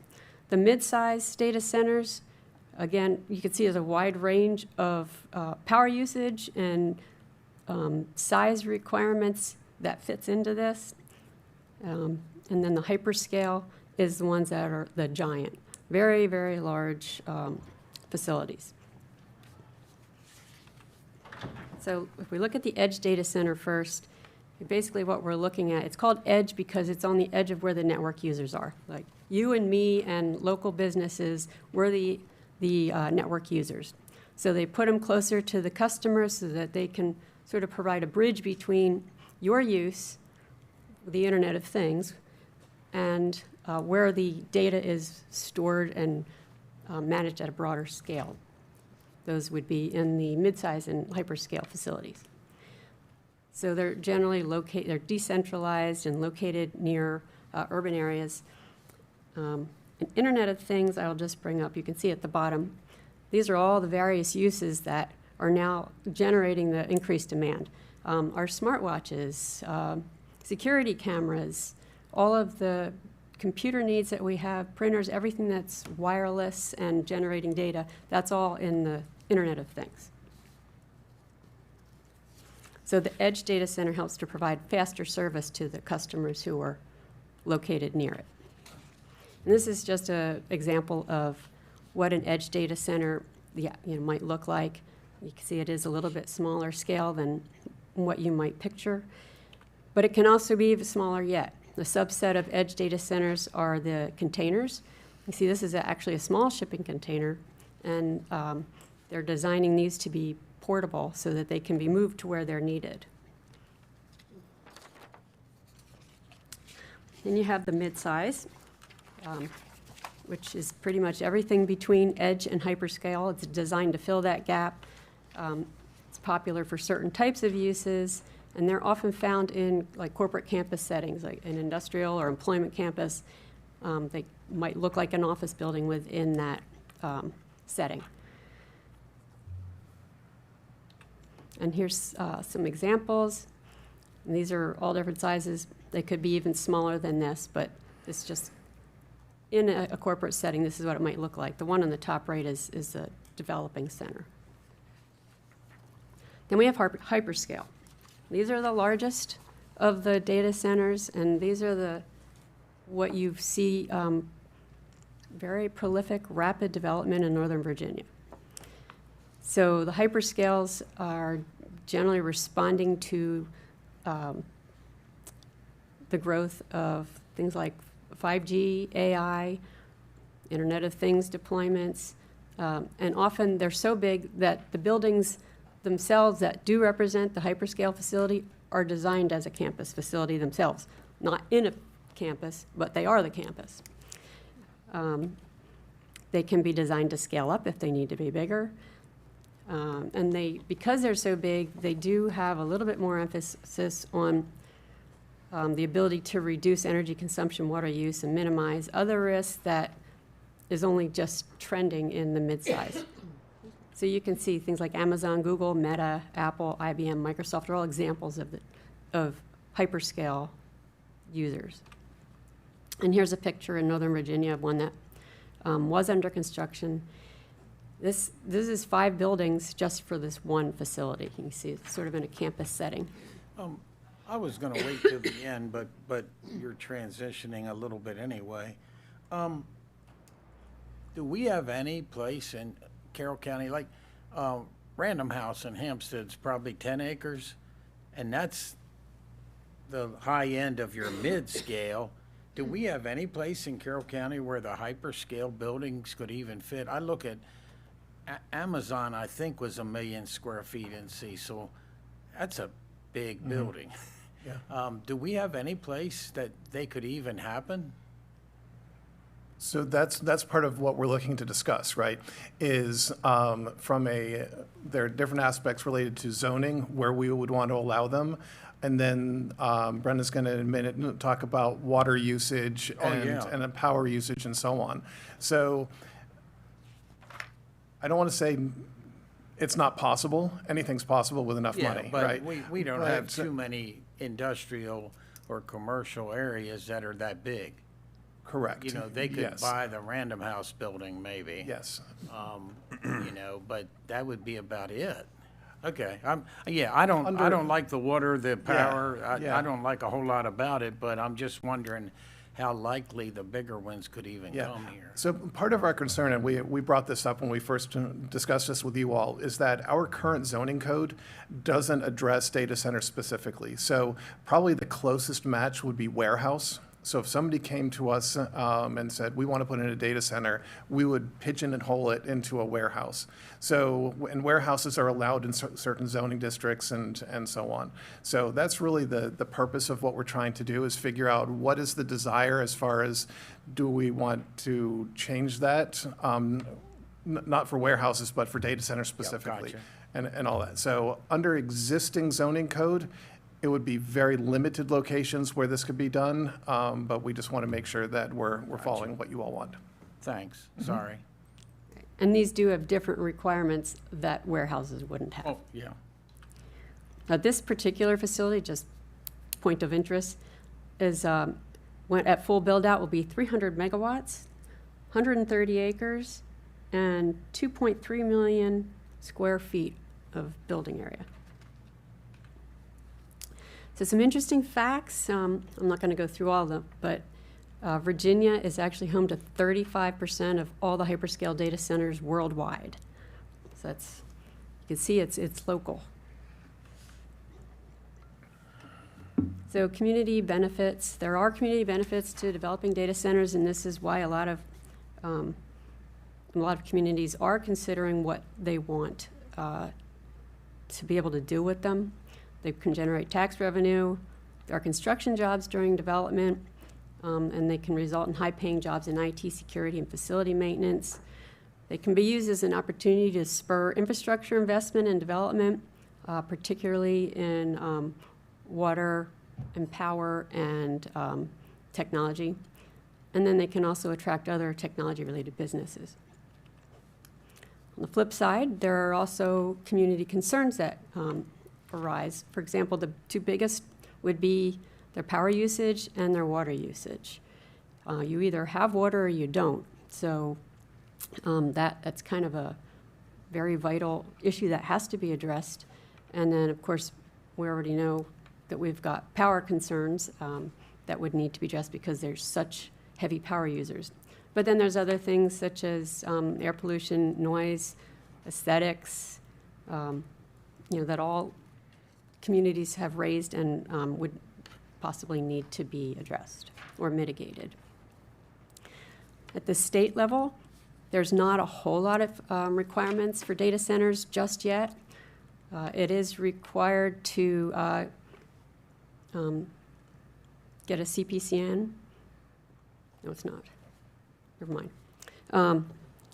The mid-size data centers, again, you can see there's a wide range of power usage and size requirements that fits into this. And then the hyperscale is the ones that are the giant, very, very large facilities. So if we look at the edge data center first, basically what we're looking at, it's called edge because it's on the edge of where the network users are. Like you and me and local businesses, we're the network users. So they put them closer to the customers so that they can sort of provide a bridge between your use, the Internet of Things, and where the data is stored and managed at a broader scale. Those would be in the midsize and hyperscale facilities. So they're generally they're decentralized and located near urban areas. An Internet of Things, I'll just bring up, you can see at the bottom, these are all the various uses that are now generating the increased demand. Our smartwatches, security cameras, all of the computer needs that we have, printers, everything that's wireless and generating data, that's all in the Internet of Things. So the edge data center helps to provide faster service to the customers who are located near it. And this is just an example of what an edge data center might look like. You can see it is a little bit smaller scale than what you might picture, but it can also be even smaller yet. The subset of edge data centers are the containers. You see this is actually a small shipping container, and they're designing these to be portable so that they can be moved to where they're needed. Then you have the mid-size, which is pretty much everything between edge and hyperscale. It's designed to fill that gap. It's popular for certain types of uses, and they're often found in like corporate campus settings, like an industrial or employment campus. They might look like an office building within that setting. And here's some examples. And these are all different sizes. They could be even smaller than this, but it's just in a corporate setting, this is what it might look like. The one on the top right is the developing center. Then we have hyperscale. These are the largest of the data centers, and these are what you see very prolific, rapid development in Northern Virginia. So the hyperscales are generally responding to the growth of things like 5G, AI, Internet of Things deployments, and often they're so big that the buildings themselves that do represent the hyperscale facility are designed as a campus facility themselves, not in a campus, but they are the campus. They can be designed to scale up if they need to be bigger. And because they're so big, they do have a little bit more emphasis on the ability to reduce energy consumption, water use, and minimize other risks that is only just trending in the midsize. So you can see things like Amazon, Google, Meta, Apple, IBM, Microsoft are all examples of hyperscale users. And here's a picture in Northern Virginia of one that was under construction. This is 5 buildings just for this one facility. You can see it's sort of in a campus setting. I was going to wait till the end, but you're transitioning a little bit anyway. Do we have any place in Carroll County, like Random House in Hampstead's probably 10 acres, and that's the high end of your mid-scale. Do we have any place in Carroll County where the hyperscale buildings could even fit? I look at Amazon, I think, was 1 million square feet in Cecil. That's a big building. Do we have any place that they could even happen? So that's part of what we're looking to discuss, right? Is there are different aspects related to zoning where we would want to allow them. And then Brenda's going to in a minute talk about water usage and power usage and so on. So I don't want to say it's not possible. Anything's possible with enough money, but right? we don't have too many industrial or commercial areas that are that big. Correct. You know, they could Yes. buy the Random House building maybe. Yes. You know, but that would be about it. Okay, I don't like the water, the power, I don't like a whole lot about it, but I'm just wondering how likely the bigger ones could even come here. So part of our concern, and we brought this up when we first discussed this with you all, is that our current zoning code doesn't address data centers specifically. So probably the closest match would be warehouse. So if somebody came to us and said, we want to put in a data center, we would pigeonhole it into a warehouse. So, and warehouses are allowed in certain zoning districts and so on. So that's really the purpose of what we're trying to do, is figure out what is the desire as far as, do we want to change that? Not for warehouses, but for data centers specifically, and all that. So under existing zoning code, it would be very limited locations where this could be done, but we just want to make sure that we're following what you all want. Thanks, sorry. And these do have different requirements that warehouses wouldn't have. Oh, yeah. Now, this particular facility, just point of interest, is when at full build-out will be 300 megawatts, 130 acres, and 2.3 million square feet of building area. So some interesting facts. I'm not going to go through all of them, but Virginia is actually home to 35% of all the hyperscale data centers worldwide. So that's, you can see it's local. So community benefits. There are community benefits to developing data centers, and this is why a lot of communities are considering what they want to be able to do with them. They can generate tax revenue. There are construction jobs during development, and they can result in high-paying jobs in IT security and facility maintenance. They can be used as an opportunity to spur infrastructure investment and development, particularly in water and power and technology. And then they can also attract other technology-related businesses. On the flip side, there are also community concerns that arise. For example, the 2 biggest would be their power usage and their water usage. You either have water or you don't. So that's kind of a very vital issue that has to be addressed. And then, of course, we already know that we've got power concerns that would need to be addressed because there's such heavy power users. But then there's other things such as air pollution, noise, aesthetics, that all communities have raised and would possibly need to be addressed or mitigated. At the state level, there's not a whole lot of requirements for data centers just yet. It is required to get a CPCN. No, it's not. Never mind.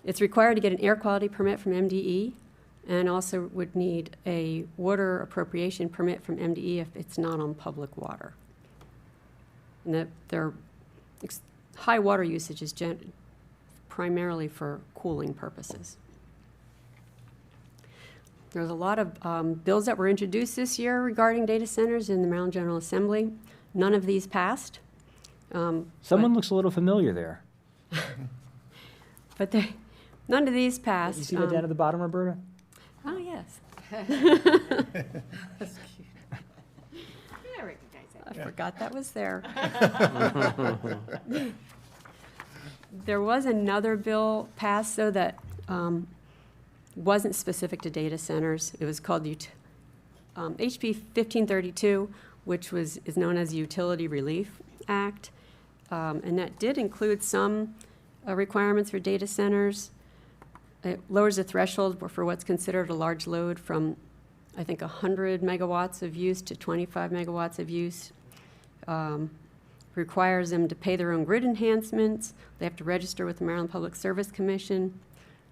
It's required to get an air quality permit from MDE. and also would need a water appropriation permit from MDE if it's not on public water. And that their high water usage is primarily for cooling purposes. There's a lot of bills that were introduced this year regarding data centers in the Maryland General Assembly. None of these passed. Someone looks a little familiar there. But none of these passed. You see that down at the bottom, Roberta? Oh, yes. I forgot that was there. There was another bill passed, though, that wasn't specific to data centers. It was called HB 1532, which is known as the Utility Relief Act. And that did include some requirements for data centers. It lowers the threshold for what's considered a large load from, I think, 100 megawatts of use to 25 megawatts of use. Requires them to pay their own grid enhancements. They have to register with the Maryland Public Service Commission.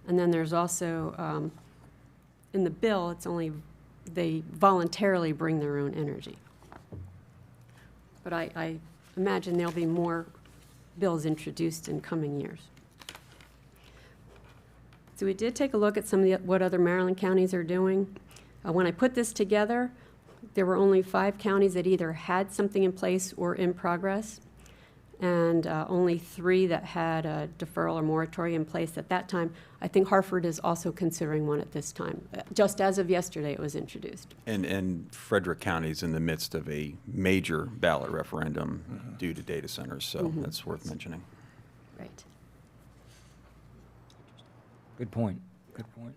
And then there's also, in the bill, it's only they voluntarily bring their own energy. But I imagine there'll be more bills introduced in coming years. So we did take a look at some of what other Maryland counties are doing. When I put this together, there were only 5 counties that either had something in place or in progress, and only 3 that had a deferral or moratorium in place at that time. I think Hartford is also considering one at this time. Just as of yesterday, it was introduced. And Frederick County is in the midst of a major ballot referendum due to data centers, so that's worth mentioning. Right. Good point. Good point.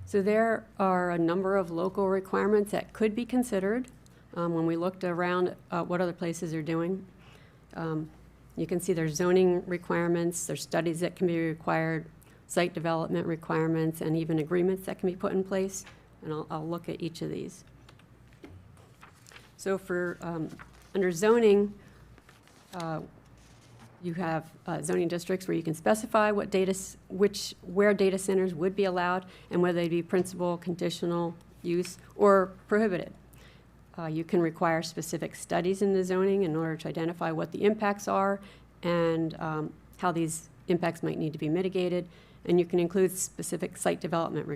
So there are a number of local requirements that could be considered when we looked around what other places are doing. You can see there's zoning requirements, there's studies that can be required, site development requirements, and even agreements that can be put in place. And I'll look at each of these. So for under zoning, you have zoning districts where you can specify where data centers would be allowed and whether they be principal, conditional use, or prohibited. You can require specific studies in the zoning in order to identify what the impacts are and how these impacts might need to be mitigated. And you can include specific site development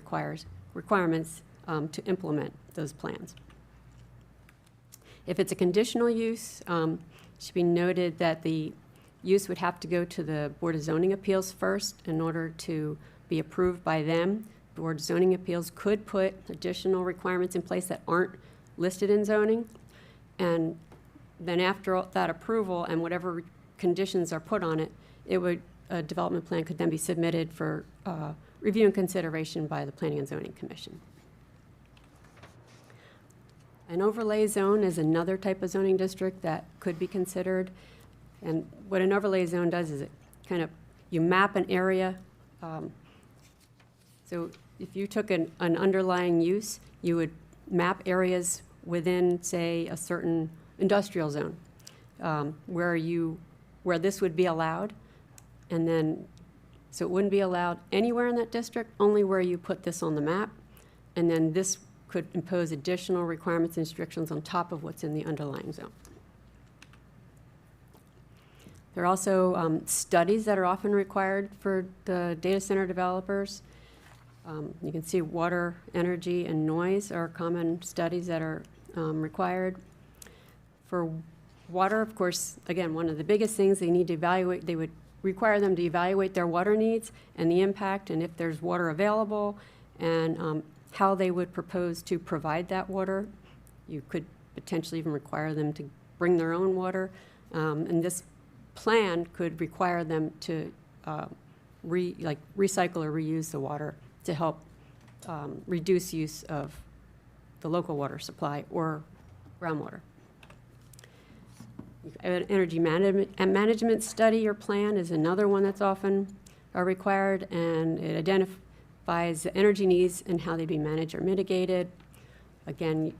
requirements to implement those plans. If it's a conditional use, it should be noted that the use would have to go to the Board of Zoning Appeals first in order to be approved by them. The Board of Zoning Appeals could put additional requirements in place that aren't listed in zoning. And then after that approval and whatever conditions are put on it, a development plan could then be submitted for review and consideration by the Planning and Zoning Commission. An overlay zone is another type of zoning district that could be considered. And what an overlay zone does is you map an area. So if you took an underlying use, you would map areas within, say, a certain industrial zone where this would be allowed. And then, so it wouldn't be allowed anywhere in that district, only where you put this on the map. And then this could impose additional requirements and restrictions on top of what's in the underlying zone. There are also studies that are often required for the data center developers. You can see water, energy, and noise are common studies that are required. For water, of course, again, one of the biggest things they need to evaluate, they would require them to evaluate their water needs and the impact and if there's water available and how they would propose to provide that water. You could potentially even require them to bring their own water. And this plan could require them to recycle or reuse the water to help reduce use of the local water supply or groundwater. An energy management study or plan is another one that's often required, and it identifies the energy needs and how they be managed or mitigated. Again,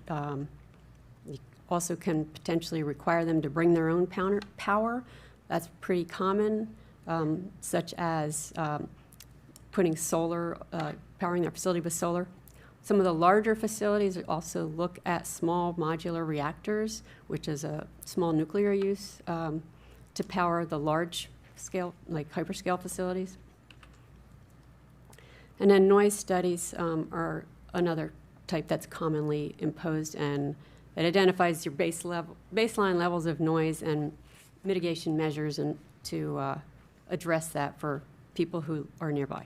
you also can potentially require them to bring their own power. That's pretty common, such as putting solar, powering their facility with solar. Some of the larger facilities also look at small modular reactors, which is a small nuclear use, to power the large scale, like hyperscale facilities. And then noise studies are another type that's commonly imposed, and it identifies your baseline levels of noise and mitigation measures and to address that for people who are nearby.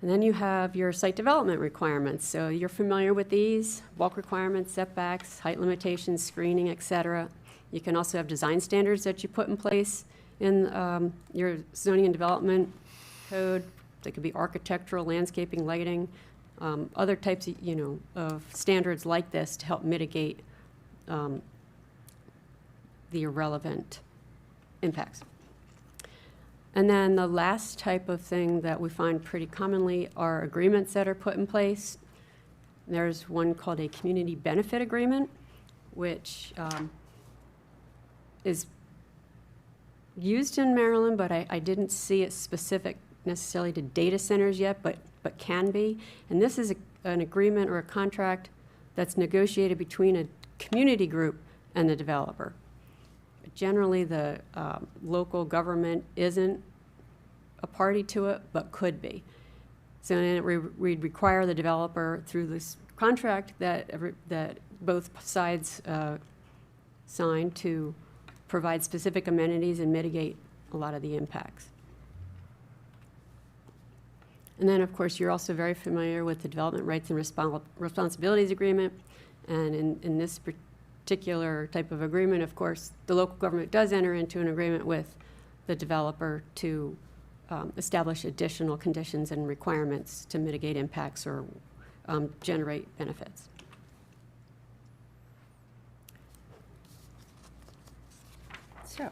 And then you have your site development requirements. So you're familiar with these: bulk requirements, setbacks, height limitations, screening, et cetera. You can also have design standards that you put in place in your zoning and development code. They could be architectural, landscaping, lighting, other types of, of standards like this to help mitigate the irrelevant impacts. And then the last type of thing that we find pretty commonly are agreements that are put in place. There's one called a community benefit agreement, which is used in Maryland, but I didn't see it specific necessarily to data centers yet, but can be. And this is an agreement or a contract that's negotiated between a community group and the developer. Generally, the local government isn't a party to it, but could be. So then we'd require the developer through this contract that both sides sign to provide specific amenities and mitigate a lot of the impacts. And then, of course, you're also very familiar with the Development Rights and Responsibilities Agreement. And in this particular type of agreement, of course, the local government does enter into an agreement with the developer to establish additional conditions and requirements to mitigate impacts or generate benefits. So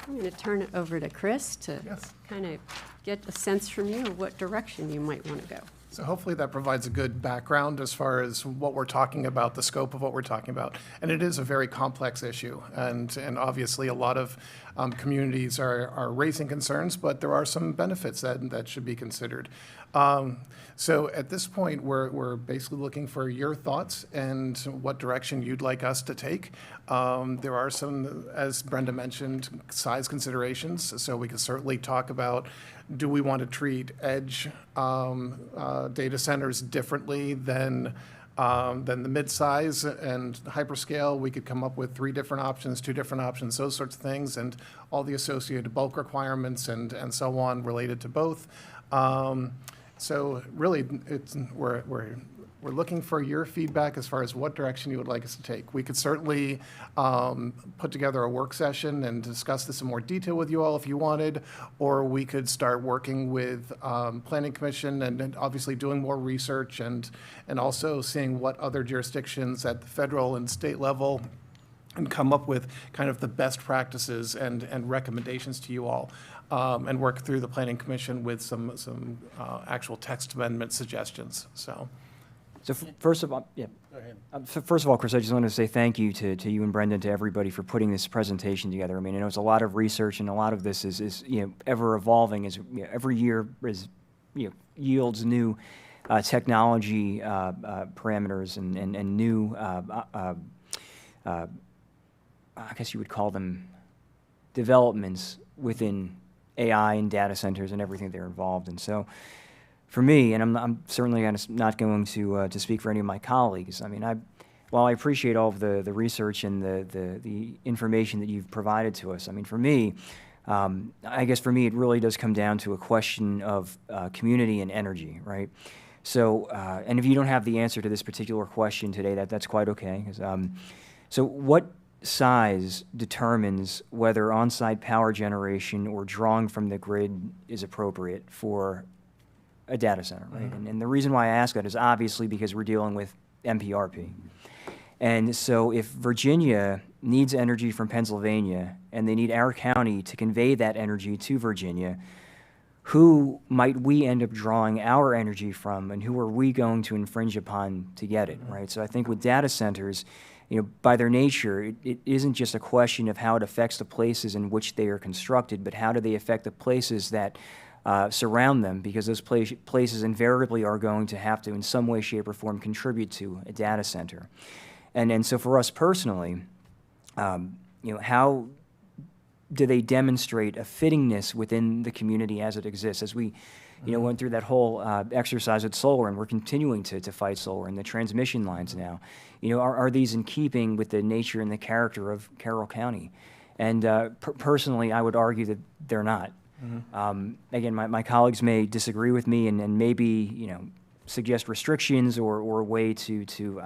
I'm going to turn it over to Chris to kind of get a sense from you of what direction you might want to go. So hopefully that provides a good background as far as what we're talking about, the scope of what we're talking about. And it is a very complex issue. And obviously a lot of communities are raising concerns, but there are some benefits that should be considered. So at this point, we're basically looking for your thoughts and what direction you'd like us to take. There are some, as Brenda mentioned, size considerations. So we can certainly talk about, do we want to treat edge data centers differently than the mid-size and hyperscale? We could come up with 3 different options, 2 different options, those sorts of things, and all the associated bulk requirements and so on related to both. So really, we're looking for your feedback as far as what direction you would like us to take. We could certainly put together a work session and discuss this in more detail with you all if you wanted, or we could start working with Planning Commission and obviously doing more research and also seeing what other jurisdictions at the federal and state level and come up with kind of the best practices and recommendations to you all. And work through the Planning Commission with some actual text amendment suggestions. So first of all, first of all, Chris, I just want to say thank you to you and Brendan, to everybody for putting this presentation together. I mean, I know it's a lot of research, and a lot of this is ever evolving as every year yields new technology parameters and new I guess you would call them developments within AI and data centers and everything they're involved in. So for me, and I'm certainly not going to speak for any of my colleagues, I mean, while I appreciate all of the research and the information that you've provided to us, I mean, for me, I guess for me, it really does come down to a question of community and energy, right? So, and if you don't have the answer to this particular question today, that's quite okay. So what size determines whether on-site power generation or drawing from the grid is appropriate for a data center, right? And the reason why I ask that is obviously because we're dealing with MPRP. And so if Virginia needs energy from Pennsylvania and they need our county to convey that energy to Virginia, who might we end up drawing our energy from, and who are we going to infringe upon to get it, right? So I think with data centers, by their nature, it isn't just a question of how it affects the places in which they are constructed, but how do they affect the places that surround them, because those places invariably are going to have to, in some way, shape, or form, contribute to a data center. And so for us personally, how do they demonstrate a fittingness within the community as it exists? As we, went through that whole exercise with solar, and we're continuing to fight solar and the transmission lines now. Are these in keeping with the nature and the character of Carroll County? And personally, I would argue that they're not. Again, my colleagues may disagree with me and maybe, suggest restrictions or a way to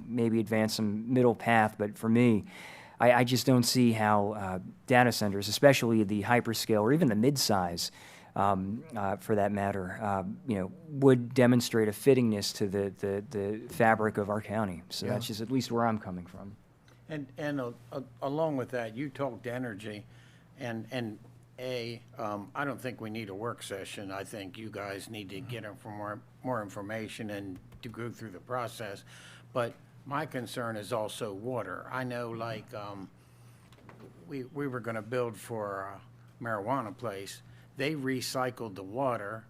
maybe advance some middle path. But for me, I just don't see how data centers, especially the hyperscale or even the mid-size, for that matter, would demonstrate a fittingness to the fabric of our county. So that's just at least where I'm coming from. And along with that, you talked energy, and I don't think we need a work session. I think you guys need to get more information and to go through the process. But my concern is also water. I know, like, we were going to build for a marijuana place. They recycled the water,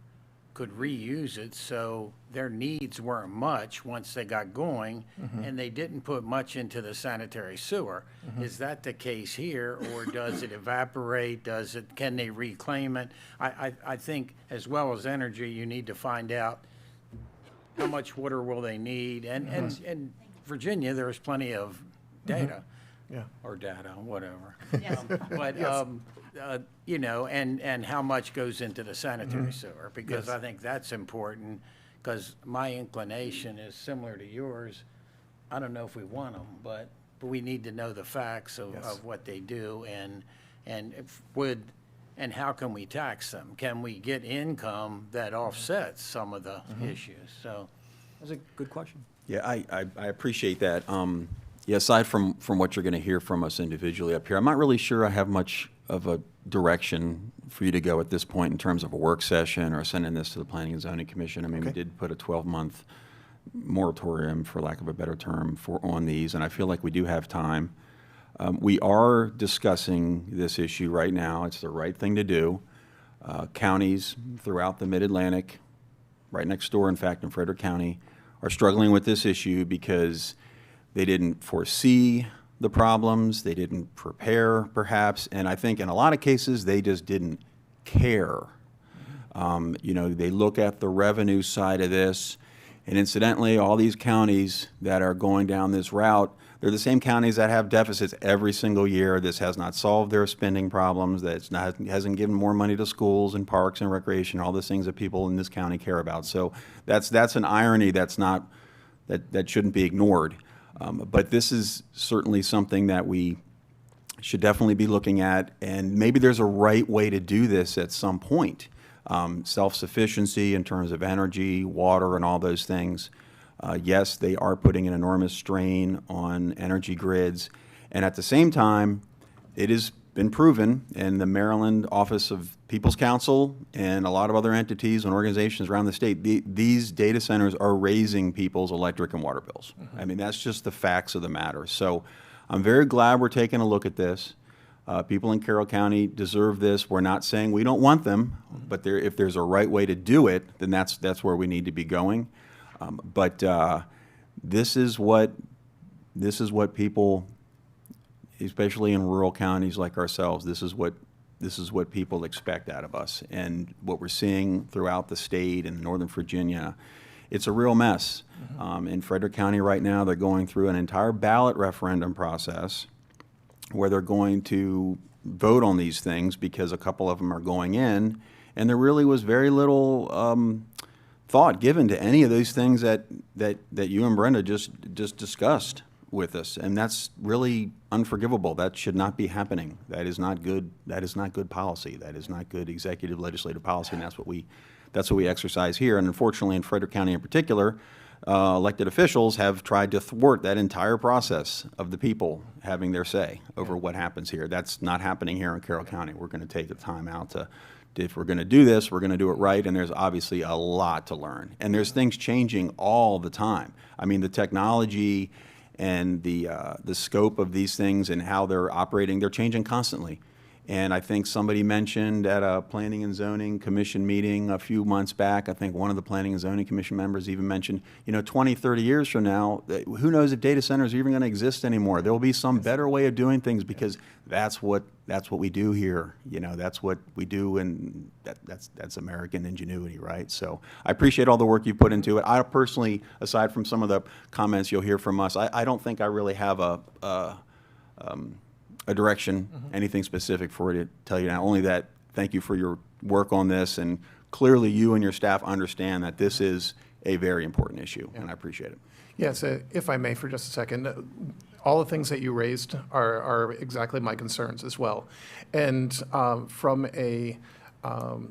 could reuse it, so their needs weren't much once they got going, and they didn't put much into the sanitary sewer. Is that the case here, or does it evaporate? Can they reclaim it? I think, as well as energy, you need to find out how much water will they need, and in Virginia, there's plenty of data. Or data, whatever. But, and how much goes into the sanitary sewer, because I think that's important, because my inclination is similar to yours. I don't know if we want them, but we need to know the facts of what they do, and how can we tax them? Can we get income that offsets some of the issues? So That's a good question. Yeah, I appreciate that. Aside from what you're going to hear from us individually up here, I'm not really sure I have much of a direction for you to go at this point in terms of a work session or sending this to the Planning and Zoning Commission. I mean, we did put a 12-month moratorium, for lack of a better term, on these, and I feel like we do have time. We are discussing this issue right now. It's the right thing to do. Counties throughout the Mid-Atlantic, right next door, in fact, in Frederick County, are struggling with this issue because they didn't foresee the problems, they didn't prepare, perhaps, and I think in a lot of cases, they just didn't care. They look at the revenue side of this, and incidentally, all these counties that are going down this route, they're the same counties that have deficits every single year. This has not solved their spending problems, hasn't given more money to schools and parks and recreation, all the things that people in this county care about. So that's an irony that shouldn't be ignored. But this is certainly something that we should definitely be looking at, and maybe there's a right way to do this at some point. Self-sufficiency in terms of energy, water, and all those things. Yes, they are putting an enormous strain on energy grids, and at the same time, it has been proven, and the Maryland Office of People's Counsel and a lot of other entities and organizations around the state, these data centers are raising people's electric and water bills. I mean, that's just the facts of the matter. So I'm very glad we're taking a look at this. People in Carroll County deserve this. We're not saying we don't want them, but if there's a right way to do it, then that's where we need to be going. But this is what people, especially in rural counties like ourselves, this is what people expect out of us. And what we're seeing throughout the state and Northern Virginia, it's a real mess. In Frederick County right now, they're going through an entire ballot referendum process where they're going to vote on these things because a couple of them are going in, and there really was very little thought given to any of those things that you and Brenda just discussed with us, and that's really unforgivable. That should not be happening. That is not good. That is not good policy. That is not good executive legislative policy, and that's what we exercise here. And unfortunately, in Frederick County in particular, elected officials have tried to thwart that entire process of the people having their say over what happens here. That's not happening here in Carroll County. We're going to take the time out to, if we're going to do this, we're going to do it right, and there's obviously a lot to learn. And there's things changing all the time. I mean, the technology and the scope of these things and how they're operating, they're changing constantly. And I think somebody mentioned at a Planning and Zoning Commission meeting a few months back, I think one of the Planning and Zoning Commission members even mentioned, 20, 30 years from now, who knows if data centers are even going to exist anymore? There will be some better way of doing things because that's what we do here. That's what we do, and that's American ingenuity, right? So I appreciate all the work you put into it. I personally, aside from some of the comments you'll hear from us, I don't think I really have a direction, anything specific for you to tell you now. Only that, thank you for your work on this, and clearly you and your staff understand that this is a very important issue, and I appreciate it. Yes, if I may for just a second, all the things that you raised are exactly my concerns as well. And from a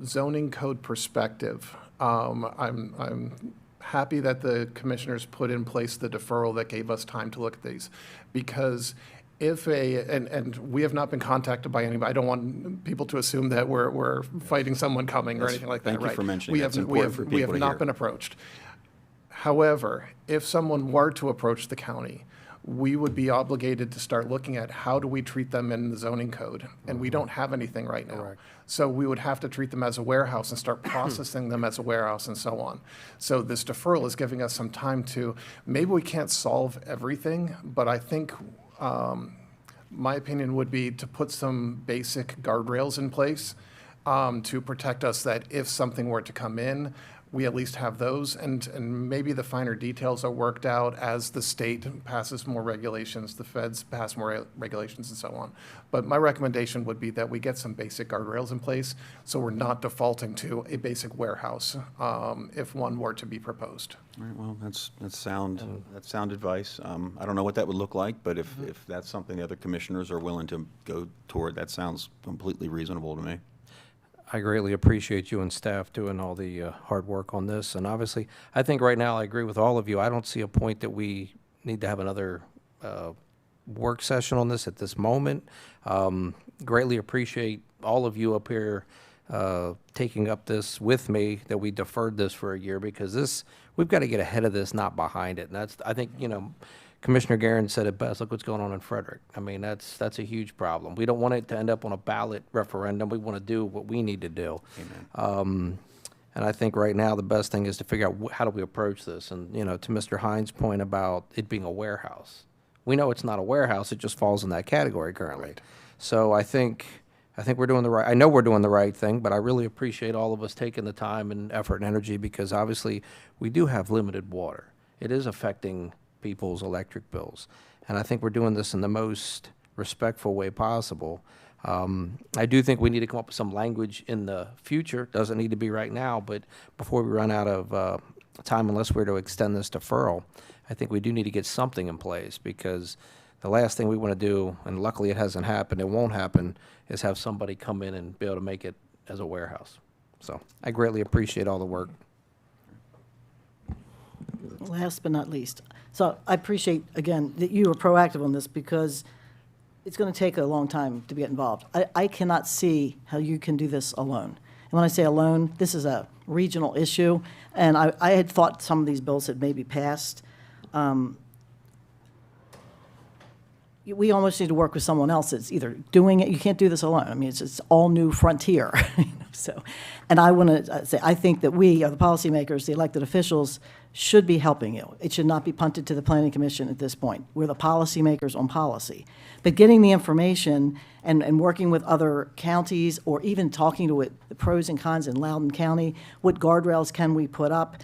zoning code perspective, I'm happy that the commissioners put in place the deferral that gave us time to look at these, because and we have not been contacted by anybody. I don't want people to assume that we're fighting someone coming or anything like that. Thank you right? for mentioning that. It's important for people we have to not hear. been approached. However, if someone were to approach the county, we would be obligated to start looking at how do we treat them in the zoning code, and we don't have anything right now. So we would have to treat them as a warehouse and start processing them as a warehouse and so on. So this deferral is giving us some time to, maybe we can't solve everything, but I think my opinion would be to put some basic guardrails in place to protect us, that if something were to come in, we at least have those, and maybe the finer details are worked out as the state passes more regulations, the feds pass more regulations, and so on. But my recommendation would be that we get some basic guardrails in place so we're not defaulting to a basic warehouse if one were to be proposed. All right, well, that's sound advice. I don't know what that would look like, but if that's something the other commissioners are willing to go toward, that sounds completely reasonable to me. I greatly appreciate you and staff doing all the hard work on this. And obviously, I think right now I agree with all of you. I don't see a point that we need to have another work session on this at this moment. Greatly appreciate all of you up here taking up this with me, that we deferred this for a year, because we've got to get ahead of this, not behind it. And that's, I think, Commissioner Guerin said it best. Look what's going on in Frederick. I mean, that's a huge problem. We don't want it to end up on a ballot referendum. We want to do what we need to do. Amen. And I think right now the best thing is to figure out how do we approach this. And, to Mr. Hines' point about it being a warehouse, we know it's not a warehouse. It just falls in that category currently. Right. So I think we're doing the right. I know we're doing the right thing, but I really appreciate all of us taking the time and effort and energy, because obviously we do have limited water. It is affecting people's electric bills. And I think we're doing this in the most respectful way possible. I do think we need to come up with some language in the future. Doesn't need to be right now, but before we run out of time, unless we're to extend this deferral, I think we do need to get something in place, because the last thing we want to do, and luckily it hasn't happened, it won't happen, is have somebody come in and be able to make it as a warehouse. So I greatly appreciate all the work. Last but not least, so I appreciate, again, that you were proactive on this, because it's going to take a long time to get involved. I cannot see how you can do this alone. And when I say alone, this is a regional issue, and I had thought some of these bills had maybe passed. We almost need to work with someone else that's either doing it. You can't do this alone. I mean, it's all new frontier. So, and I want to say, I think that we, the policymakers, the elected officials, should be helping you. It should not be punted to the Planning Commission at this point. We're the policymakers on policy. But getting the information and working with other counties, or even talking to the pros and cons in Loudoun County, what guardrails can we put up,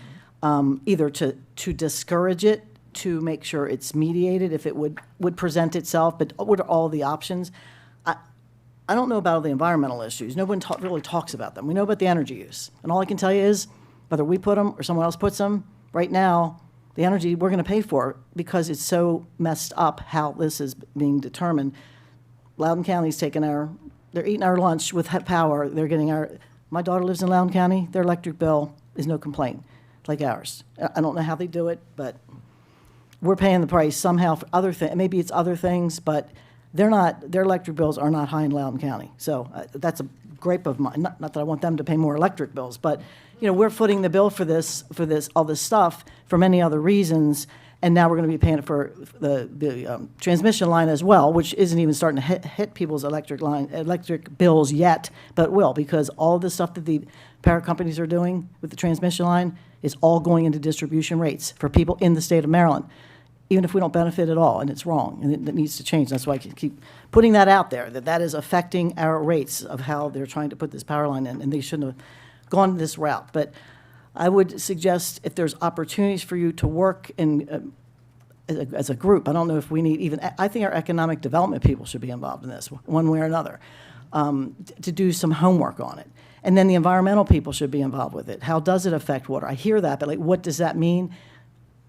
either to discourage it, to make sure it's mediated if it would present itself, but what are all the options? I don't know about all the environmental issues. No one really talks about them. We know about the energy use. And all I can tell you is, whether we put them or someone else puts them, right now, the energy we're going to pay for, because it's so messed up how this is being determined. Loudoun County's they're eating our lunch with power. They're getting my daughter lives in Loudoun County. Their electric bill is no complaint, like ours. I don't know how they do it, but we're paying the price somehow for other things. Maybe it's other things, but their electric bills are not high in Loudoun County. So that's a gripe of mine. Not that I want them to pay more electric bills, but we're footing the bill for all this stuff for many other reasons, And now we're going to be paying for the transmission line as well, which isn't even starting to hit people's electric bills yet, but will, because all the stuff that the power companies are doing with the transmission line is all going into distribution rates for people in the state of Maryland, even if we don't benefit at all, and it's wrong, and it needs to change. That's why I keep putting that out there, that is affecting our rates of how they're trying to put this power line in, and they shouldn't have gone this route. But I would suggest if there's opportunities for you to work in as a group, I don't know if we need even, I think our economic development people should be involved in this one way or another, to do some homework on it. And then the environmental people should be involved with it. How does it affect water? I hear that, but like, what does that mean?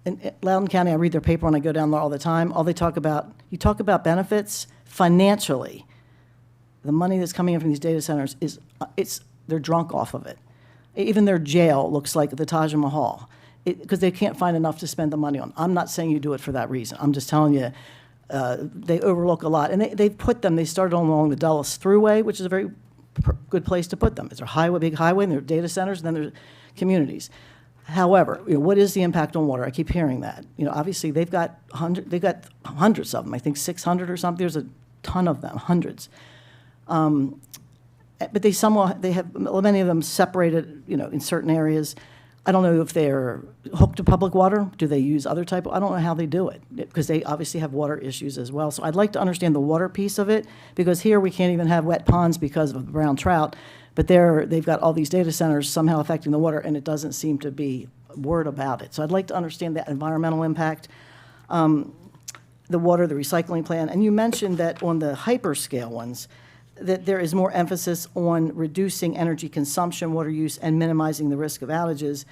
In Loudoun County, I read their paper when I go down there all the time. All they talk about, you talk about benefits financially. The money that's coming in from these data centers they're drunk off of it. Even their jail looks like the Taj Mahal because they can't find enough to spend the money on. I'm not saying you do it for that reason. I'm just telling you they overlook a lot. And they started along the Dulles Thruway, which is a very good place to put them. It's a highway, big highway, and there are data centers, and then there's communities. However, what is the impact on water? I keep hearing that. Obviously they've got hundreds of them. I think 600 or something. There's a ton of them, hundreds. But they have many of them separated, in certain areas. I don't know if they're hooked to public water. Do they use other type I don't know how they do it, because they obviously have water issues as well. So I'd like to understand the water piece of it, because here we can't even have wet ponds because of the brown trout, but they've got all these data centers somehow affecting the water, and it doesn't seem to be a word about it. So I'd like to understand that environmental impact, the water, the recycling plan. And you mentioned that on the hyperscale ones, that there is more emphasis on reducing energy consumption, water use, and minimizing the risk of outages.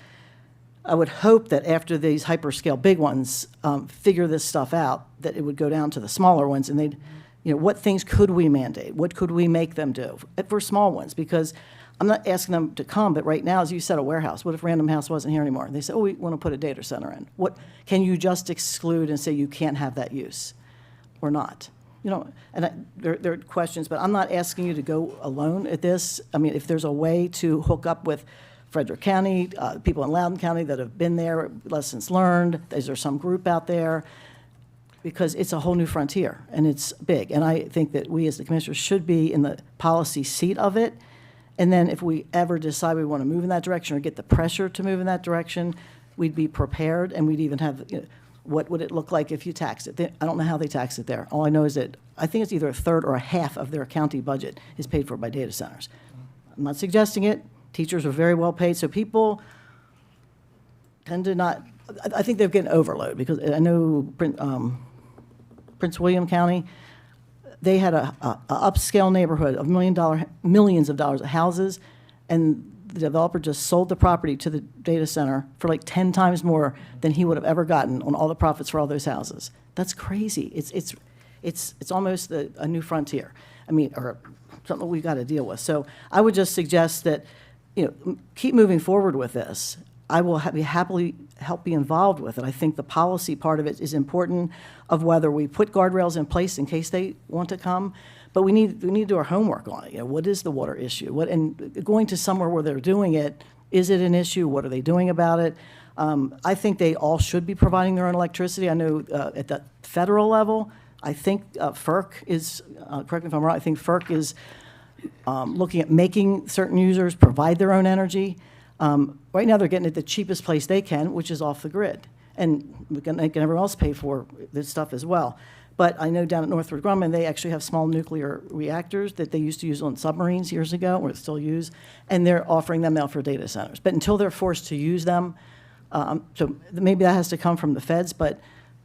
I would hope that after these hyperscale big ones figure this stuff out, that it would go down to the smaller ones, and they'd, what things could we mandate? What could we make them do for small ones? Because I'm not asking them to come, but right now, as you said, a warehouse. What if Random House wasn't here anymore? They said, we want to put a data center in. What can you just exclude and say you can't have that use or not? There are questions, but I'm not asking you to go alone at this. I mean, if there's a way to hook up with Frederick County, people in Loudoun County that have been there, lessons learned, is there some group out there? Because it's a whole new frontier, and it's big. And I think that we as the commissioners should be in the policy seat of it. And then if we ever decide we want to move in that direction or get the pressure to move in that direction, we'd be prepared, and we'd even have, what would it look like if you taxed it? I don't know how they tax it there. All I know is that I think it's either a third or a half of their county budget is paid for by data centers. I'm not suggesting it. Teachers are very well paid, so people tend to not, I think they're getting overload, because I know Prince William County, they had a upscale neighborhood of millions of dollars of houses, and the developer just sold the property to the data center for like 10 times more than he would have ever gotten on all the profits for all those houses. That's crazy. It's almost a new frontier. I mean, or something we've got to deal with. So I would just suggest that, keep moving forward with this. I will be happily help be involved with it. I think the policy part of it is important, of whether we put guardrails in place in case they want to come. But we need to do our homework on it. What is the water issue? And going to somewhere where they're doing it, is it an issue? What are they doing about it? I think they all should be providing their own electricity. I know at the federal level, I think FERC is, correct me if I'm wrong, I think FERC is looking at making certain users provide their own energy. Right now, they're getting it the cheapest place they can, which is off the grid. And we can make everyone else pay for this stuff as well. But I know down at Northrop Grumman, they actually have small nuclear reactors that they used to use on submarines years ago, or still use, and they're offering them out for data centers. But until they're forced to use them, so maybe that has to come from the feds, but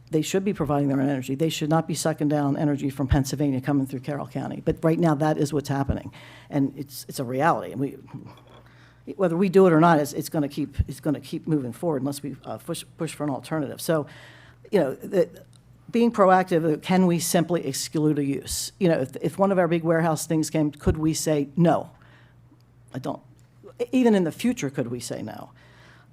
they should be providing their own energy. They should not be sucking down energy from Pennsylvania coming through Carroll County. But right now, that is what's happening, and it's a reality. And whether we do it or not, it's going to keep moving forward unless we push for an alternative. So, being proactive, can we simply exclude a use? If one of our big warehouse things came, could we say no? I don't. Even in the future, could we say no?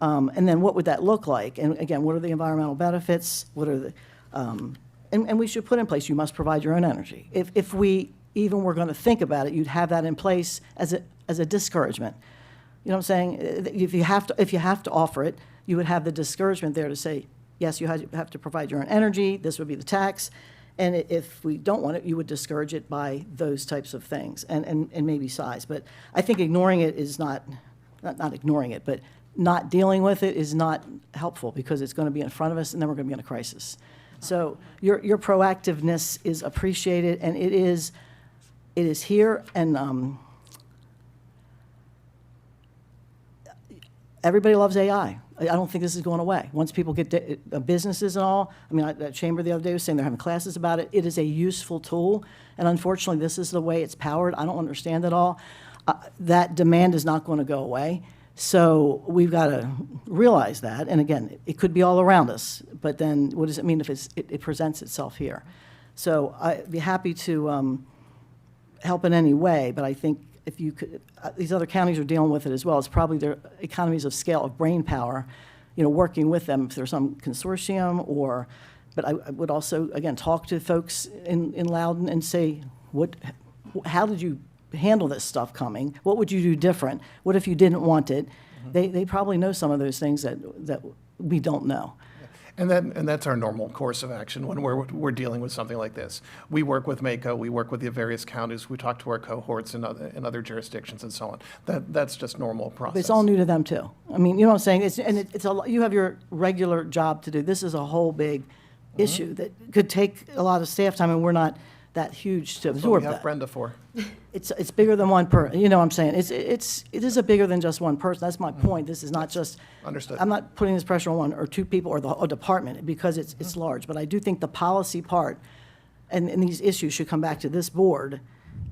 And then what would that look like? And again, what are the environmental benefits? What are the, and we should put in place, you must provide your own energy. If we even were going to think about it, you'd have that in place as a discouragement. You know what I'm saying? If you have to offer it, you would have the discouragement there to say, yes, you have to provide your own energy, this would be the tax, and if we don't want it, you would discourage it by those types of things, and maybe size. But I think ignoring it is not ignoring it, but not dealing with it is not helpful, because it's going to be in front of us, and then we're going to be in a crisis. So your proactiveness is appreciated, and it is here, and everybody loves AI. I don't think this is going away. Once people get businesses and all, I mean, that chamber the other day was saying they're having classes about it. It is a useful tool, and unfortunately, this is the way it's powered. I don't understand it all. That demand is not going to go away. So we've got to realize that. And again, it could be all around us, but then what does it mean if it presents itself here? So I'd be happy to help in any way, but I think if you could, these other counties are dealing with it as well. It's probably their economies of scale of brain power, working with them if there's some consortium but I would also, again, talk to folks in Loudoun and say, how did you handle this stuff coming? What would you do different? What if you didn't want it? They probably know some of those things that we don't know. And that's our normal course of action when we're dealing with something like this. We work with MACO, we work with the various counties, we talk to our cohorts in other jurisdictions and so on. That's just normal process. But it's all new to them too. I mean, you know what I'm saying? You have your regular job to do. This is a whole big issue that could take a lot of staff time, and we're not that huge to That's what absorb we have that. Brenda for. It's bigger than one person. You know what I'm saying? It is a bigger than just one person. That's my point. This is not just. Understood. I'm not putting this pressure on one or two people or a department because it's large. But I do think the policy part and these issues should come back to this board.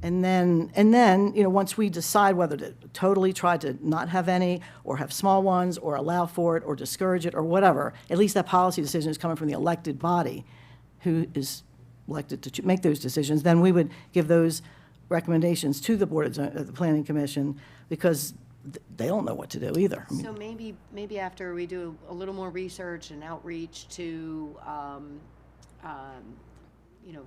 And then, once we decide whether to totally try to not have any or have small ones or allow for it or discourage it or whatever, at least that policy decision is coming from the elected body who is elected to make those decisions. Then we would give those recommendations to the Board of the Planning Commission, because they don't know what to do either. I mean, So maybe after we do a little more research and outreach to,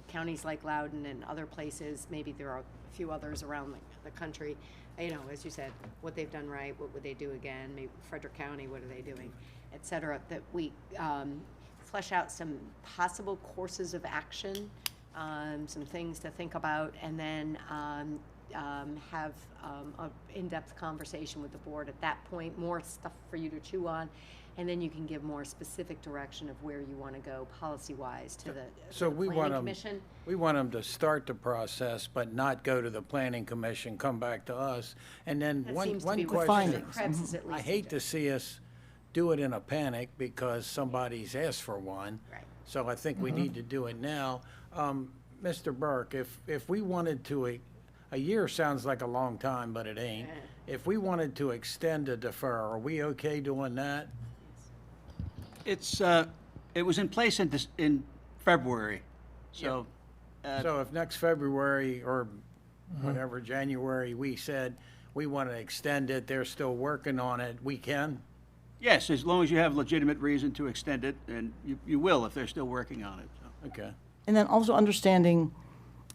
counties like Loudoun and other places, maybe there are a few others around the country, as you said, what they've done right, what would they do again, maybe Frederick County, what are they doing, et cetera, that we flesh out some possible courses of action, some things to think about, and then have an in-depth conversation with the board at that point, more stuff for you to chew on, and then you can give more specific direction of where you want to go policy-wise to the Planning Commission. We want them to start the process, but not go to the Planning Commission, come back to us, and then That one seems to be what question. Krebs is at least I hate to see us do it in a panic because somebody's asked for one. Right. So I think we need to do it now. Mr. Burke, if we wanted to, a year sounds like a long time, but it ain't. If we wanted to extend a defer, are we okay doing that? It was in place in February, so. So if next February or whatever, January, we said we want to extend it, they're still working on it, we can? Yes, as long as you have legitimate reason to extend it, and you will if they're still working on it. So. Okay. And then also understanding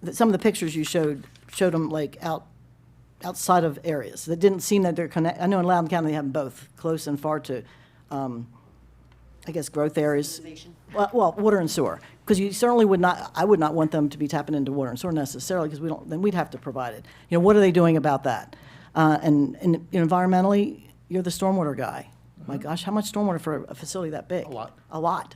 that some of the pictures you showed them like outside of areas that didn't seem that they're connected. I know in Loudoun County they have them both, close and far to, I guess, growth areas. Well, water and sewer, because you certainly would not. I would not want them to be tapping into water and sewer necessarily, because then we'd have to provide it. What are they doing about that? And environmentally, you're the stormwater guy. My gosh, how much stormwater for a facility that big? A lot.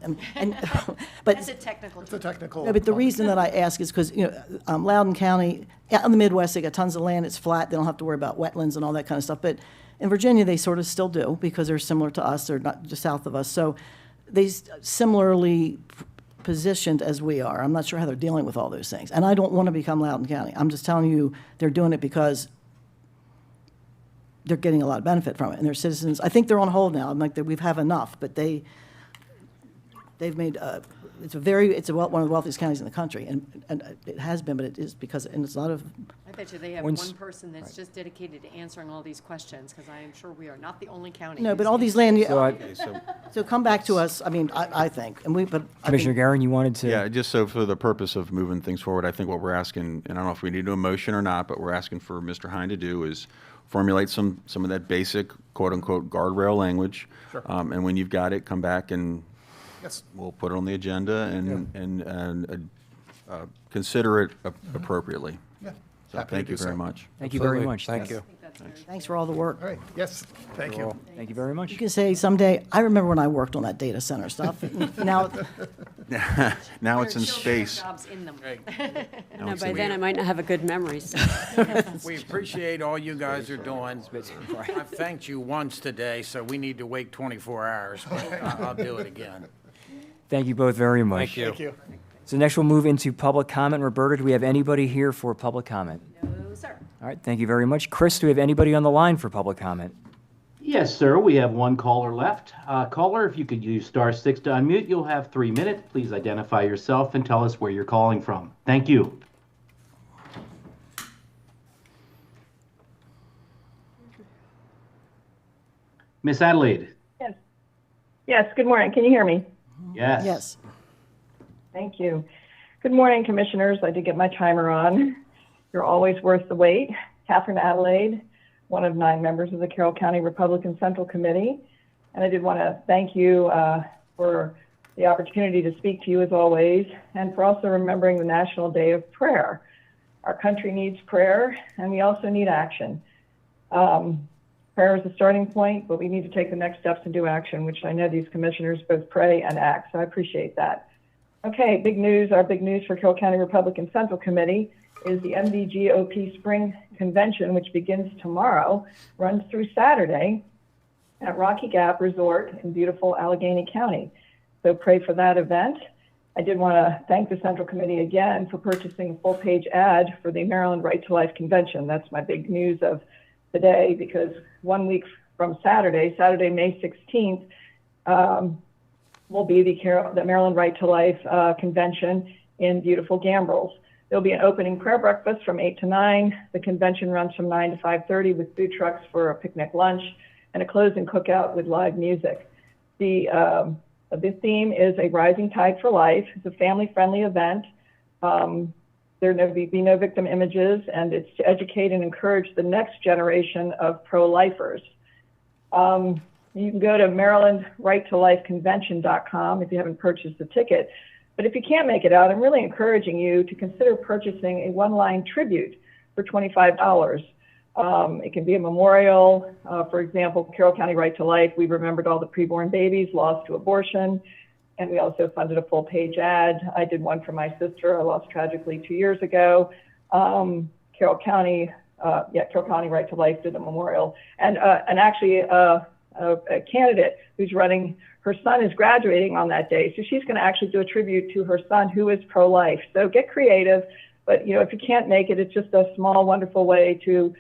But That's a technical. It's a technical. no, but the reason that I ask is because, Loudoun County, out in the Midwest, they got tons of land, it's flat, they don't have to worry about wetlands and all that kind of stuff. But in Virginia, they sort of still do, because they're similar to us, they're not just south of us. So they similarly positioned as we are. I'm not sure how they're dealing with all those things. And I don't want to become Loudoun County. I'm just telling you, they're doing it because they're getting a lot of benefit from it. And their citizens, I think they're on hold now. I'm like, we have enough, but they've made, it's one of the wealthiest counties in the country. And it has been, but it is because, and it's a lot of. I bet you they have one person that's just dedicated to answering all these questions, because I am sure we are not the only county. No, who's but all these land, So so come back to us, I mean, I think, and Commissioner Garin, you wanted to? Yeah, just so for the purpose of moving things forward, I think what we're asking, and I don't know if we need a motion or not, but we're asking for Mr. Hine to do is formulate some of that basic quote-unquote guardrail language. Sure. And when you've got it, come back and Yes. We'll put it on the agenda and consider it appropriately. Yeah. So Happy to thank you do very so. much. Thank you very Absolutely. much. Thank Yes. you. Thanks for all the work. All right, yes, thank you. Thank you very much. You can say someday, I remember when I worked on that data center stuff. Now, Now it's in space. Jobs in them. Now No, it's by in then the- I might not have a good memory, so. We appreciate all you guys are doing. I've thanked you once today, so we need to wait 24 hours, but I'll do it again. Thank you both very much. Thank you. Thank you. So next we'll move into public comment. Roberta, do we have anybody here for public comment? No, sir. All right, thank you very much. Chris, do we have anybody on the line for public comment? Yes, sir. We have one caller left. Caller, if you could use *6 to unmute, you'll have 3 minutes. Please identify yourself and tell us where you're calling from. Thank you. Miss Adelaide. Yes. Yes, good morning. Can you hear me? Yes. yes. Thank you. Good morning, commissioners. I did get my timer on. You're always worth the wait. Catherine Adelaide, one of 9 members of the Carroll County Republican Central Committee. And I did want to thank you for the opportunity to speak to you as always, and for also remembering the National Day of Prayer. Our country needs prayer, and we also need action. Prayer is the starting point, but we need to take the next steps and do action, which I know these commissioners both pray and act, so I appreciate that. Okay, big news. Our big news for Carroll County Republican Central Committee is the MDGOP Spring Convention, which begins tomorrow, runs through Saturday at Rocky Gap Resort in beautiful Allegheny County. So pray for that event. I did want to thank the Central Committee again for purchasing a full-page ad for the Maryland Right to Life Convention. That's my big news of today, because 1 week from Saturday, May 16th, will be the Maryland Right to Life Convention in beautiful Gambrills. There'll be an opening prayer breakfast from 8 to 9. The convention runs from 9 to 5:30 with food trucks for a picnic lunch and a closing cookout with live music. The theme is A Rising Tide for Life. It's a family-friendly event. There will be no victim images, and it's to educate and encourage the next generation of pro-lifers. You can go to MarylandRightToLifeConvention.com if you haven't purchased the ticket. But if you can't make it out, I'm really encouraging you to consider purchasing a one-line tribute for $25. It can be a memorial. For example, Carroll County Right to Life, we remembered all the preborn babies lost to abortion, and we also funded a full-page ad. I did one for my sister. I lost tragically 2 years ago. Carroll County Right to Life did a memorial. And actually, a candidate who's running, her son is graduating on that day, so she's going to actually do a tribute to her son who is pro-life. So get creative, but if you can't make it, it's just a small, wonderful way to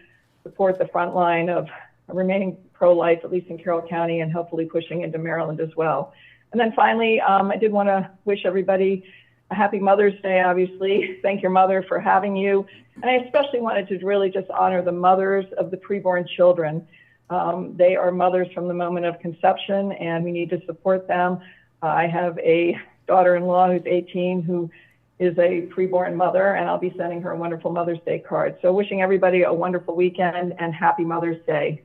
support the front line of remaining pro-life, at least in Carroll County, and hopefully pushing into Maryland as well. And then finally, I did want to wish everybody a happy Mother's Day, obviously. Thank your mother for having you. And I especially wanted to really just honor the mothers of the preborn children. They are mothers from the moment of conception, and we need to support them. I have a daughter-in-law who's 18 who is a preborn mother, and I'll be sending her a wonderful Mother's Day card. So wishing everybody a wonderful weekend and happy Mother's Day.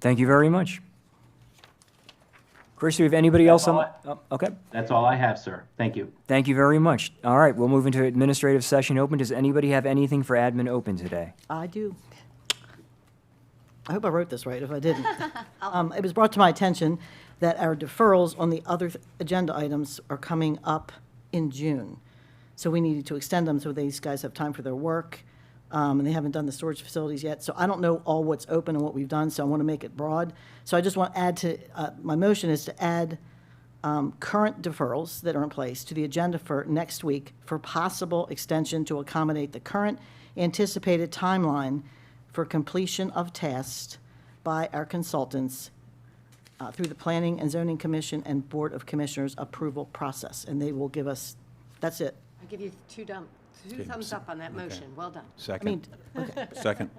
Thank you very much. Chris, do we have anybody else on? Okay. That's all I have, sir. Thank you. Thank you very much. All right, we'll move into administrative session open. Does anybody have anything for admin open today? I do. I hope I wrote this right if I didn't. It was brought to my attention that our deferrals on the other agenda items are coming up in June. So we needed to extend them so these guys have time for their work. And they haven't done the storage facilities yet. So I don't know all what's open and what we've done, so I want to make it broad. So I just want to add to, my motion is to add current deferrals that are in place to the agenda for next week for possible extension to accommodate the current anticipated timeline for completion of tasks by our consultants through the Planning and Zoning Commission and Board of Commissioners approval process. And they will give us, that's it. I'll give you two thumbs up on that motion. Well done. Second. Okay. Second.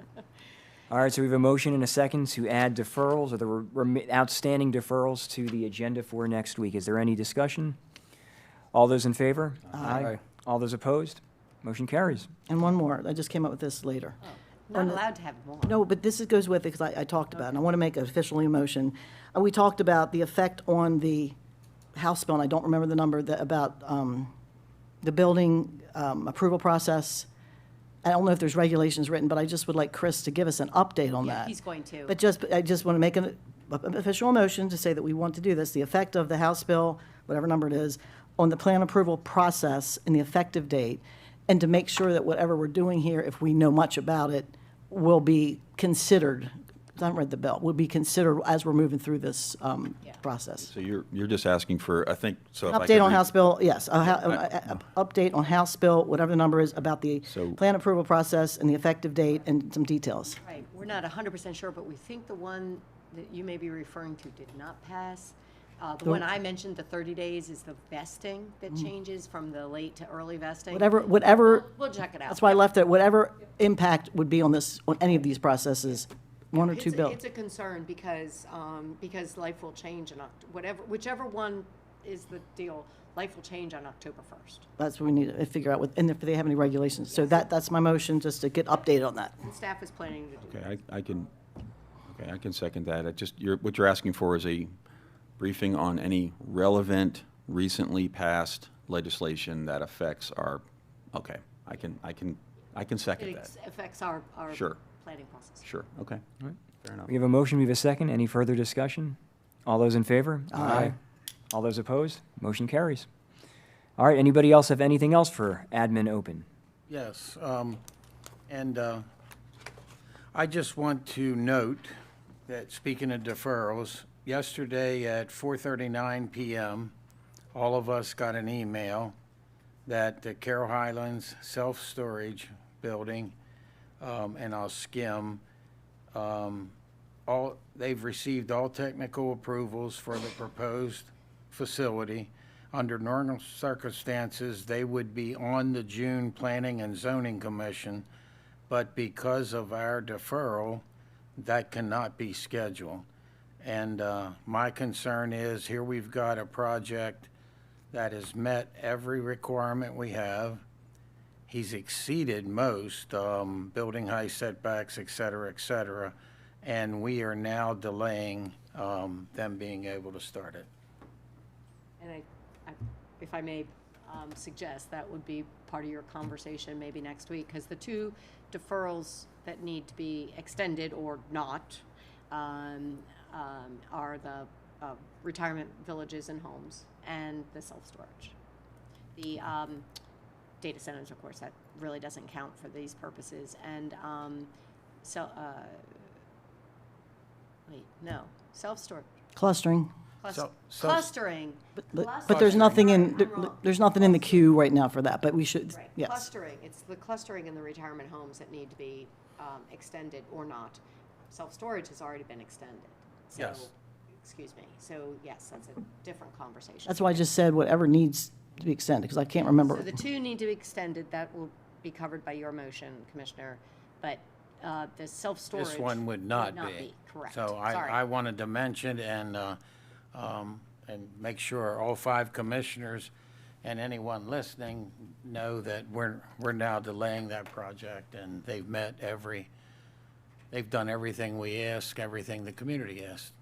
All right, so we have a motion and a second to add deferrals or the outstanding deferrals to the agenda for next week. Is there any discussion? All those in favor? Aye. All those opposed? Motion carries. And one more, I just came up with this later. Not allowed to have more. No, but goes with it, because I talked about it, and I want to make an officially a motion. We talked about the effect on the House bill, and I don't remember the number, about the building approval process. I don't know if there's regulations written, but I just would like Chris to give us an update on Yeah, that. he's going to. But I just want to make an official motion to say that we want to do this, the effect of the House bill, whatever number it is, on the plan approval process and the effective date, and to make sure that whatever we're doing here, if we know much about it, will be considered, 'cause I haven't read the bill, will be considered as we're moving through this process. So you're just asking for, I think, so if I could Update on read- House bill, yes, update on House bill, whatever the number is, about the So- plan approval process and the effective date and some details. Right, we're not 100% sure, but we think the one that you may be referring to did not pass. The one I mentioned, the 30 days, is the vesting that changes from the late to early vesting. Whatever. We'll check it out. That's why I left it, whatever impact would be on any of these processes, one or two It's bills. a concern because life will change whichever one is the deal, life will change on October 1st. That's what we need to figure out, and if they have any regulations. So that's my motion, just to get updated on that. And staff is planning to do that. I can second that. What you're asking for is a briefing on any relevant, recently passed legislation that affects our, okay, I can second It that. affects our Sure. planning process. Sure, okay. All right, fair enough. We have a motion, we have a second. Any further discussion? All those in favor? Aye. All those opposed? Motion carries. All right, anybody else have anything else for admin open? Yes, and I just want to note that, speaking of deferrals, yesterday at 4:39 PM, all of us got an email that the Carroll Highlands Self-Storage Building, and I'll skim, they've received all technical approvals for the proposed facility. Under normal circumstances, they would be on the June Planning and Zoning Commission, but because of our deferral, that cannot be scheduled. And my concern is, here we've got a project that has met every requirement we have. He's exceeded most, building height setbacks, et cetera, and we are now delaying them being able to start it. And if I may suggest, that would be part of your conversation maybe next week, because the two deferrals that need to be extended or not are the retirement villages and homes and the self-storage. The data centers, of course, that really doesn't count for these purposes. And self-storage. Clustering. Clustering. But there's nothing there's nothing in the queue right now for that, but we should, Right. yes. Clustering, it's the clustering in the retirement homes that need to be extended or not. Self-storage has already been extended. So, Yes. excuse me. So, yes, that's a different conversation. That's why I just said whatever needs to be extended, because I can't remember. So the two need to be extended. That will be covered by your motion, Commissioner. But the self-storage This one would not be. Correct. So Sorry. I wanted to mention and make sure all 5 commissioners and anyone listening know that we're now delaying that project, and they've done everything we asked, everything the community asked.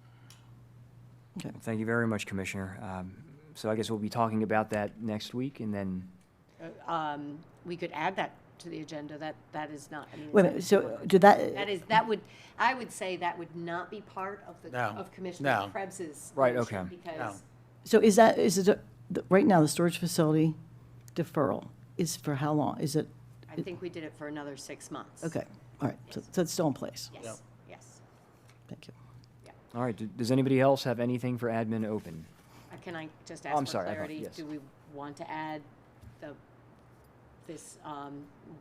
Okay, thank you very much, Commissioner. So I guess we'll be talking about that next week, and then, We could add that to the agenda. That is not. I mean, Wait a minute, so did that, I would say that would not be part of the, No. of Commissioner No. Krebs's Right, motion, okay. Because so is it, right now, the storage facility deferral is for how long? Is it, I think we did it for another 6 months. okay, all right, so it's still in place? Yes, yes. Thank you. all right, does anybody else have anything for admin open? Can I just Oh, I'm ask for sorry, I thought- clarity? yes. Do we want to add this,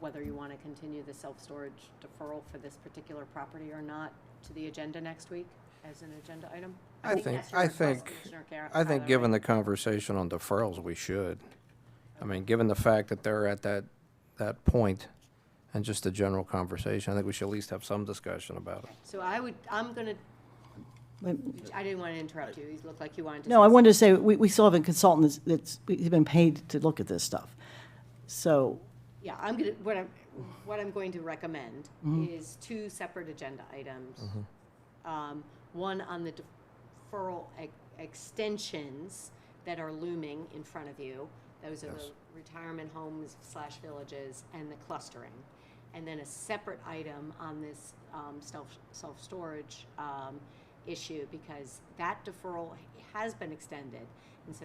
whether you want to continue the self-storage deferral for this particular property or not to the agenda next week as an agenda item? I think, that's your I request, think, Commissioner I think Tyler, given right? the conversation on deferrals, we should. I mean, given the fact that they're at that point and just a general conversation, I think we should at least have some discussion about it. So I'm going to, I didn't want to interrupt you. You looked like you wanted to. No, say I wanted to say, we still have a consultant he's been paid to look at this stuff. So, Yeah, I'm gonna, what I'm going to recommend is 2 separate agenda items. One on the deferral extensions that are looming in front of you. Those are the retirement homes / villages and the clustering. And then a separate item on this self-storage issue, because that deferral has been extended. And so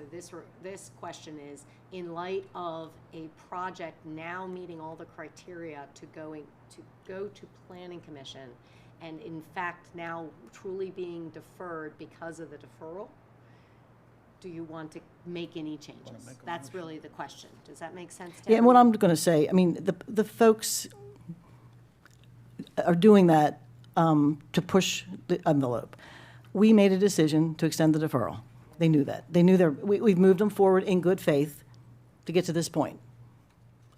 this question is, in light of a project now meeting all the criteria to go to Planning Commission, and in fact now truly being deferred because of the deferral, do you want to make any changes? That's really the question. Does that make sense, Tim? Yeah, and what I'm going to say, I mean, the folks are doing that to push the envelope. We made a decision to extend the deferral. They knew that. They knew we've moved them forward in good faith to get to this point.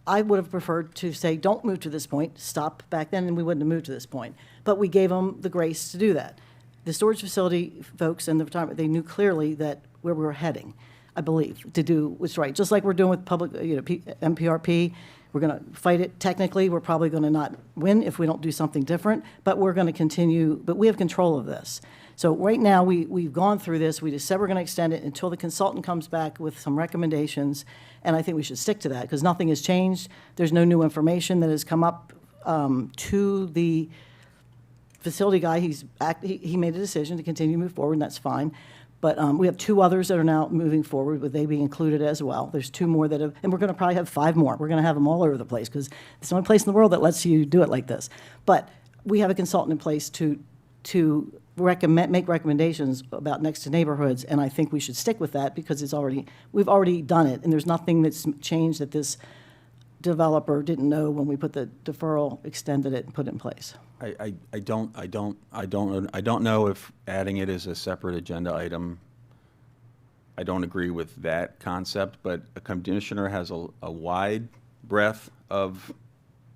I would have preferred to say, don't move to this point, stop back then, and we wouldn't have moved to this point. But we gave them the grace to do that. The storage facility folks and the retirement, they knew clearly that where we were heading, I believe, to do what's right. Just like we're doing with public, MPRP, we're going to fight it technically. We're probably going to not win if we don't do something different, but we're going to continue. But we have control of this. So right now, we've gone through this. We just said we're going to extend it until the consultant comes back with some recommendations, and I think we should stick to that because nothing has changed. There's no new information that has come up to the facility guy. He made a decision to continue to move forward, and that's fine. But we have 2 others that are now moving forward. Would they be included as well? There's 2 more that have, and we're going to probably have 5 more. We're going to have them all over the place because it's the only place in the world that lets you do it like this. But we have a consultant in place to make recommendations about next to neighborhoods, and I think we should stick with that because we've already done it, and there's nothing that's changed that this developer didn't know when we put the deferral, extended it, and put it in place. I don't know if adding it as a separate agenda item, I don't agree with that concept, but a commissioner has a wide breadth of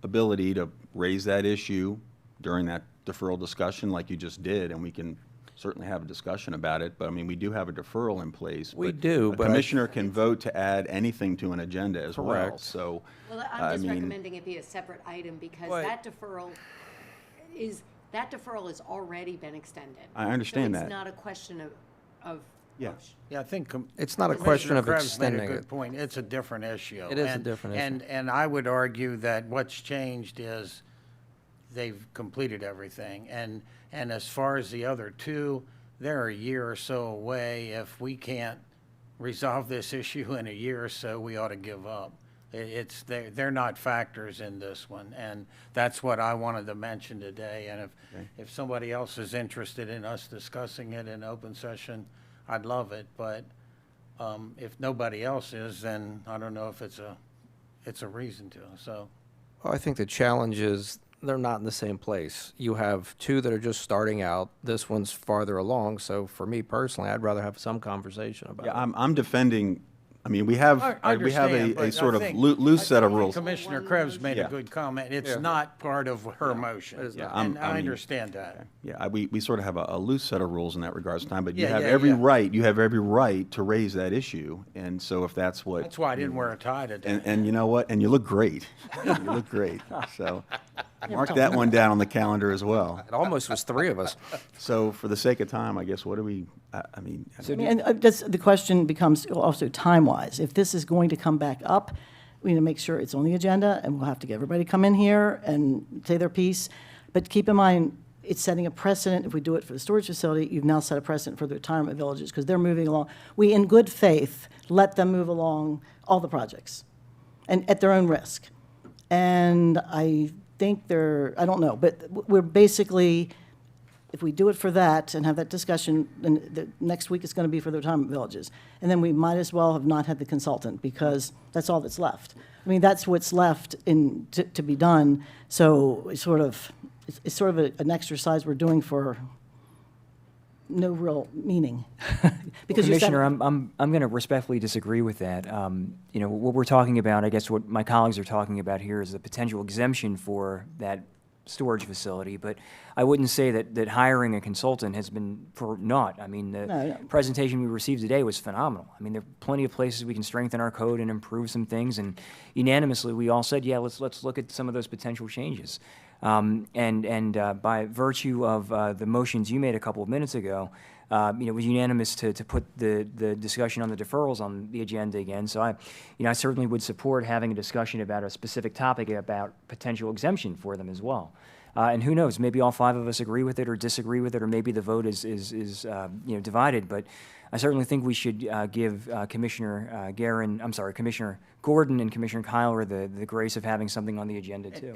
ability to raise that issue during that deferral discussion like you just did, and we can certainly have a discussion about it, but I mean, we do have a deferral in place. We do, but a commissioner can vote to add anything to an agenda as well, Correct. so. Well, I'm just recommending it be a separate item because that deferral has already been extended. I understand so that. It's not a question of Yeah. Yeah, I think. It's not a question of Commissioner Krebs extending made a it. good point. It's a different issue. It is a different issue. And I would argue that what's changed is they've completed everything. And as far as the other 2, they're a year or so away. If we can't resolve this issue in a year or so, we ought to give up. They're not factors in this one, and that's what I wanted to mention today. And if somebody else is interested in us discussing it in open session, I'd love it. But if nobody else is, then I don't know if it's a reason to. So, Well, I think the challenge is they're not in the same place. You have 2 that are just starting out. This one's farther along. So for me personally, I'd rather have some conversation about it. Yeah, I'm defending, I mean, we have a sort of loose set of rules. Commissioner Krebs made Yeah. a good comment. It's Yeah. not part of her motion. Yeah, And I mean, understand that. Yeah, we sort of have a loose set of rules in that regards time, but you Yeah, have yeah, every yeah. right, you have every right to raise that issue. And so if that's what. That's why I didn't wear a tie today. And you know what? And you look great. You look great. So mark that one down on the calendar as well. It almost was 3 of us. So for the sake of time, I guess, what do we, I mean. And the question becomes also time-wise. If this is going to come back up, we need to make sure it's on the agenda, and we'll have to get everybody to come in here and say their piece. But keep in mind, it's setting a precedent. If we do it for the storage facility, you've now set a precedent for the retirement villages because they're moving along. We, in good faith, let them move along all the projects and at their own risk. And I think I don't know, but we're basically, if we do it for that and have that discussion, then the next week it's going to be for the retirement villages. And then we might as well have not had the consultant because that's all that's left. I mean, that's what's left to be done. So it's sort of an exercise we're doing for no real meaning. Because you said- Commissioner, I'm going to respectfully disagree with that. What we're talking about, I guess what my colleagues are talking about here is the potential exemption for that storage facility, but I wouldn't say that hiring a consultant has been for naught. I mean, the No. presentation we received today was phenomenal. I mean, there are plenty of places we can strengthen our code and improve some things, and unanimously, we all said, yeah, let's look at some of those potential changes. By virtue of the motions you made a couple of minutes ago, it was unanimous to put the discussion on the deferrals on the agenda again. So I certainly would support having a discussion about a specific topic about potential exemption for them as well. And who knows, maybe all 5 of us agree with it or disagree with it, or maybe the vote is divided. But I certainly think we should give Commissioner Gordon and Commissioner Kyler the grace of having something on the agenda too.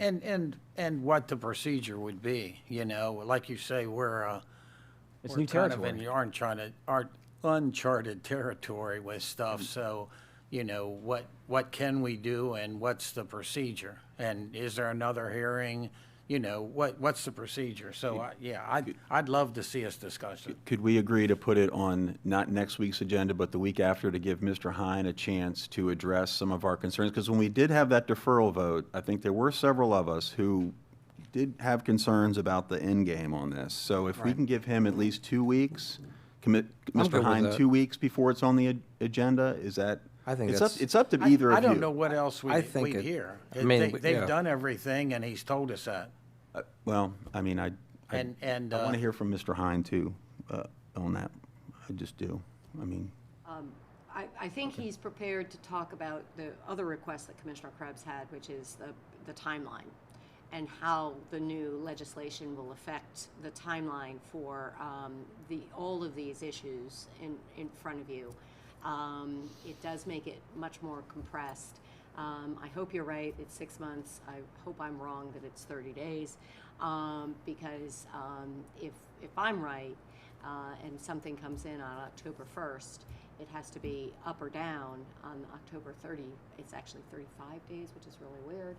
And what the procedure would be, like you say, It's we're new kind of territory. in the uncharted territory with stuff, so, what can we do and what's the procedure? And is there another hearing? What's the procedure? So, I'd love to see us discuss it. Could we agree to put it on not next week's agenda, but the week after, to give Mr. Hine a chance to address some of our concerns? Because when we did have that deferral vote, I think there were several of us who did have concerns about the end game on this. So if we Right. can give him at least 2 weeks, commit I'm good Mr. with Hine that. 2 weeks before it's on the agenda, is that? I think it's that's- it's up to either of I you. don't know what else I think we'd it- hear. I mean, They've yeah. done everything, and he's told us that. Well, I mean, I And want to hear from Mr. Hine too, on that. I just do. I mean, I think he's prepared to talk about the other request that Commissioner Krebs had, which is the timeline and how the new legislation will affect the timeline for all of these issues in front of you. It does make it much more compressed. I hope you're right, it's 6 months. I hope I'm wrong that it's 30 days. Because if I'm right, and something comes in on October 1st, it has to be up or down on October 30. It's actually 35 days, which is really weird.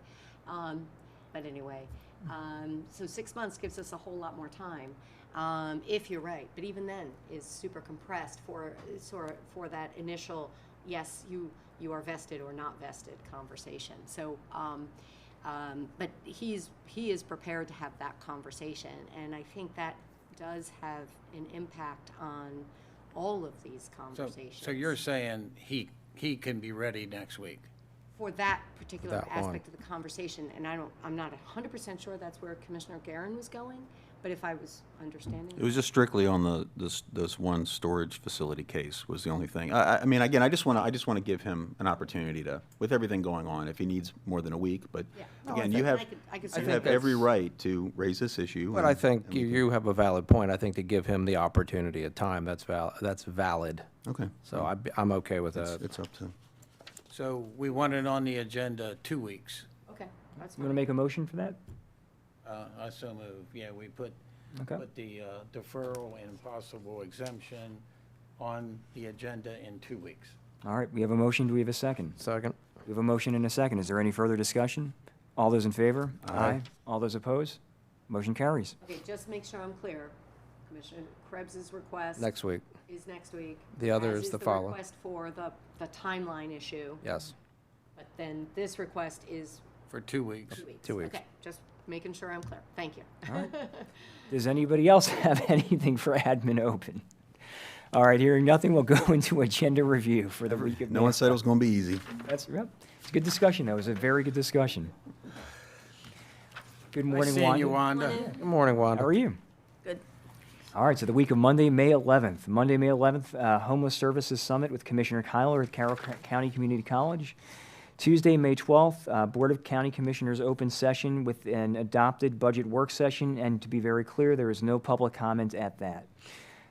But anyway, so 6 months gives us a whole lot more time, if you're right. But even then is super compressed for that initial, yes, you are vested or not vested conversation. So, but he is prepared to have that conversation, and I think that does have an impact on all of these conversations. So you're saying he can be ready next week? For that particular That one. aspect of the conversation, and I'm not 100% sure that's where Commissioner Guerin was going, but if I was understanding. it was just strictly on this one storage facility case was the only thing. I mean, again, I just want to give him an opportunity to, with everything going on, if he needs more than a week. But Yeah. No, again, I you think have I could you certainly- have every right to raise this issue. But and- I think and we you have a valid point. I think to give him the opportunity at time, that's valid. Okay. So I'm okay with It's, that. it's up to. So we want it on the agenda 2 weeks. Okay, that's You want to fine. make a motion for that? I so move. Yeah, we put Okay. the deferral and possible exemption on the agenda in 2 weeks. All right, we have a motion. Do we have a second? Second. We have a motion and a second. Is there any further discussion? All those in favor? Aye. All those opposed? Motion carries. Okay, just make sure I'm clear. Commissioner Krebs's request. Next week. Is next week. The other as is the the following. request for the timeline issue. Yes. But then this request is For 2 weeks. 2 weeks. 2 weeks. Okay, just making sure I'm clear. Thank you. All right. Does anybody else have anything for admin open? All right, hearing nothing, we'll go into agenda review for the week of No May. one said it was going to be easy. That's, yep. It's a good discussion. That was a very good discussion. Good morning, Nice seeing you, Wanda. Wanda. Good morning, Wanda. How are you? Good. All right, so the week of Monday, May 11th. Monday, May 11th, Homeless Services Summit with Commissioner Kyler at Carroll County Community College. Tuesday, May 12th, Board of County Commissioners open session with an adopted budget work session, and to be very clear, there is no public comment at that.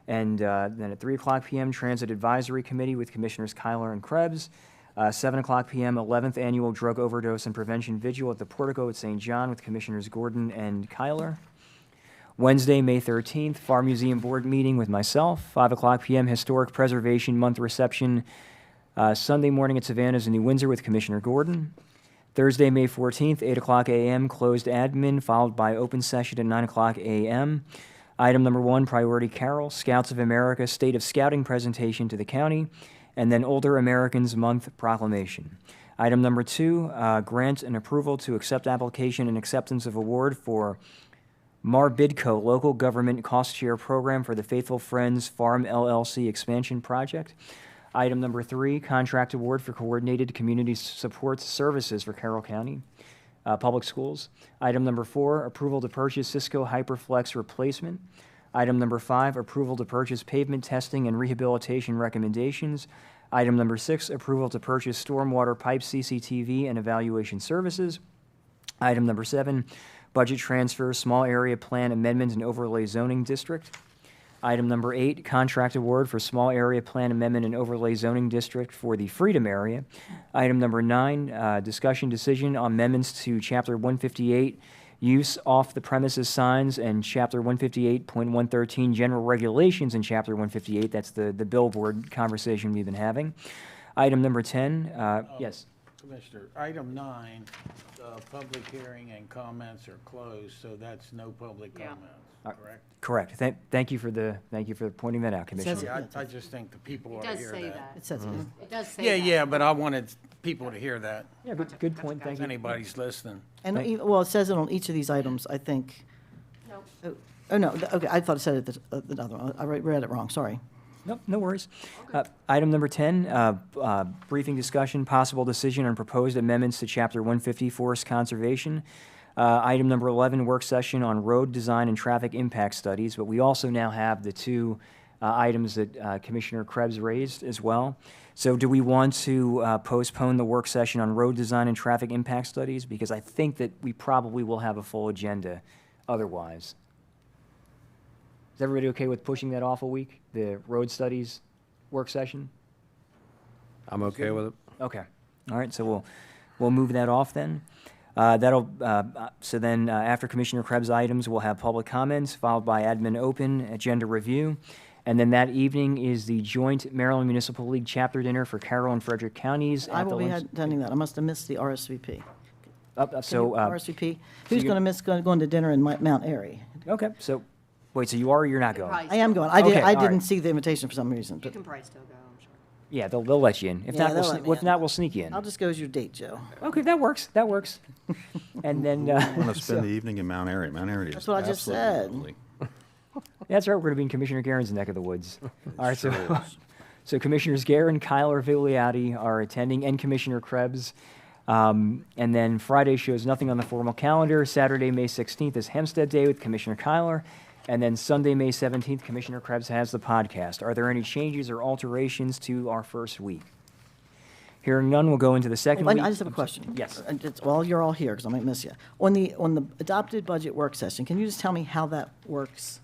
And then at 3 o'clock p.m., Transit Advisory Committee with Commissioners Kyler and Krebs. 7 o'clock p.m., 11th Annual Drug Overdose and Prevention Vigil at the Portico at St. John with Commissioners Gordon and Kyler. Wednesday, May 13th, Farm Museum Board meeting with myself. 5 o'clock p.m., Historic Preservation Month reception. Sunday morning at Savannah's in New Windsor with Commissioner Gordon. Thursday, May 14th, 8 o'clock a.m., closed admin, followed by open session at 9 o'clock a.m. Item number 1, Priority Carol, Scouts of America State of Scouting presentation to the county, and then Older Americans Month proclamation. Item number 2, grant and approval to accept application and acceptance of award for Marbidco Local Government Cost Share Program for the Faithful Friends Farm LLC Expansion Project. Item number 3, contract award for coordinated community support services for Carroll County Public Schools. Item number 4, approval to purchase Cisco HyperFlex replacement. Item number 5, approval to purchase pavement testing and rehabilitation recommendations. Item number 6, approval to purchase stormwater pipe CCTV and evaluation services. Item number 7, budget transfer, small area plan amendment and overlay zoning district. Item number 8, contract award for small area plan amendment and overlay zoning district for the Freedom area. Item number 9, discussion decision on amendments to Chapter 158, use off the premises signs, and Chapter 158.113, general regulations in Chapter 158. That's the billboard conversation we've been having. Item number 10, yes. Commissioner, item 9, public hearing and comments are closed, so that's no public comments, correct? Correct. Thank you for pointing that out, Commissioner. Yeah, I just think the people ought to It does hear say that. that. It says, It does say Yeah, that. yeah, but I wanted people to hear that, Yeah, good point, thank if you. anybody's listening. and, well, it says it on each of these items, I think. No. Oh, no, okay, I thought it said it the other one. I read it wrong, sorry. Nope, no worries. Item number 10, briefing discussion, possible decision on proposed amendments to Chapter 150 Forest Conservation. Item number 11, work session on road design and traffic impact studies, but we also now have the 2 items that Commissioner Krebs raised as well. So do we want to postpone the work session on road design and traffic impact studies? Because I think that we probably will have a full agenda otherwise. Is everybody okay with pushing that off a week, the road studies work session? I'm okay with it. Okay. All right, so we'll move that off then. So then after Commissioner Krebs' items, we'll have public comments, followed by admin open, agenda review. And then that evening is the joint Maryland Municipal League chapter dinner for Carroll and Frederick counties. I at the will be Lynch- attending that. I must have missed the RSVP. So, RSVP? Who's you're- going to miss going to dinner in Mount Airy? okay, so, wait, so you are or you're not going? Price. I am going. Okay, all I didn't right. see the invitation for some reason. You But can probably still go, I'm sure. Yeah, they'll let you in. If Yeah, not, they'll let me if in. not, we'll sneak you in. I'll just go as your date, Joe. Okay, that works, And then, I want to spend the evening in Mount Airy. Mount Airy is That's what I just absolutely said. lovely. that's right, we're going to be in Commissioner Garen's neck of the woods. All right, so Commissioners Garen, Kyler, Vigliotti are attending, and Commissioner Krebs. And then Friday shows nothing on the formal calendar. Saturday, May 16th is Hempstead Day with Commissioner Kyler. And then Sunday, May 17th, Commissioner Krebs has the podcast. Are there any changes or alterations to our first week? Hearing none, we'll go into the second week. I just have a question. Yes. Well, you're all here because I might miss you. On the adopted budget work session, can you just tell me how that works?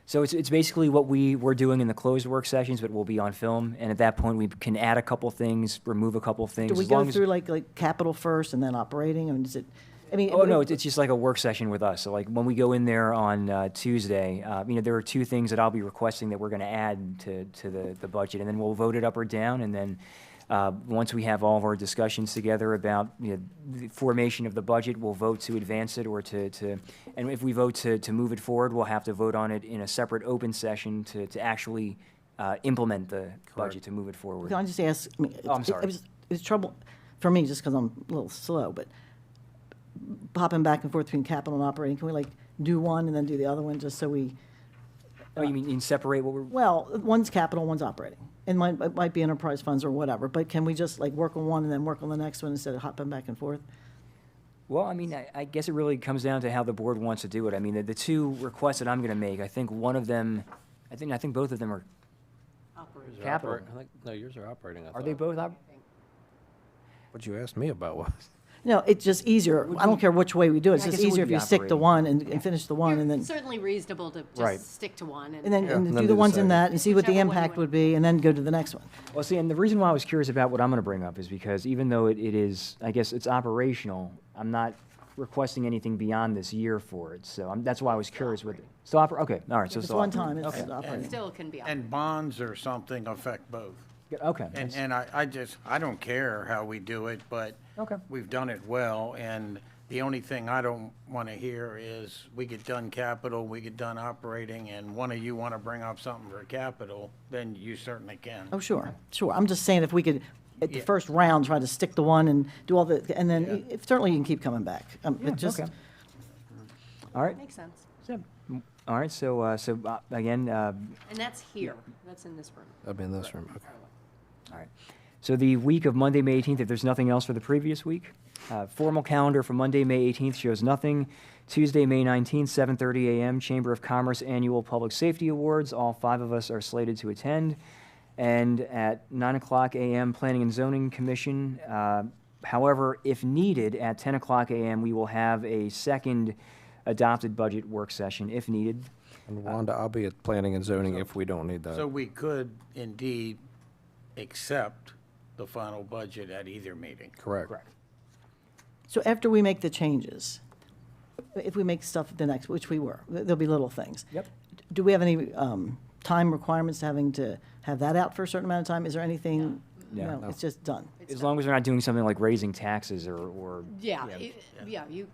So it's basically what we're doing in the closed work sessions, but we'll be on film. And at that point, we can add a couple things, remove a couple things. Do we as long go as- through like capital first and then operating? I mean, is it, I mean. Oh, no, it's just like a work session with us. So like when we go in there on Tuesday, there are 2 things that I'll be requesting that we're going to add to the budget. And then we'll vote it up or down. And then once we have all of our discussions together about the formation of the budget, we'll vote to advance it or and if we vote to move it forward, we'll have to vote on it in a separate open session to actually implement the budget to move it forward. Can I just ask, I mean, Oh, I'm sorry. It's trouble for me just because I'm a little slow, but popping back and forth between capital and operating, can we like do one and then do the other one just so we, Oh, you mean separate what we're? well, one's capital, one's operating. It might be enterprise funds or whatever, but can we just like work on one and then work on the next one instead of hopping back and forth? Well, I mean, I guess it really comes down to how the board wants to do it. I mean, the 2 requests that I'm going to make, I think one of them, I think both of them are capital. No, yours are operating. Are they both What you asked me about was. No, it's just easier. I don't care which way we do it. It's I just guess it would easier if be you stick to operating. one and finish the one and then, Certainly reasonable to Right. just stick to one. and then and do then the do the ones in second. that and see what the Whichever one you impact want. would be and then go to the next one. Well, see, and the reason why I was curious about what I'm going to bring up is because even though it is, I guess it's operational, I'm not requesting anything beyond this year for it. So that's why I was curious with it. Still okay, all right, so It's still one operating. time, it's Okay. operating. Still can be. And bonds or something affect both. Okay. And I don't care how we do it, but Okay. we've done it well, and the only thing I don't want to hear is we get done capital, we get done operating, and one of you want to bring up something for capital, then you certainly can. Oh, sure. I'm just saying if we could at the Yeah. first round, try to stick to one and do all the, and then certainly you can keep coming back. It just, okay. All right. Makes sense. All right, again, And that's here, that's in this room. I'm in this room, okay. all right. So the week of Monday, May 18th, if there's nothing else for the previous week, formal calendar for Monday, May 18th shows nothing. Tuesday, May 19th, 7:30 a.m., Chamber of Commerce Annual Public Safety Awards. All 5 of us are slated to attend. And at 9 o'clock a.m., Planning and Zoning Commission. However, if needed, at 10 o'clock a.m., we will have a second adopted budget work session if needed. And Wanda, I'll be at Planning and Zoning if we don't need that. So we could indeed accept the final budget at either meeting. Correct. so after we make the changes, if we make stuff the next, which we were, there'll be little things. Yep. Do we have any time requirements having to have that out for a certain amount of time? Is there anything? No. No, it's just done. As long as we're not doing something like raising taxes or Yeah,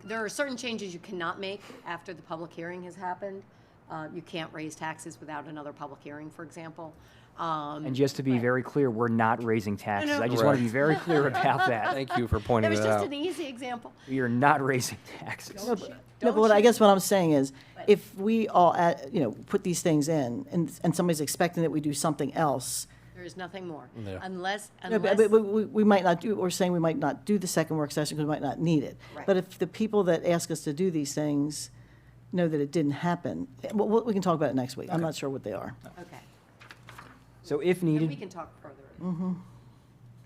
there are certain changes you cannot make after the public hearing has happened. You can't raise taxes without another public hearing, for example. And just to be very clear, we're not raising taxes. I just want to be very clear about that. Thank you for That pointing was that just out. an easy example. We are not raising taxes. No, but what I guess what I'm saying is, if we all, put these things in, and somebody's expecting that we do something else, There is nothing more, Yeah. unless, no, but we might not do, we're saying we might not do the second work session because we might not need it. Right. But if the people that ask us to do these things know that it didn't happen, well, we can talk about it next week. I'm not sure what they are. Okay, So if and we needed, can talk further.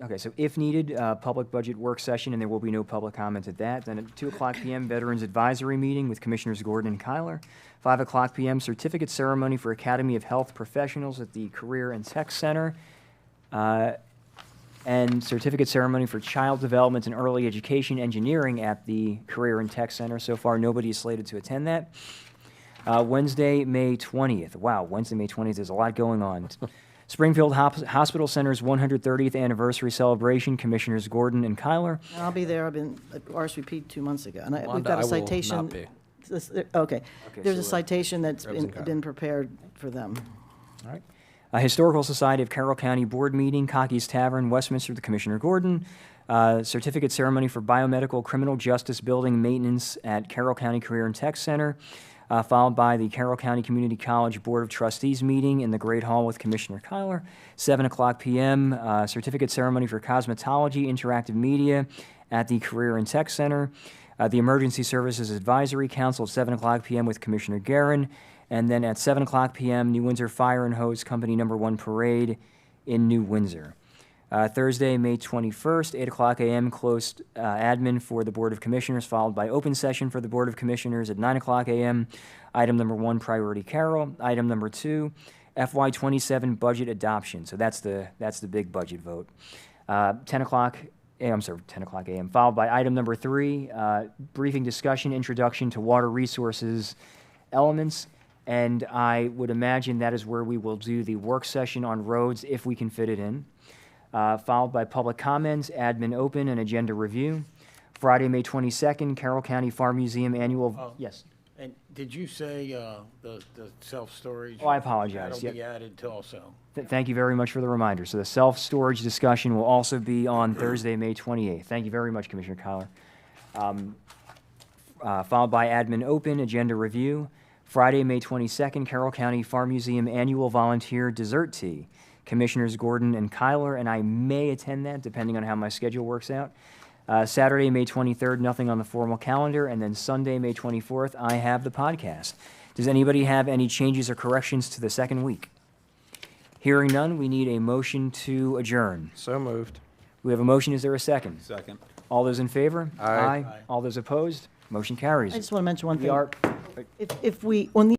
okay, so if needed, public budget work session, and there will be no public comment at that. Then at 2 o'clock p.m., Veterans Advisory Meeting with Commissioners Gordon and Kyler. 5 o'clock p.m., certificate ceremony for Academy of Health Professionals at the Career and Tech Center. And certificate ceremony for Child Development and Early Education Engineering at the Career and Tech Center. So far, nobody is slated to attend that. Wednesday, May 20th. Wow, Wednesday, May 20th, there's a lot going on. Springfield Hospital Center's 130th anniversary celebration, Commissioners Gordon and Kyler. And I'll be there. I've been at RSVP 2 months ago, and we've Wanda, got I a will citation. not be. Okay. There's so, a citation that's Revs and been prepared for them. All right. Historical Society of Carroll County Board Meeting, Cocky's Tavern, Westminster, with Commissioner Gordon. Certificate ceremony for Biomedical Criminal Justice Building Maintenance at Carroll County Career and Tech Center, followed by the Carroll County Community College Board of Trustees meeting in the Great Hall with Commissioner Kyler. 7 o'clock p.m., certificate ceremony for Cosmetology Interactive Media at the Career and Tech Center. The Emergency Services Advisory Council at 7 o'clock p.m. with Commissioner Guerin. And then at 7 o'clock p.m., New Windsor Fire and Hose Company No. 1 Parade in New Windsor. Thursday, May 21st, 8 o'clock a.m., closed admin for the Board of Commissioners, followed by open session for the Board of Commissioners at 9 o'clock a.m. Item number 1, Priority Carroll. Item number 2, FY27 budget adoption. So that's the big budget vote. 10 o'clock a.m., followed by item number 3, briefing discussion, introduction to water resources elements. And I would imagine that is where we will do the work session on roads if we can fit it in. Followed by public comments, admin open, and agenda review. Friday, May 22nd, Carroll County Farm Museum Annual, yes. And did you say the self-storage? Oh, I apologize. That'll be Yep. added to also. Thank you very much for the reminder. So the self-storage discussion will also be on Thursday, May 28th. Thank you very much, Commissioner Kyler. Followed by admin open, agenda review. Friday, May 22nd, Carroll County Farm Museum Annual Volunteer Dessert Tea. Commissioners Gordon and Kyler, and I may attend that depending on how my schedule works out. Saturday, May 23rd, nothing on the formal calendar, and then Sunday, May 24th, I have the podcast. Does anybody have any changes or corrections to the second week? Hearing none, we need a motion to adjourn. So moved. We have a motion. Is there a second? Second. All those in favor? Aye. All those opposed? Motion carries. I just want to mention one We thing. are. If we, on the